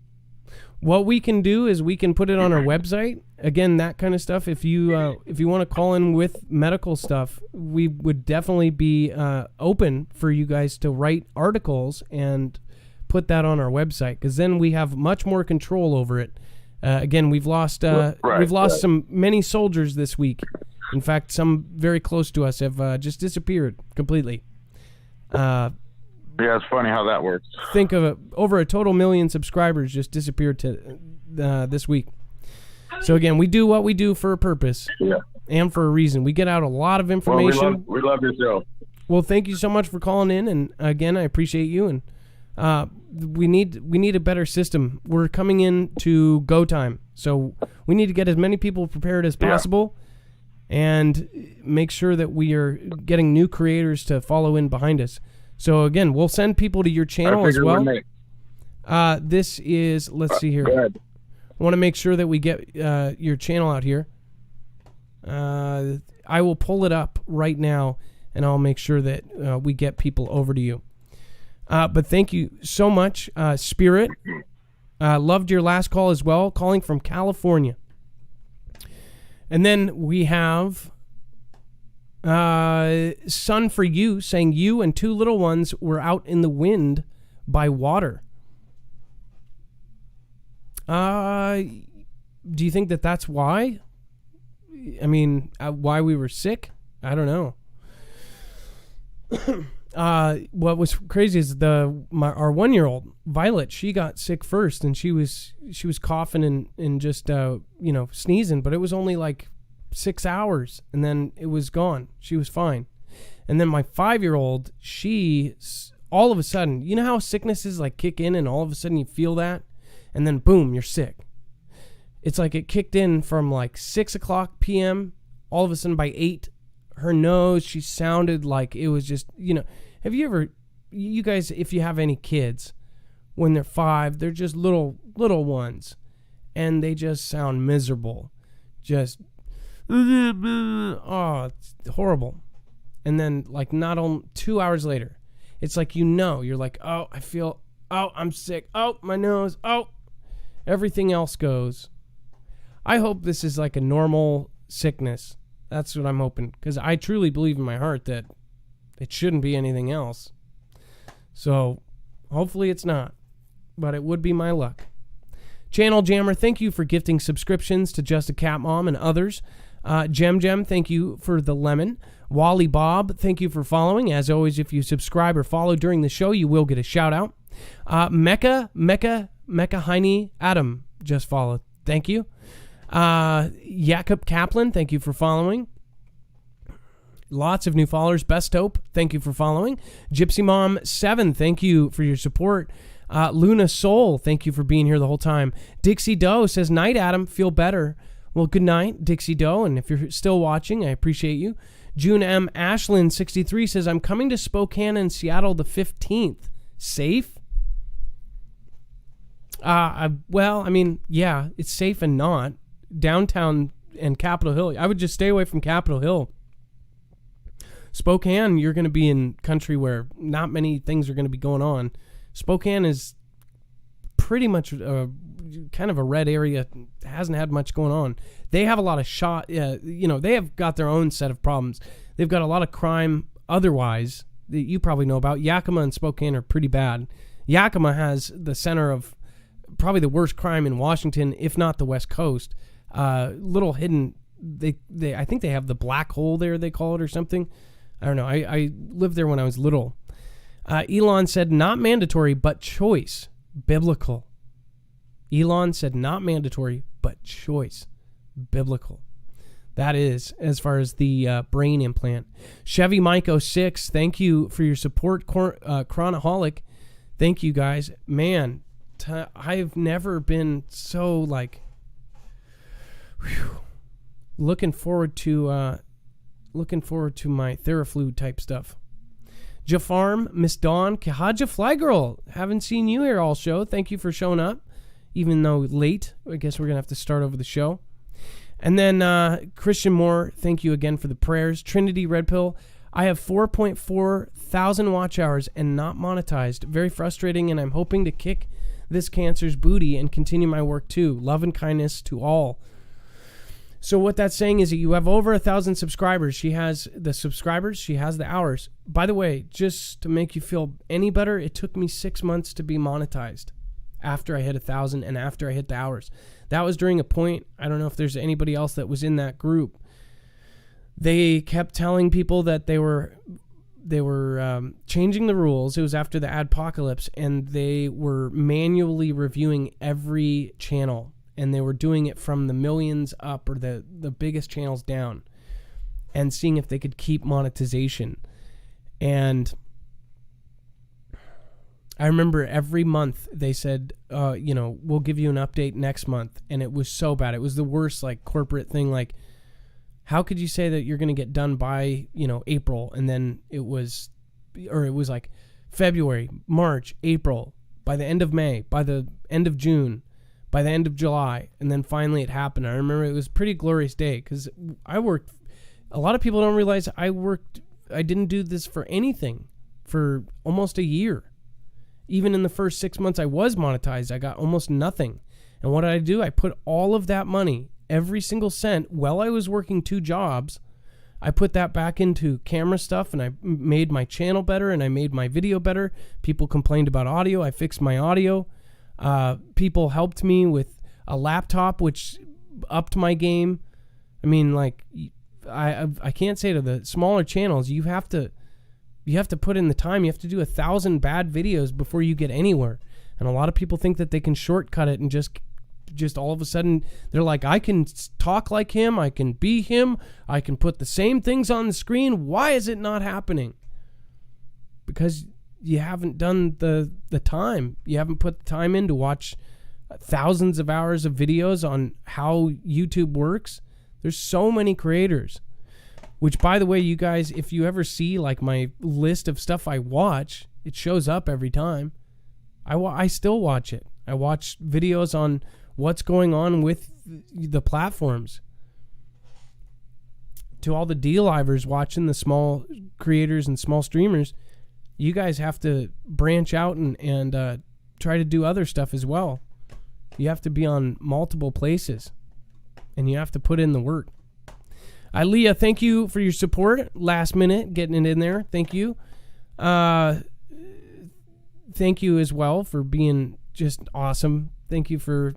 What we can do is we can put it on our website. Again, that kind of stuff. If you want to call in with medical stuff, we would definitely be open for you guys to write articles and put that on our website, because then we have much more control over it. Again, we've lost many soldiers this week. In fact, some very close to us have just disappeared completely. Yeah, it's funny how that works. Think of it, over a total 1 million subscribers just disappeared this week. So again, we do what we do for a purpose, and for a reason. We get out a lot of information. Well, we love your show. Well, thank you so much for calling in, and again, I appreciate you. And we need a better system. We're coming into go time, so we need to get as many people prepared as possible, and make sure that we are getting new creators to follow in behind us. So again, we'll send people to your channel as well. This is, let's see here. I want to make sure that we get your channel out here. I will pull it up right now, and I'll make sure that we get people over to you. But thank you so much, Spirit. Loved your last call as well, calling from California. And then we have Sun for You saying you and 2 little ones were out in the wind by water. Do you think that that's why? I mean, why we were sick? I don't know. What was crazy is our 1-year-old Violet, she got sick first, and she was coughing and just sneezing, but it was only like 6 hours, and then it was gone. She was fine. And then my 5-year-old, she all of a sudden, you know how sicknesses like kick in, and all of a sudden you feel that, and then boom, you're sick. It's like it kicked in from like 6:00 p.m. All of a sudden by 8, her nose, she sounded like it was just, have you ever, you guys, if you have any kids, when they're 5, they're just little ones, and they just sound miserable. Just, oh, it's horrible. And then like not only 2 hours later, it's like, you're like, oh, I'm sick. Oh, my nose. Oh, everything else goes. I hope this is like a normal sickness. That's what I'm hoping, because I truly believe in my heart that it shouldn't be anything else. So hopefully it's not, but it would be my luck. Channel Jammer, thank you for gifting subscriptions to Just a Cat Mom and others. Gem, thank you for the lemon. Wally Bob, thank you for following. As always, if you subscribe or follow during the show, you will get a shout out. Mecca Heine Adam just followed. Thank you. Jakob Kaplan, thank you for following. Lots of new followers. Best Hope, thank you for following. Gypsy Mom 7, thank you for your support. Luna Soul, thank you for being here the whole time. Dixie Doe says, night, Adam, feel better. Well, good night, Dixie Doe, and if you're still watching, I appreciate you. June M. Ashland 63 says, I'm coming to Spokane and Seattle the 15th. Safe? Well, I mean, yeah, it's safe and not. Downtown and Capitol Hill, I would just stay away from Capitol Hill. Spokane, you're going to be in country where not many things are going to be going on. Spokane is pretty much kind of a red area. Hasn't had much going on. They have a lot of they have got their own set of problems. They've got a lot of crime otherwise that you probably know about. Yakima and Spokane are pretty bad. Yakima has the center of probably the worst crime in Washington, if not the West Coast. Little hidden, I think they have the black hole there, they call it, or something. I don't know. I lived there when I was little. Elon said, not mandatory, but choice. Biblical. Elon said, not mandatory, but choice. Biblical. That is, as far as the brain implant. Chevy Mike 06, thank you for your support. Chronaholic, thank you guys. Man, I've never been so like looking forward to my Theraflu type stuff. Jafarm, Miss Dawn, Kahaja Fly Girl, haven't seen you here all show. Thank you for showing up, even though late. I guess we're gonna have to start over the show. And then Christian Moore, thank you again for the prayers. Trinity Red Pill, I have 4.4 thousand watch hours and not monetized. Very frustrating, and I'm hoping to kick this cancer's booty and continue my work too. Love and kindness to all. So what that's saying is that you have over 1,000 subscribers. She has the subscribers. She has the hours. By the way, just to make you feel any better, it took me 6 months to be monetized after I hit 1,000 and after I hit the hours. That was during a point, I don't know if there's anybody else that was in that group. They kept telling people that they were changing the rules. It was after the adpocalypse, and they were manually reviewing every channel. And they were doing it from the millions up or the biggest channels down and seeing if they could keep monetization. And I remember every month they said, we'll give you an update next month. And it was so bad. It was the worst, like, corporate thing. Like, how could you say that you're going to get done by, April? And then it was like February, March, April, by the end of May, by the end of June, by the end of July, and then finally it happened. I remember it was a pretty glorious day because I worked. A lot of people don't realize I didn't do this for anything for almost a year. Even in the first 6 months I was monetized, I got almost nothing. And what did I do? I put all of that money every single cent while I was working 2 jobs. I put that back into camera stuff, and I made my channel better, and I made my video better. People complained about audio. I fixed my audio. People helped me with a laptop, which upped my game. I mean, like, I can't say to the smaller channels, you have to put in the time. You have to do 1,000 bad videos before you get anywhere. And a lot of people think that they can shortcut it and just all of a sudden they're like, I can talk like him, I can be him, I can put the same things on the screen. Why is it not happening? Because you haven't done the time. You haven't put the time in to watch thousands of hours of videos on how YouTube works. There's so many creators, which, by the way, you guys, if you ever see like my list of stuff I watch, it shows up every time. I still watch it. I watch videos on what's going on with the platforms. To all the D-livers watching, the small creators and small streamers, you guys have to branch out and try to do other stuff as well. You have to be on multiple places, and you have to put in the work. Leah, thank you for your support. Last minute, getting it in there. Thank you. Thank you as well for being just awesome. Thank you for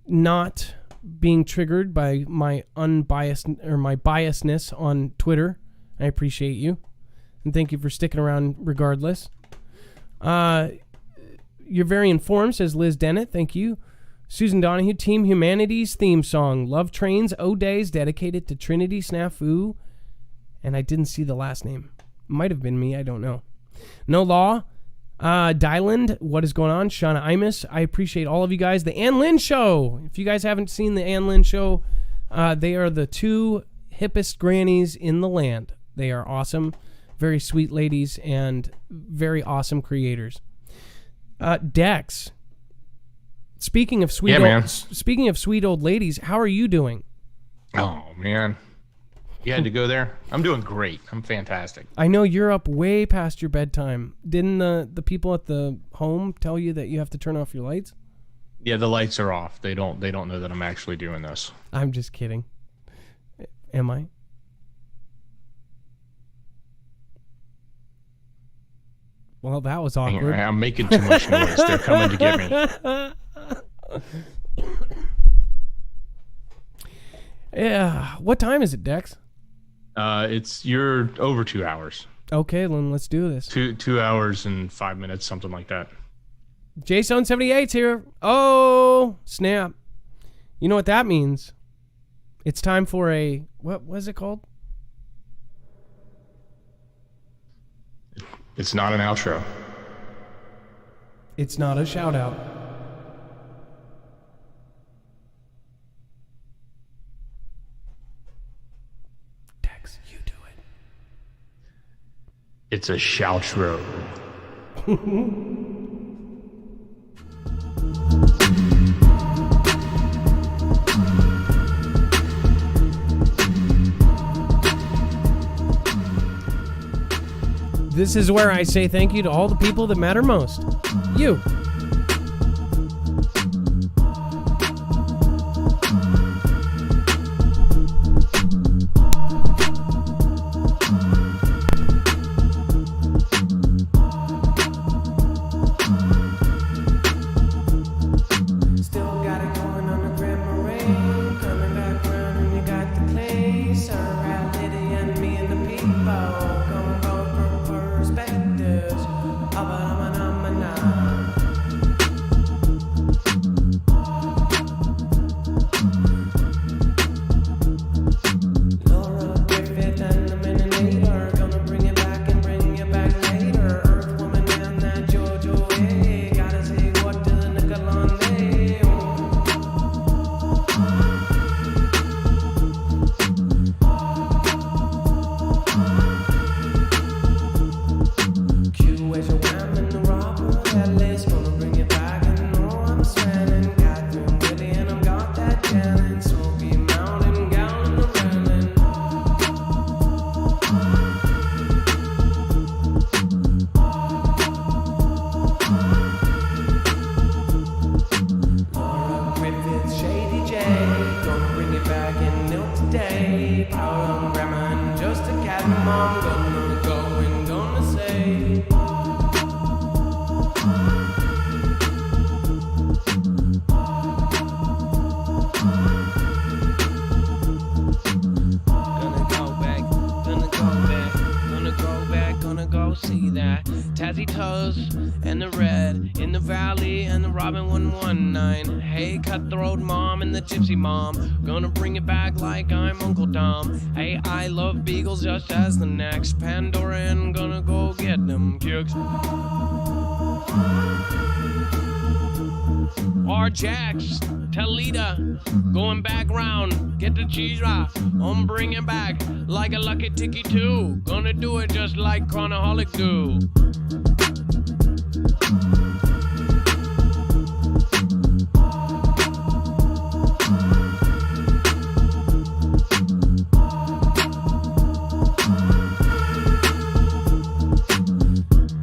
not being triggered by my unbiased or my biasness on Twitter. I appreciate you. And thank you for sticking around regardless. You're very informed, says Liz Dennett. Thank you. Susan Donahue, Team Humanity's theme song, Love Trains, O-Days, dedicated to Trinity Snafu. And I didn't see the last name. Might have been me, I don't know. No Law, Dyland, what is going on? Shauna Imus, I appreciate all of you guys. The Ann Lynn Show. If you guys haven't seen the Ann Lynn Show, they are the 2 hippest grannies in the land. They are awesome, very sweet ladies, and very awesome creators. Dex, speaking of sweet old ladies, how are you doing? Oh man, you had to go there. I'm doing great. I'm fantastic. I know you're up way past your bedtime. Didn't the people at the home tell you that you have to turn off your lights? Yeah, the lights are off. They don't know that I'm actually doing this. I'm just kidding. Am I? Well, that was awkward. I'm making too much noise. They're coming to get me. Yeah. What time is it, Dex? You're over 2 hours. Okay, then let's do this. 2 hours and 5 minutes, something like that. JSone78's here. Oh, snap. You know what that means? It's time for a, what was it called? It's not an outro. It's not a shout out. Dex, you do it. It's a shoutro. This is where I say thank you to all the people that matter most. You. Beagles and the Red in the Valley and the Robin 119. Hey, Cutthroat Mom and the Gypsy Mom, gonna bring it back like I'm Uncle Tom. Hey, I love Beagles just as the next Pandoran, gonna go get them kicks. Or Jax, Talita, going back round, get the cheese right, I'm bringing back like a lucky ticky too, gonna do it just like Chronoholic do.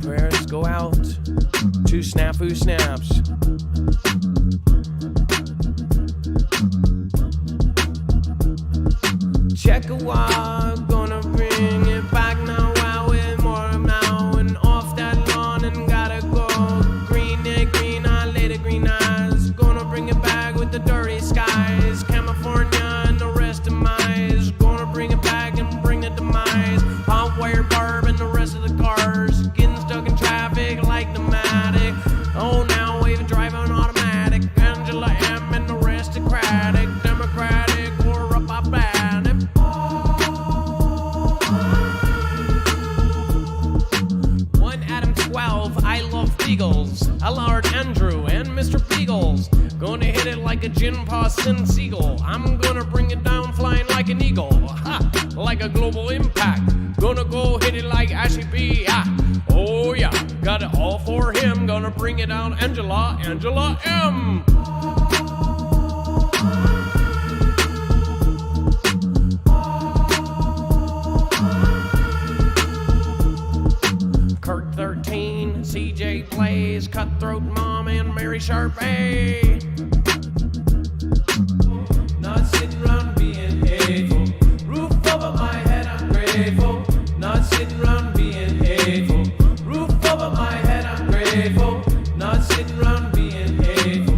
Prayers go out to Snafu Snaps. Check a while, gonna bring it back now, out with more now, and off that lawn and gotta go. Green, I lady green eyes, gonna bring it back with the dirty skies. California and the rest of mice, gonna bring it back and bring the demise. Hot wire barb and the rest of the cars, getting stuck in traffic like the Matic. Oh, now we've driving automatic. Angela M and the aristocratic, democratic, or up our back. I love Beagles, Allard Andrew and Mr. Beagles, gonna hit it like a gin Sin seagull. I'm gonna bring it down flying like an eagle, ha, like a global impact. Gonna go hit it like Ashy B, ha. Oh yeah, got it all for him. Gonna bring it down, Angela M. Kurt 13, CJ plays, Cutthroat Mom and Mary Sharpay. Not sitting around being hateful, roof over my head I'm grateful. Not sitting around being hateful, roof over my head I'm grateful. Not sitting around being hateful.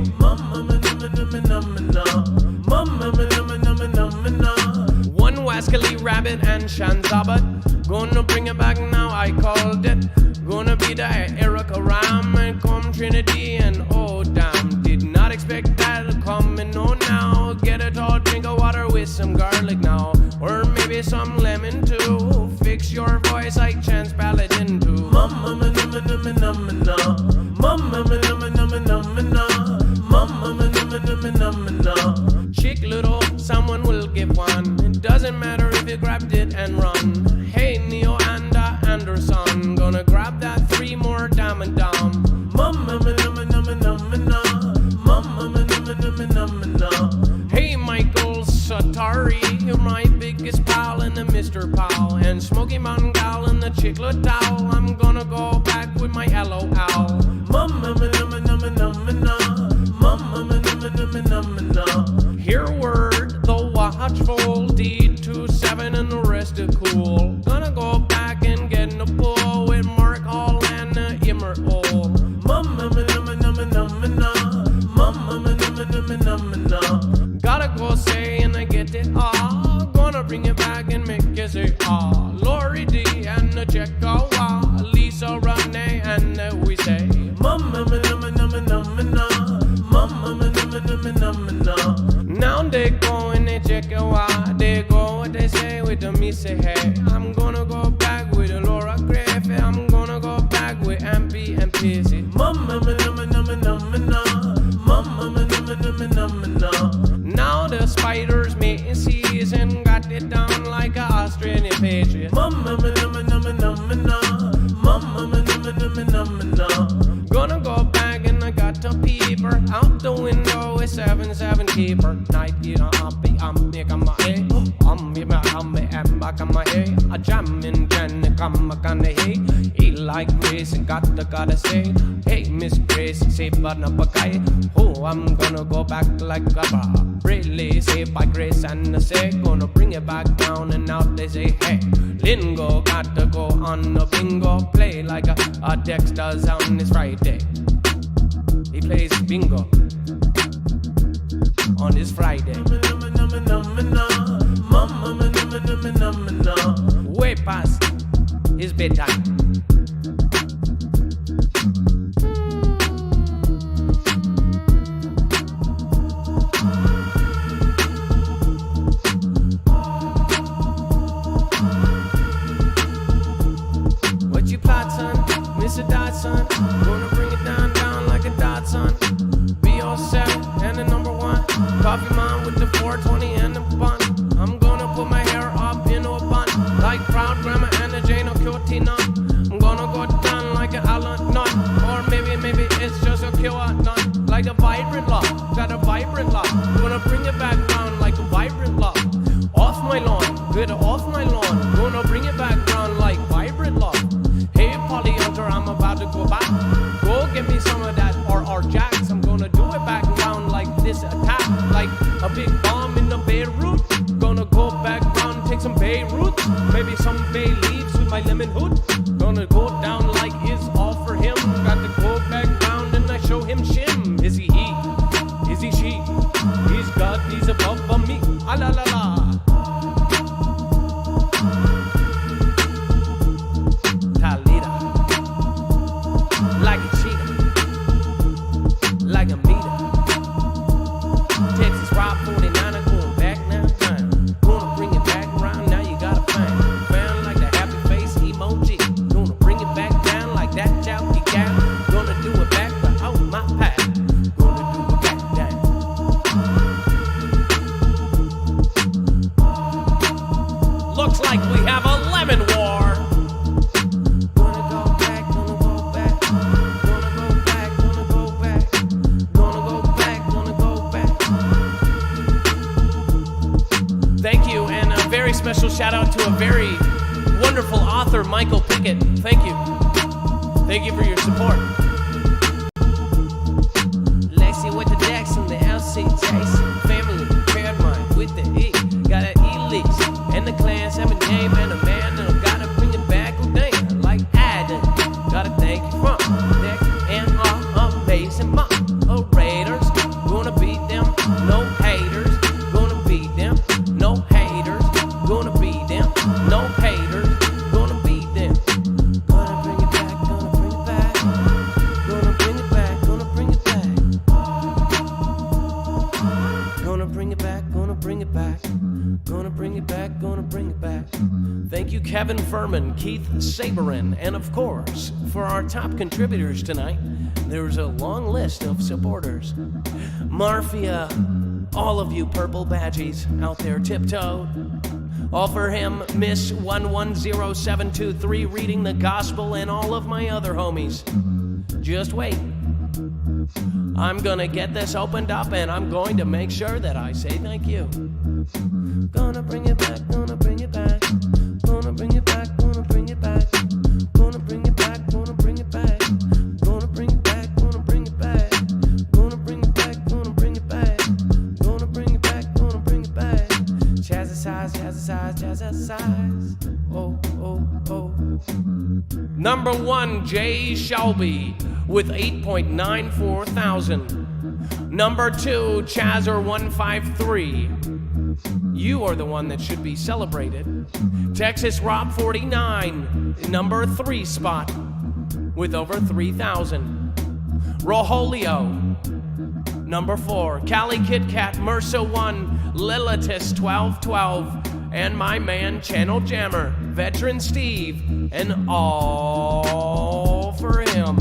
One wascally rabbit and Shanzabat, gonna bring it back now, I called it. Gonna be the Erica Ram and come Trinity and oh damn, did not expect that to come and oh now, get a tall drink of water with some garlic now, or maybe some lemon too. Fix your voice like Chance Paladin too. Chick little, someone will give one. It doesn't matter if you grabbed it and run. Hey Neo and Anderson, gonna grab that 3 more diamond dom. Hey Michael Satire, you're my biggest pal and the Mr. Pal, and Smoky Mountain Gal and the Chiclet Towel. I'm gonna go back with my LOL. Hear word, the watchful D27 and the rest are cool. Gonna go back and get in the pool with Mark Hall and Immerol. Gotta go say and I get it all. Gonna bring it back and make you say ah. Lori D and the Checkawa, Lisa Renee and we say now they go and they check it out. They go what they say with the me say hey. I'm gonna go back with Laura Griffith. I'm gonna go back with MP and PC. Now the spiders making season got it down like a Australian patriot. Gonna go back and I got a peeper out the window with 7-7 keeper. Night you know I'm making my hay. I'm back on my hay. I jam in Jen come back on the hay. Eat like Grace and gotta say, hey Miss Grace, say but not guy. Oh, I'm gonna go back like a really saved by grace and I say gonna bring it back down and out they say hey. Lingo got to go on the bingo, play like a Dex does on this Friday. He plays bingo on this Friday. Way past his bedtime. got none. Like a vibrant love, got a vibrant love. Gonna bring it back round like a vibrant love. Off my lawn, get off my lawn. Gonna bring it back round like vibrant love. Hey, Polly Hunter, I'm about to go back. Go get me some of that RR Jacks. I'm gonna do it back round like this attack. Like a big bomb in the Beirut. Gonna go back round, take some Beirut. Maybe some bay leaves with my lemon hood. Gonna go down like is all for him. Got to go back round and I show him shim. Is he? Is he she? He's got these above on me. Ah la la la. Talita. Like a cheetah. Like a meter. Texas Rob 49er going back now. Gonna bring it back around. Now you gotta find. Found like the happy face emoji. Gonna bring it back down like that chowky cow. Gonna do it back but out my path. Gonna do it back down. Looks like we have a lemon war. Gonna go back, gonna go back. Gonna go back, gonna go back. Gonna go back, gonna go back. Thank you, and a very special shout out to a very wonderful author, Michael Pickett. Thank you. Thank you for your support. Lexi with the Dex and the LC Jason. Family, paired mind with the E. Got an E-Leaks and the clans have a name and a man. And I gotta bring it back, oh damn, like Adam. Gotta thank you from Dex and our amazing moderators. Gonna beat them, no haters. Gonna beat them, no haters. Gonna beat them, no haters. Gonna beat them. Gonna bring it back, gonna bring it back. Gonna bring it back, gonna bring it back. Gonna bring it back, gonna bring it back. Gonna bring it back, gonna bring it back. Thank you, Kevin Furman, Keith Saberin, and of course, for our top contributors tonight, there's a long list of supporters. Marfia, all of you purple badgies out there tiptoed. Offer him Miss 110723 reading the gospel and all of my other homies. Just wait. I'm gonna get this opened up and I'm going to make sure that I say thank you. Gonna bring it back, gonna bring it back. Gonna bring it back, gonna bring it back. Gonna bring it back, gonna bring it back. Gonna bring it back, gonna bring it back. Gonna bring it back, gonna bring it back. Gonna bring it back, gonna bring it back. Jazzercise, jazzercise, jazzercise. Oh, oh, oh. Number 1, Jay Shelby with 8.94 thousand. Number 2, Chazzer153. You are the one that should be celebrated. Texas Rob 49, number 3 spot with over 3,000. Roholio, number 4. Cali Kit Kat, Mersa 1, Lilitus 1212, and my man Channel Jammer, Veteran Steve, and all for him.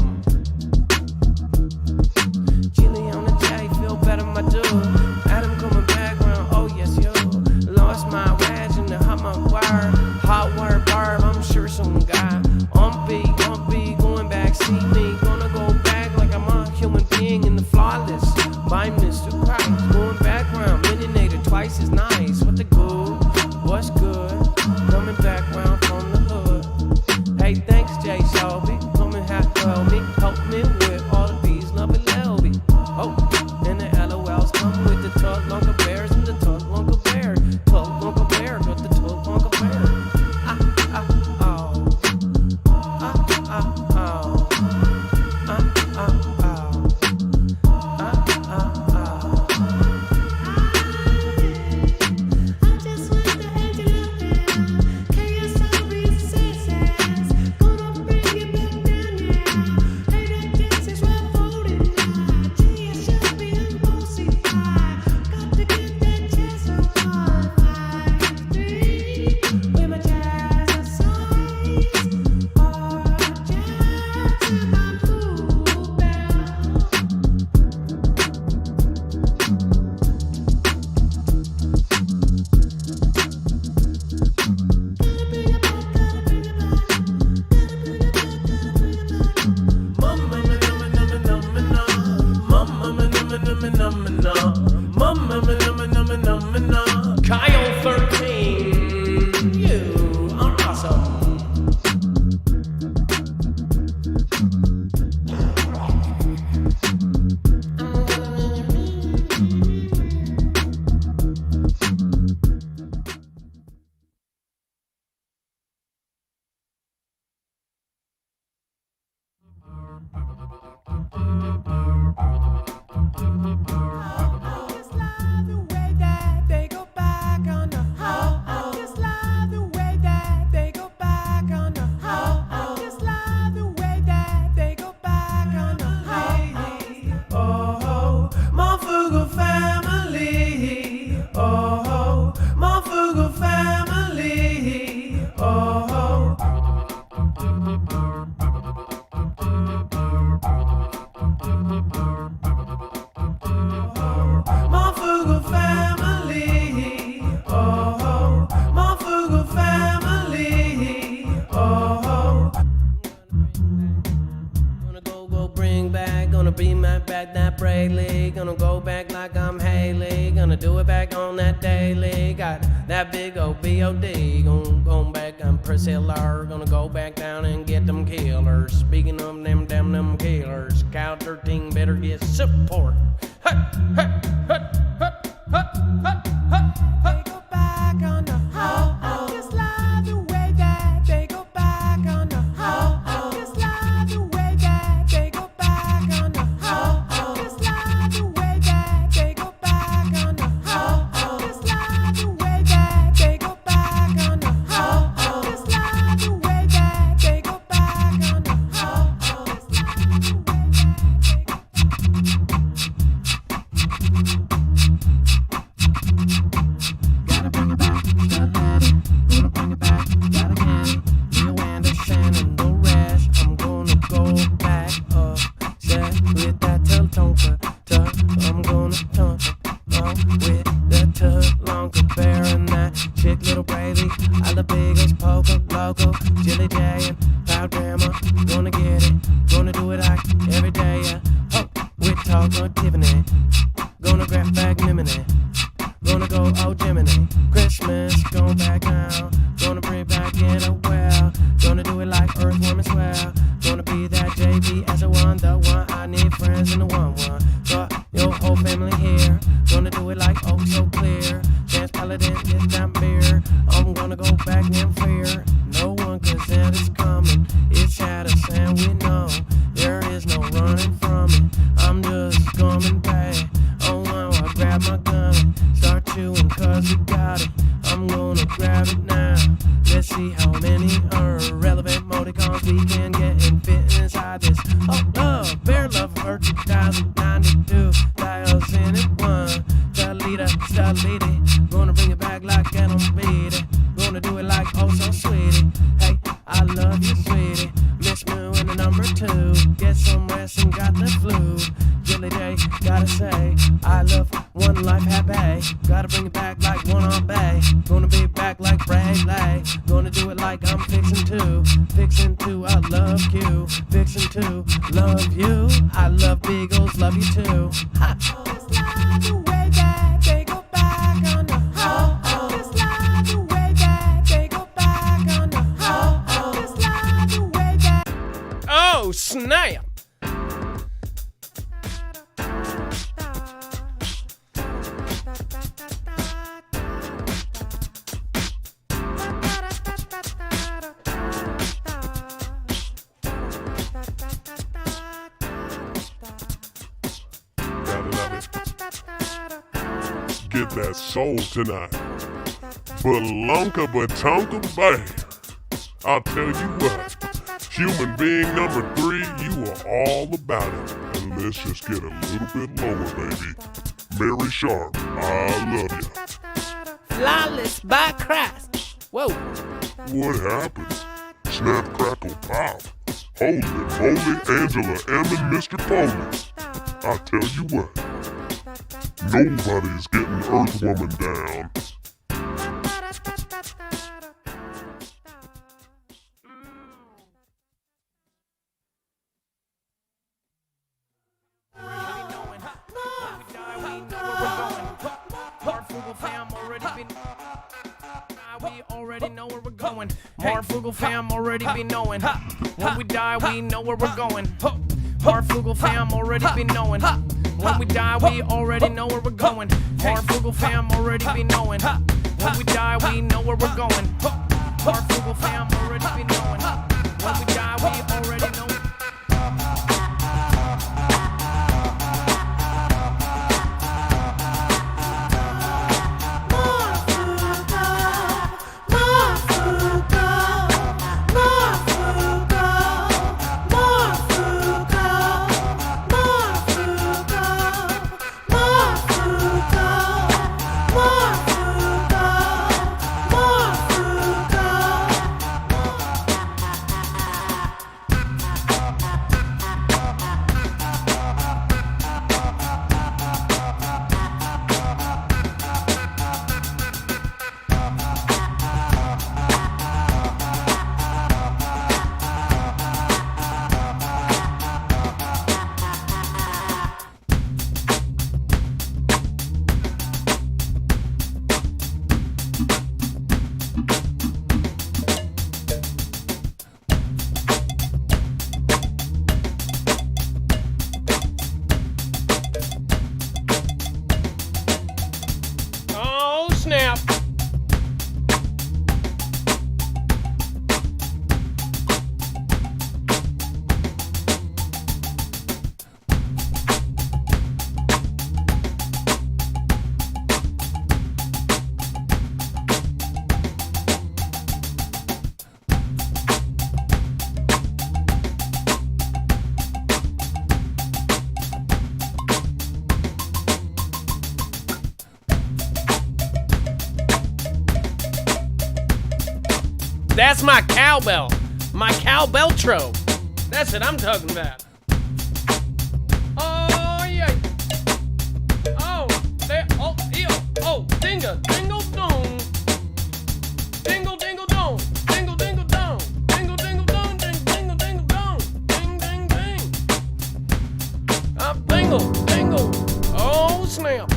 Chili on the J, feel better, my dude. Adam coming back round, oh yes, yo. Lost my wedge in the hot wire barb, I'm sure some guy. Umpy, going back, see me. Gonna go back like I'm a human being in the flawless. By Mr. Christ, going back round, millionaire twice as nice. What the good? What's good? Coming back round from the hood. Hey, thanks, Jay Shelby. Come and help me with all of these lovely lelby. Oh, and the LOLs come with the tug lunker bears and the tug lunker bear. Tug lunker bear, got the tug lunker bear. Ah, ah, oh. Ah, ah, oh. Ah, ah, oh. Ah, ah, oh. Kyle 13, you are awesome. Marfoogle family, oh, Marfoogle family, oh. Marfoogle family, oh, Marfoogle family, oh. Gonna bring back, gonna bring my back that Brayley, gonna go back like I'm Haley, gonna do it back on that daily, got that big old B.O.D. Going back, I'm Priscilla, gonna go back down and get them killers. Speaking of them killers, Cow 13 better get support. Hut, hut, hut, hut, hut, hut, hut. They go back on the ho, ho. Just love the way that they go back on the ho, ho. Just love the way that they go back on the ho, ho. Just love the way that they go back on the ho, ho. Just love the way that they go back on the ho, ho. Just love the way that they go back on the ho, ho. Just love the way that they go. Gotta bring it back, gotta let it. Gonna bring it back, gotta get it. You and the Shannon, the rest. I'm gonna go back up. Set with that Teltonka tuck. I'm gonna tump it with that Telonka bear and that chick little Brady. I love Biggles, Poker, Loco, Jilly J and Pow Drama. Gonna get it, gonna do it like every day. Yeah. Oh, with talk on Tiffany. Gonna grab back Mimini. Gonna go old Jiminy. Christmas, going back now. Gonna bring back in a well. Gonna do it like Earthworm as well. Gonna be that JV as a one, the one I need friends in the one. Got your whole family here. Gonna do it like oh so clear. Dance Paladin, get that beer. I'm gonna go back in fear. No one can tell it's coming. It's shadows and we know there is no running from it. I'm just coming back. Oh wow, I grab my gun. Start chewing cause we got it. I'm gonna grab it now. Let's see how many irrelevant emoticons we can get and fit inside this. Oh love, bear love for 2092, 2001. Talita, gonna bring it back like I don't beat it. Gonna do it like oh so sweetie. Hey, I love you sweetie. Miss Moo and the number 2. Get some rest and got the flu. Jilly J, gotta say, I love one life happy. Gotta bring it back like one on bay. Gonna be back like Brayley. Gonna do it like I'm fixing to, I love you. Fixing to, love you. I love Beagles, love you too. Ha. Just love the way that they go back on the ho, ho. Just love the way that they go back on the ho, ho. Just love the way that. Oh, snap! Get that soul tonight. Balonka Batonka Bear. I'll tell you what, human being number 3, you are all about it. And let's just get a little bit lower, baby. Mary Sharp, I love you. Flawless by Christ. Whoa. What happened? Snap, crackle, pop. Holy moly, Angela, M, and Mr. Foley. I'll tell you what, nobody's getting Earthwoman down. We already know where we're going. Marfoogle fam already be knowing. When we die, we know where we're going. Marfoogle fam already be knowing. When we die, we already know where we're going. Marfoogle fam already be knowing. When we die, we know where we're going. Marfoogle fam already be knowing. When we die, we already know. Snap. That's my cowbell. My cowbeltro. That's what I'm talking about. Oh, yeah. Oh, there. Oh, ew. Oh, dingle, dingle, dong. Dingle, dingle, dong. Dingle, dingle, dong. Dingle, dingle, dong. Ding, dingle, dingle, dong. Ding, ding, ding. Dingle, dingle. Oh, snap.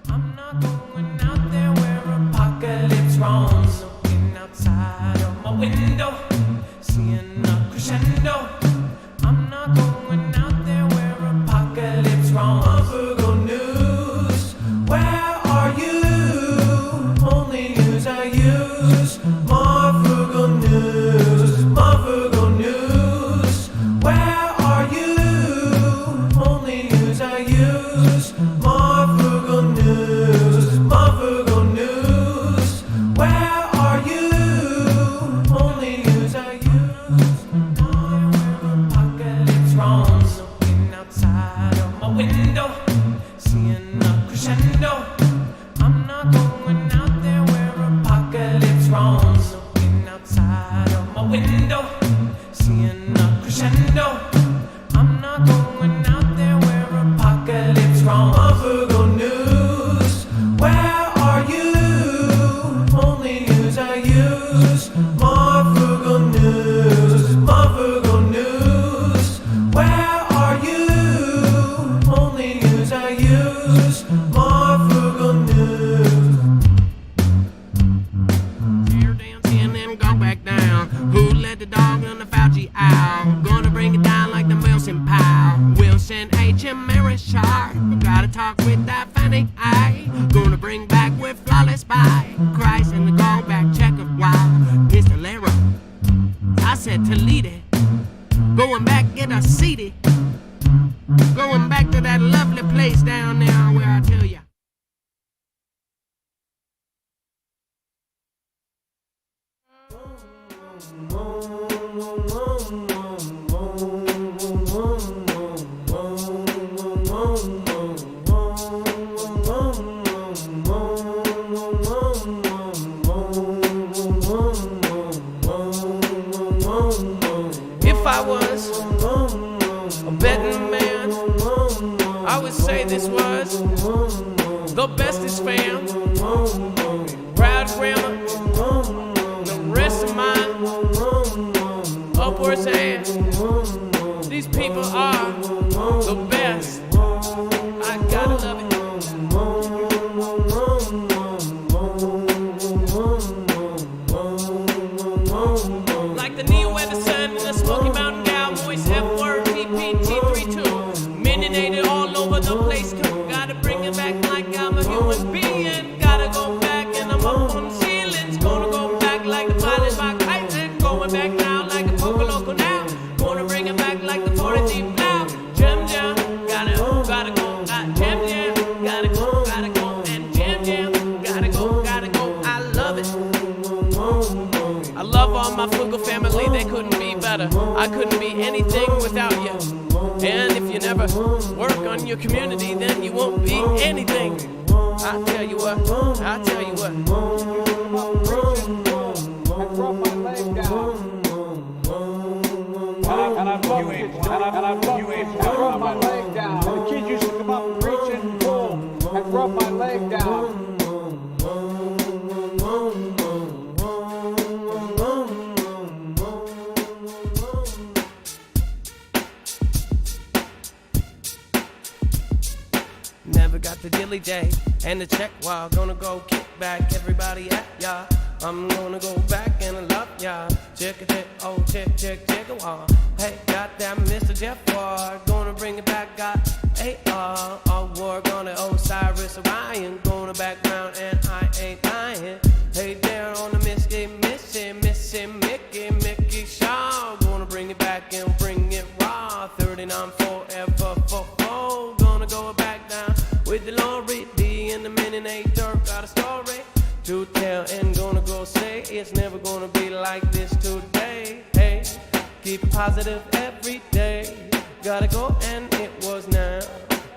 I'm not going out there where apocalypse roams. Looking outside of my window, seeing a crescendo. I'm not going out there where apocalypse roams. Marfoogle news, where are you? Only news I use. Marfoogle news, Marfoogle news, where are you? Only news I use. Marfoogle news, Marfoogle news, where are you? Only news I use. Apocalypse roams. Looking outside of my window, seeing a crescendo. I'm not going out there where apocalypse roams. Looking outside of my window, seeing a crescendo. I'm not going out there where apocalypse roams. Marfoogle news, where are you? Only news I use. Marfoogle news, Marfoogle news, where are you? Only news I use. Marfoogle news. Tear down and go back down. Who let the dog on the Fauci out? Gonna bring it down like the Wilson Powell. Wilson H.M. Marishar. Gotta talk with that funny eye. Gonna bring back with flawless by Christ and the go back checkered wild. Pistolero. I said to lead it. Going back, get a seated. Going back to that lovely place down there where I tell ya. If I was a betting man, I would say this was the best is fam. Proud grandma, the rest of mine. Upwards hand. These people are the best. I gotta love it. Like the Neo Edison and the Smoky Mountain Cowboys, F-word, TPT32. Minionated all over the place too. Gotta bring it back like I'm a human being. Gotta go back and I'm up on the ceilings. Gonna go back like the pilot by Kaizen. Going back now like a Foogle now. Gonna bring it back like the 40 deep now. Jam jam, gotta go, jam jam, gotta go, and jam jam, gotta go. I love it. I love all my Foogle family, they couldn't be better. I couldn't be anything without you. And if you never work on your community, then you won't be anything. I tell you what. And I love it. And rub my leg down. And the kids used to come up and reach and pull and rub my leg down. Never got the dilly day and the check while gonna go kick back everybody at ya. I'm gonna go back and I love ya. Check it, oh check it wall. Hey, got that Mr. Jeff Ward. Gonna bring it back, got AR. War gonna Osiris Orion. Gonna back round and I ain't lying. Hey there on the Missy Mickey Shaw. Gonna bring it back and bring it raw. 39 forever for gonna go back down with the Lori D and the Minionator. Got a story to tell and gonna go say it's never gonna be like this today. Hey, keep it positive every day. Gotta go and it was now.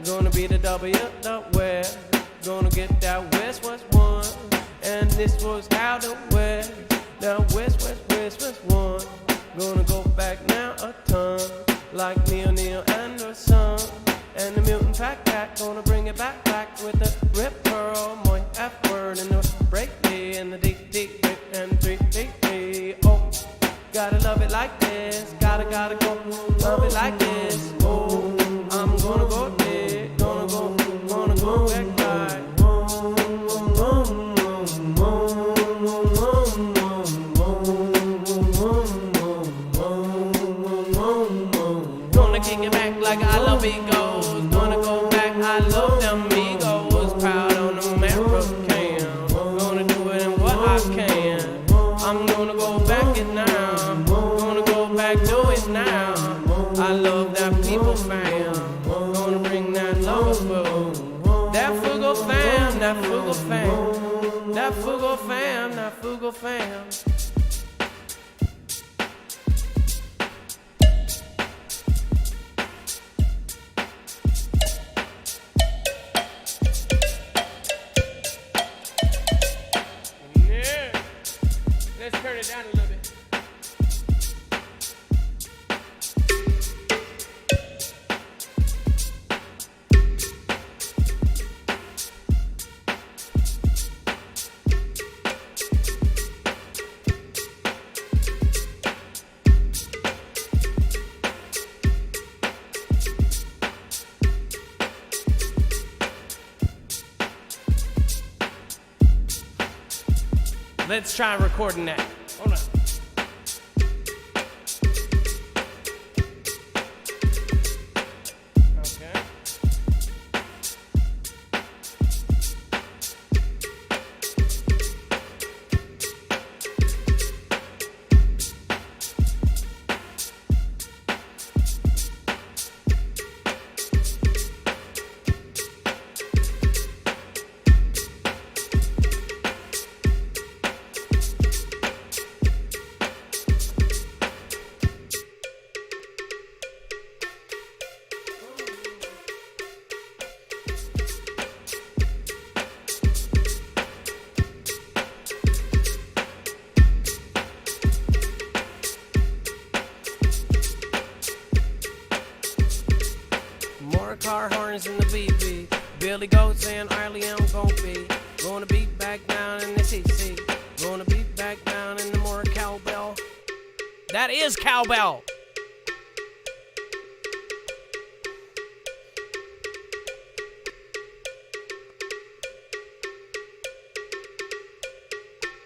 Gonna be the W, the West. Gonna get that West was one. And this was how the West. Now West one. Gonna go back now a ton. Like Neil Anderson. And the mutant pack gonna bring it back with the rip pearl, moin F-word, and the break D, and the D, and 3. Oh, gotta love it like this, gotta go, love it like this. Oh, I'm gonna go there, gonna go back right. Gonna kick it back like I love ego. I love them amigos, proud on American. Gonna do it in what I can. I'm gonna go back it now. Gonna go back, do it now. I love that people fam. Gonna bring that love food. That Foogle fam, that Foogle fam. That Foogle fam, that Foogle fam. Let's turn it down a little bit. Let's try recording that. Hold on. Okay. car horns and the BB. Billy Goat saying early I'm gonna be back down in the CC. Gonna be back down in the more cowbell. That is cowbell.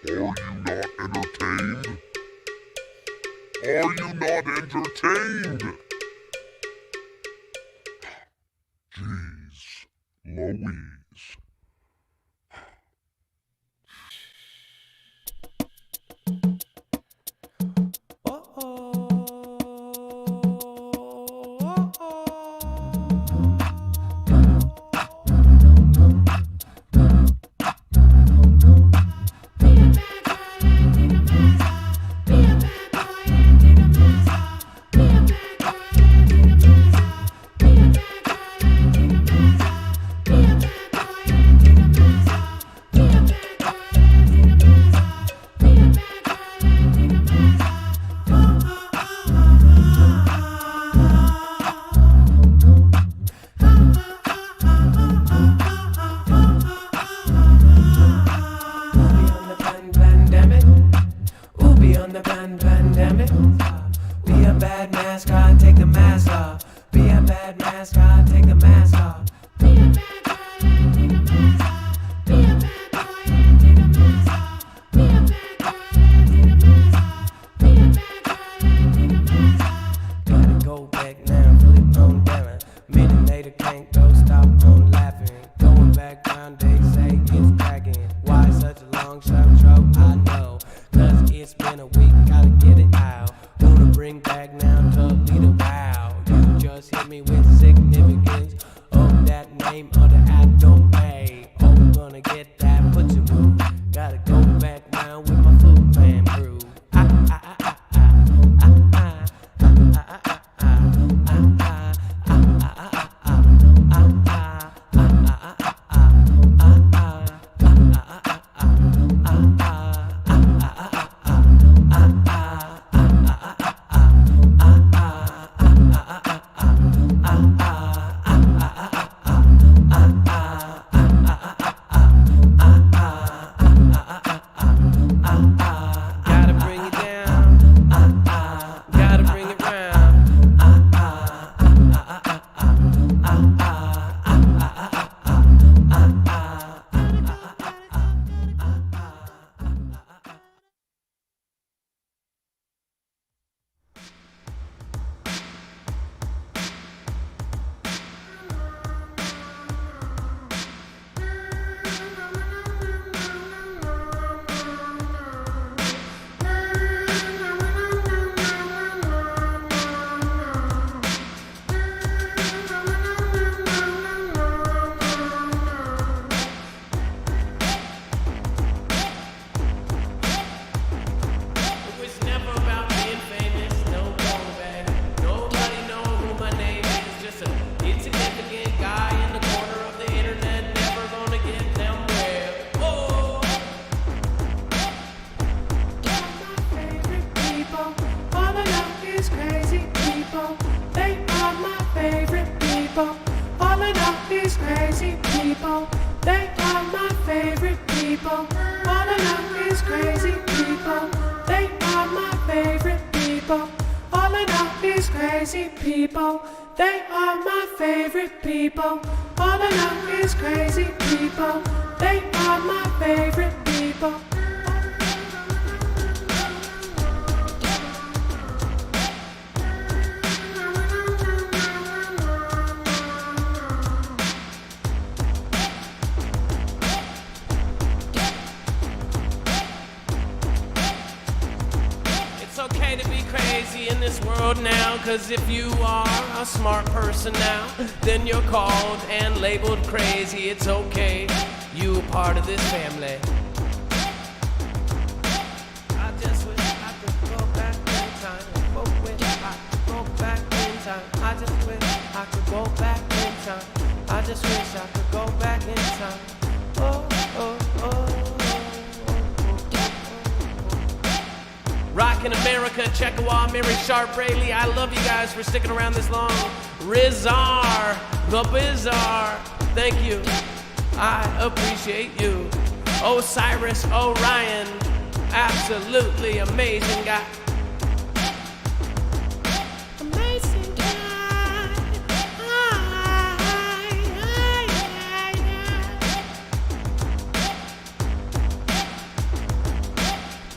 Are you not entertained? Are you not entertained? Jeez Louise. Cause if you are a smart person now, then you're called and labeled crazy. It's okay, you part of this family. I just wish I could go back in time. I could go back in time. I just wish I could go back in time. I just wish I could go back in time. Oh, oh, oh. Rockin' America, Checkawa, Mary Sharp, Braley. I love you guys for sticking around this long. Rizar, the Bizarre. thank you. I appreciate you. Osiris Orion, absolutely amazing guy. Amazing guy.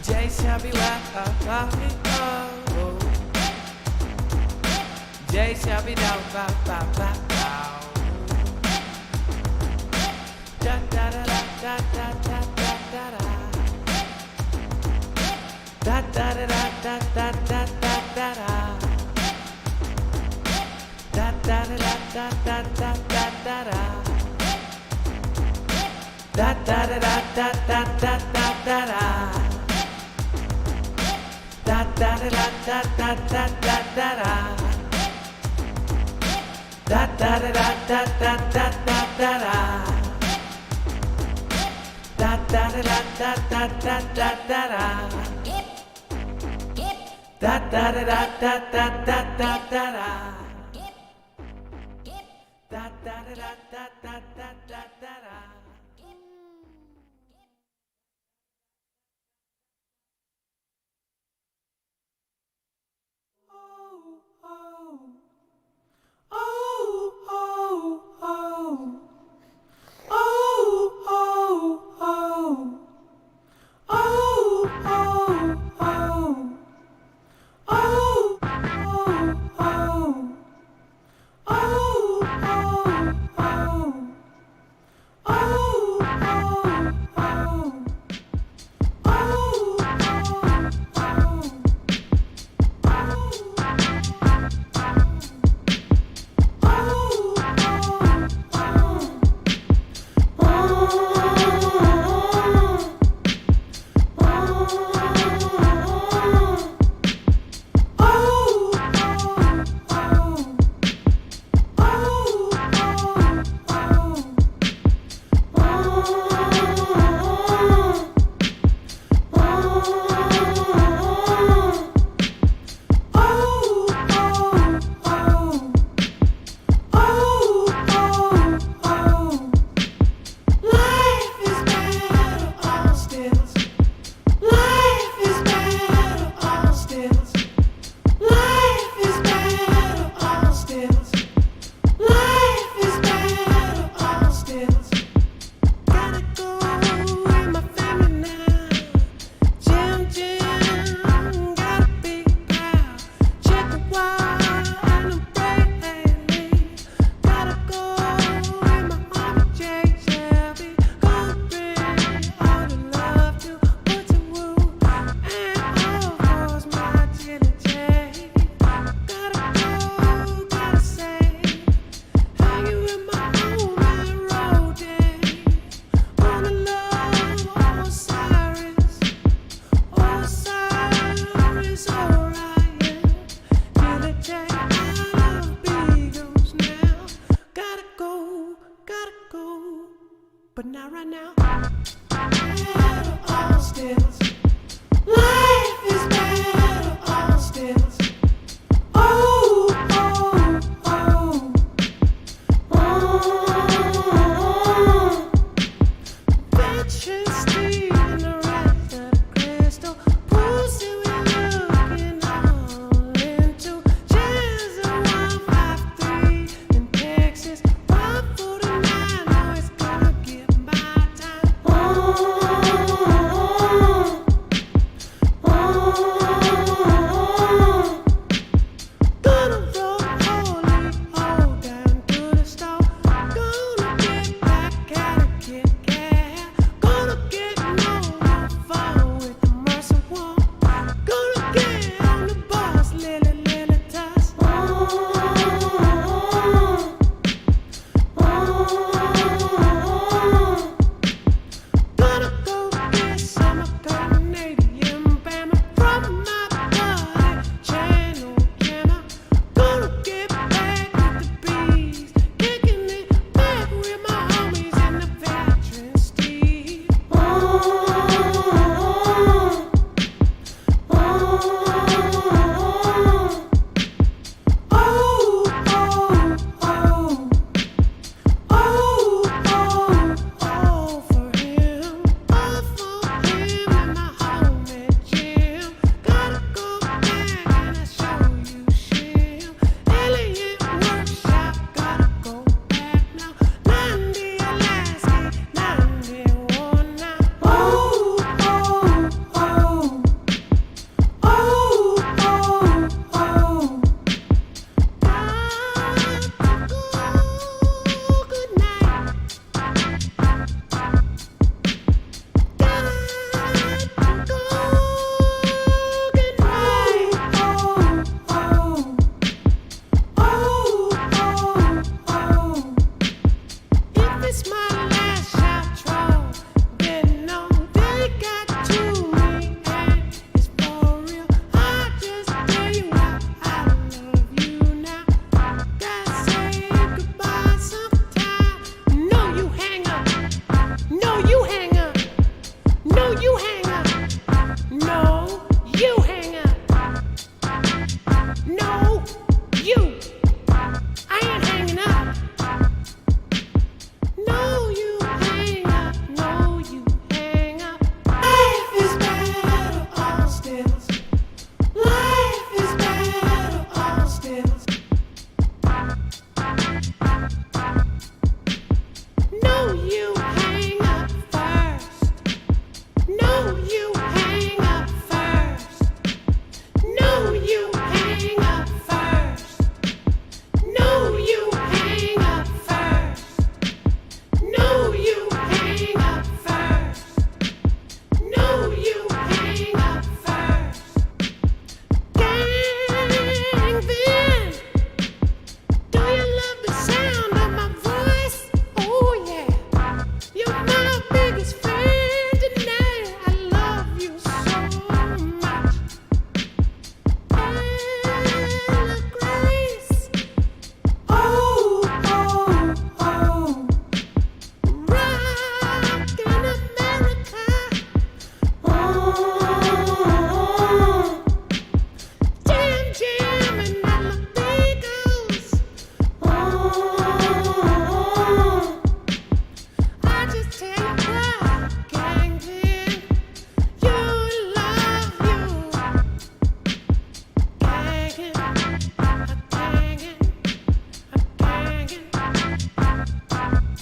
J shall be wow. J shall be down. Da da da da da da da da da. Da da da da da da da da da. Da da da da da da da da. Da da da da da da da da. Da da da da da da da da. Da da da da da da da da. Da da da da da da da da. Da da da da da da da da da. Da da da da da da da da da. But not right now. Battle all stills. Life is battle all stills. Oh, oh, oh. Oh. Venture steel in the rest of the crystal. Pussy we looking all into. Jazz of 153 in Texas. 149, know it's gonna get my time. Oh.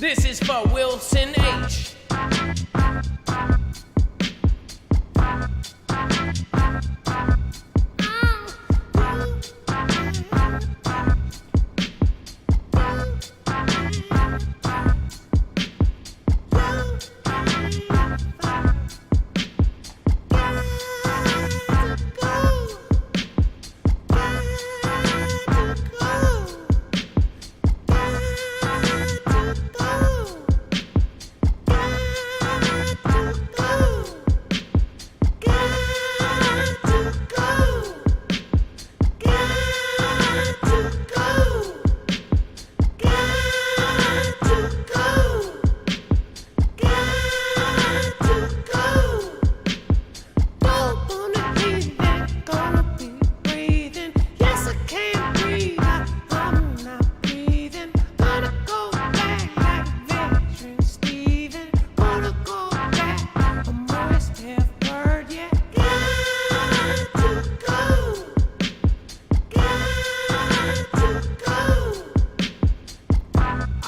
This is for Wilson H.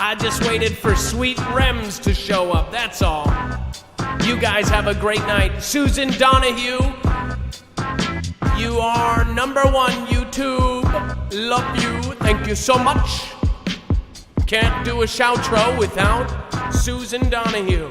I just waited for Sweet Rems to show up, that's all. You guys have a great night. Susan Donahue, you are number one, YouTube. Love you, thank you so much. Can't do a shoutro without Susan Donahue.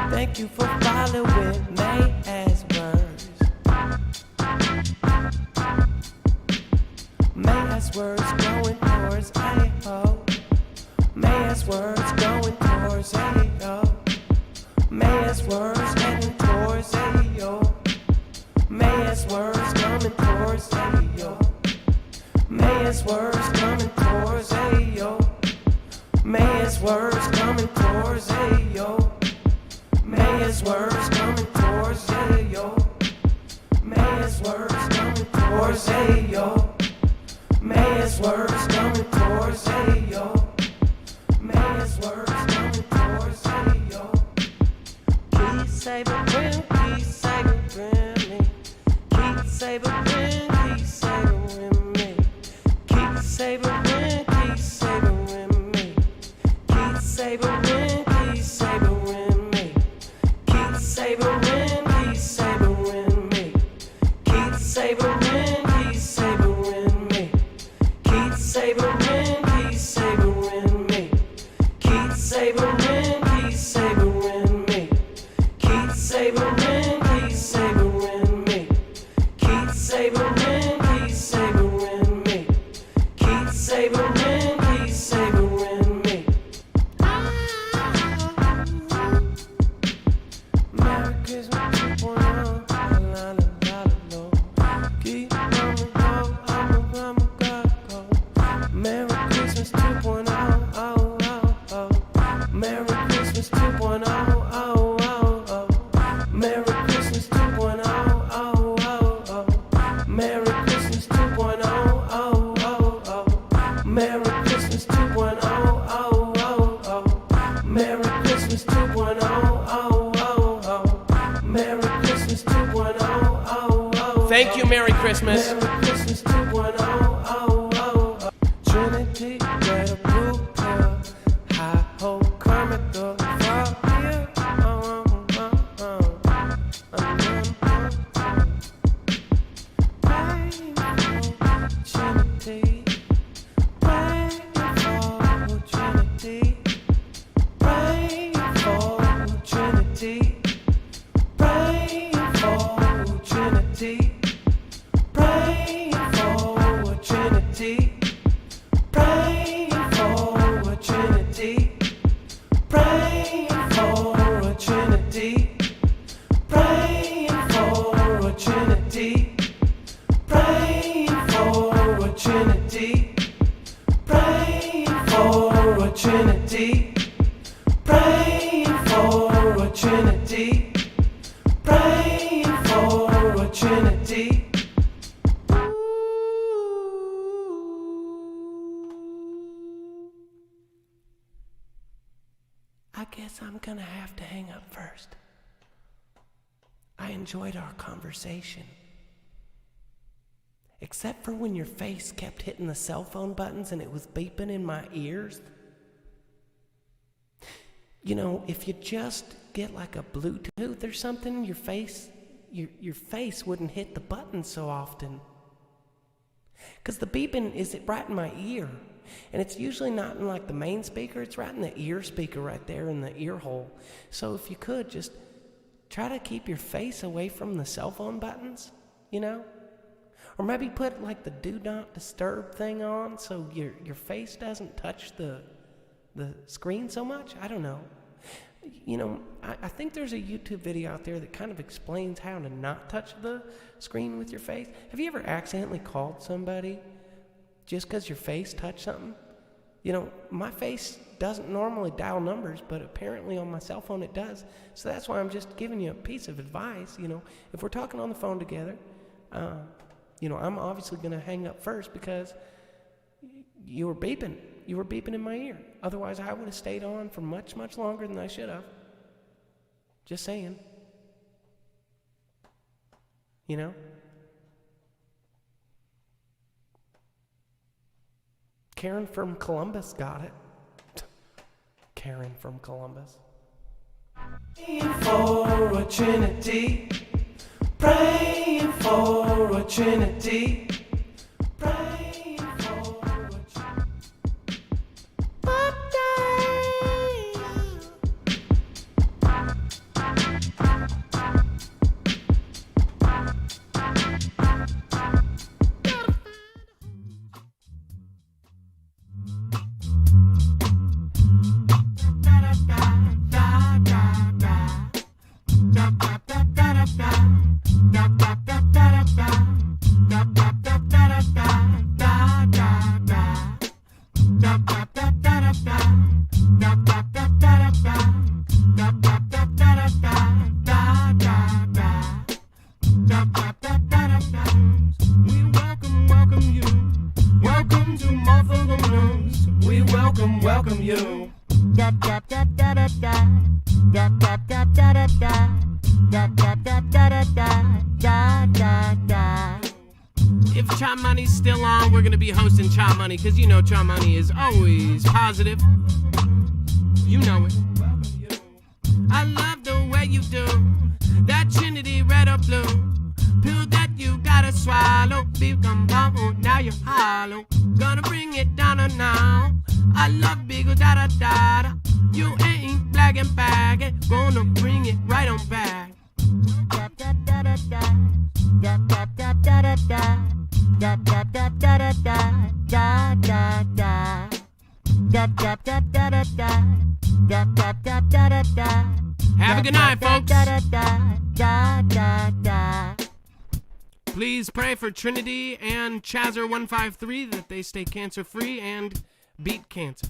Thank you for following May as words. May as words going towards A-O. May as words going towards A-O. May as words heading towards A-O. May as words coming towards A-O. May as words coming towards A-O. May as words coming towards A-O. May as words coming towards A-O. May as words coming towards A-O. May as words coming towards A-O. May as words coming towards A-O. Keep savoring, keep savoring me. Keep savoring, keep savoring me. Keep savoring, keep savoring me. Keep savoring, keep savoring me. Keep savoring, keep savoring me. Keep savoring, keep savoring me. Keep savoring, keep savoring me. Keep savoring, keep savoring me. Keep savoring, keep savoring me. Keep savoring, keep savoring me. Keep savoring, keep savoring me. Merry Christmas 2.0. La la la la la. Keep I'ma go. Merry Christmas 2.0. Oh oh oh. Merry Christmas 2.0. Oh oh oh. Merry Christmas 2.0. Oh oh oh. Merry Christmas 2.0. Oh oh oh. Merry Christmas 2.0. Oh oh oh. Merry Christmas 2.0. Oh oh oh. Merry Christmas 2.0. Oh oh. Thank you, Merry Christmas. Merry Christmas 2.0. Oh oh oh. Trinity, red or blue pill. High hope, Kermit the Frog here. Oh oh oh oh. Trinity. Praying for Trinity. Praying for Trinity. Praying for Trinity. Praying for a trinity. Praying for a trinity. I guess I'm gonna have to hang up first. I enjoyed our conversation. Except for when your face kept hitting the cell phone buttons and it was beeping in my ears. You know, if you just get like a Bluetooth or something, your face wouldn't hit the button so often. Because the beeping is right in my ear. And it's usually not in like the main speaker, it's right in the ear speaker right there in the ear hole. So if you could, just try to keep your face away from the cell phone buttons, you know? Or maybe put like the do not disturb thing on so your face doesn't touch the screen so much. I don't know. You know, I think there's a YouTube video out there that kind of explains how to not touch the screen with your face. Have you ever accidentally called somebody just because your face touched something? You know, my face doesn't normally dial numbers, but apparently on my cell phone it does. So that's why I'm just giving you a piece of advice. You know, if we're talking on the phone together, you know, I'm obviously going to hang up first because you were beeping. You were beeping in my ear. Otherwise, I would have stayed on for much, much longer than I should have. Just saying. You know? Karen from Columbus got it. Karen from Columbus. Praying for a trinity. Praying for a trinity. Praying for a trinity. Welcome you. If Cha Money's still on, we're gonna be hosting Cha Money, because you know Cha Money is always positive. You know it. I love the way you do that Trinity red or blue. Pill that you gotta swallow. Become bubble, now you're hollow. Gonna bring it down or now. I love big da da da da. You ain't black and bag. Gonna bring it right on back. Da da da da da. Da da da da da da. Da da da da da da. Da da da. Da da da da da da. Da da da da da da. Have a good night, folks. Da da da da da. Please pray for Trinity and Chazer153 that they stay cancer-free and beat cancer.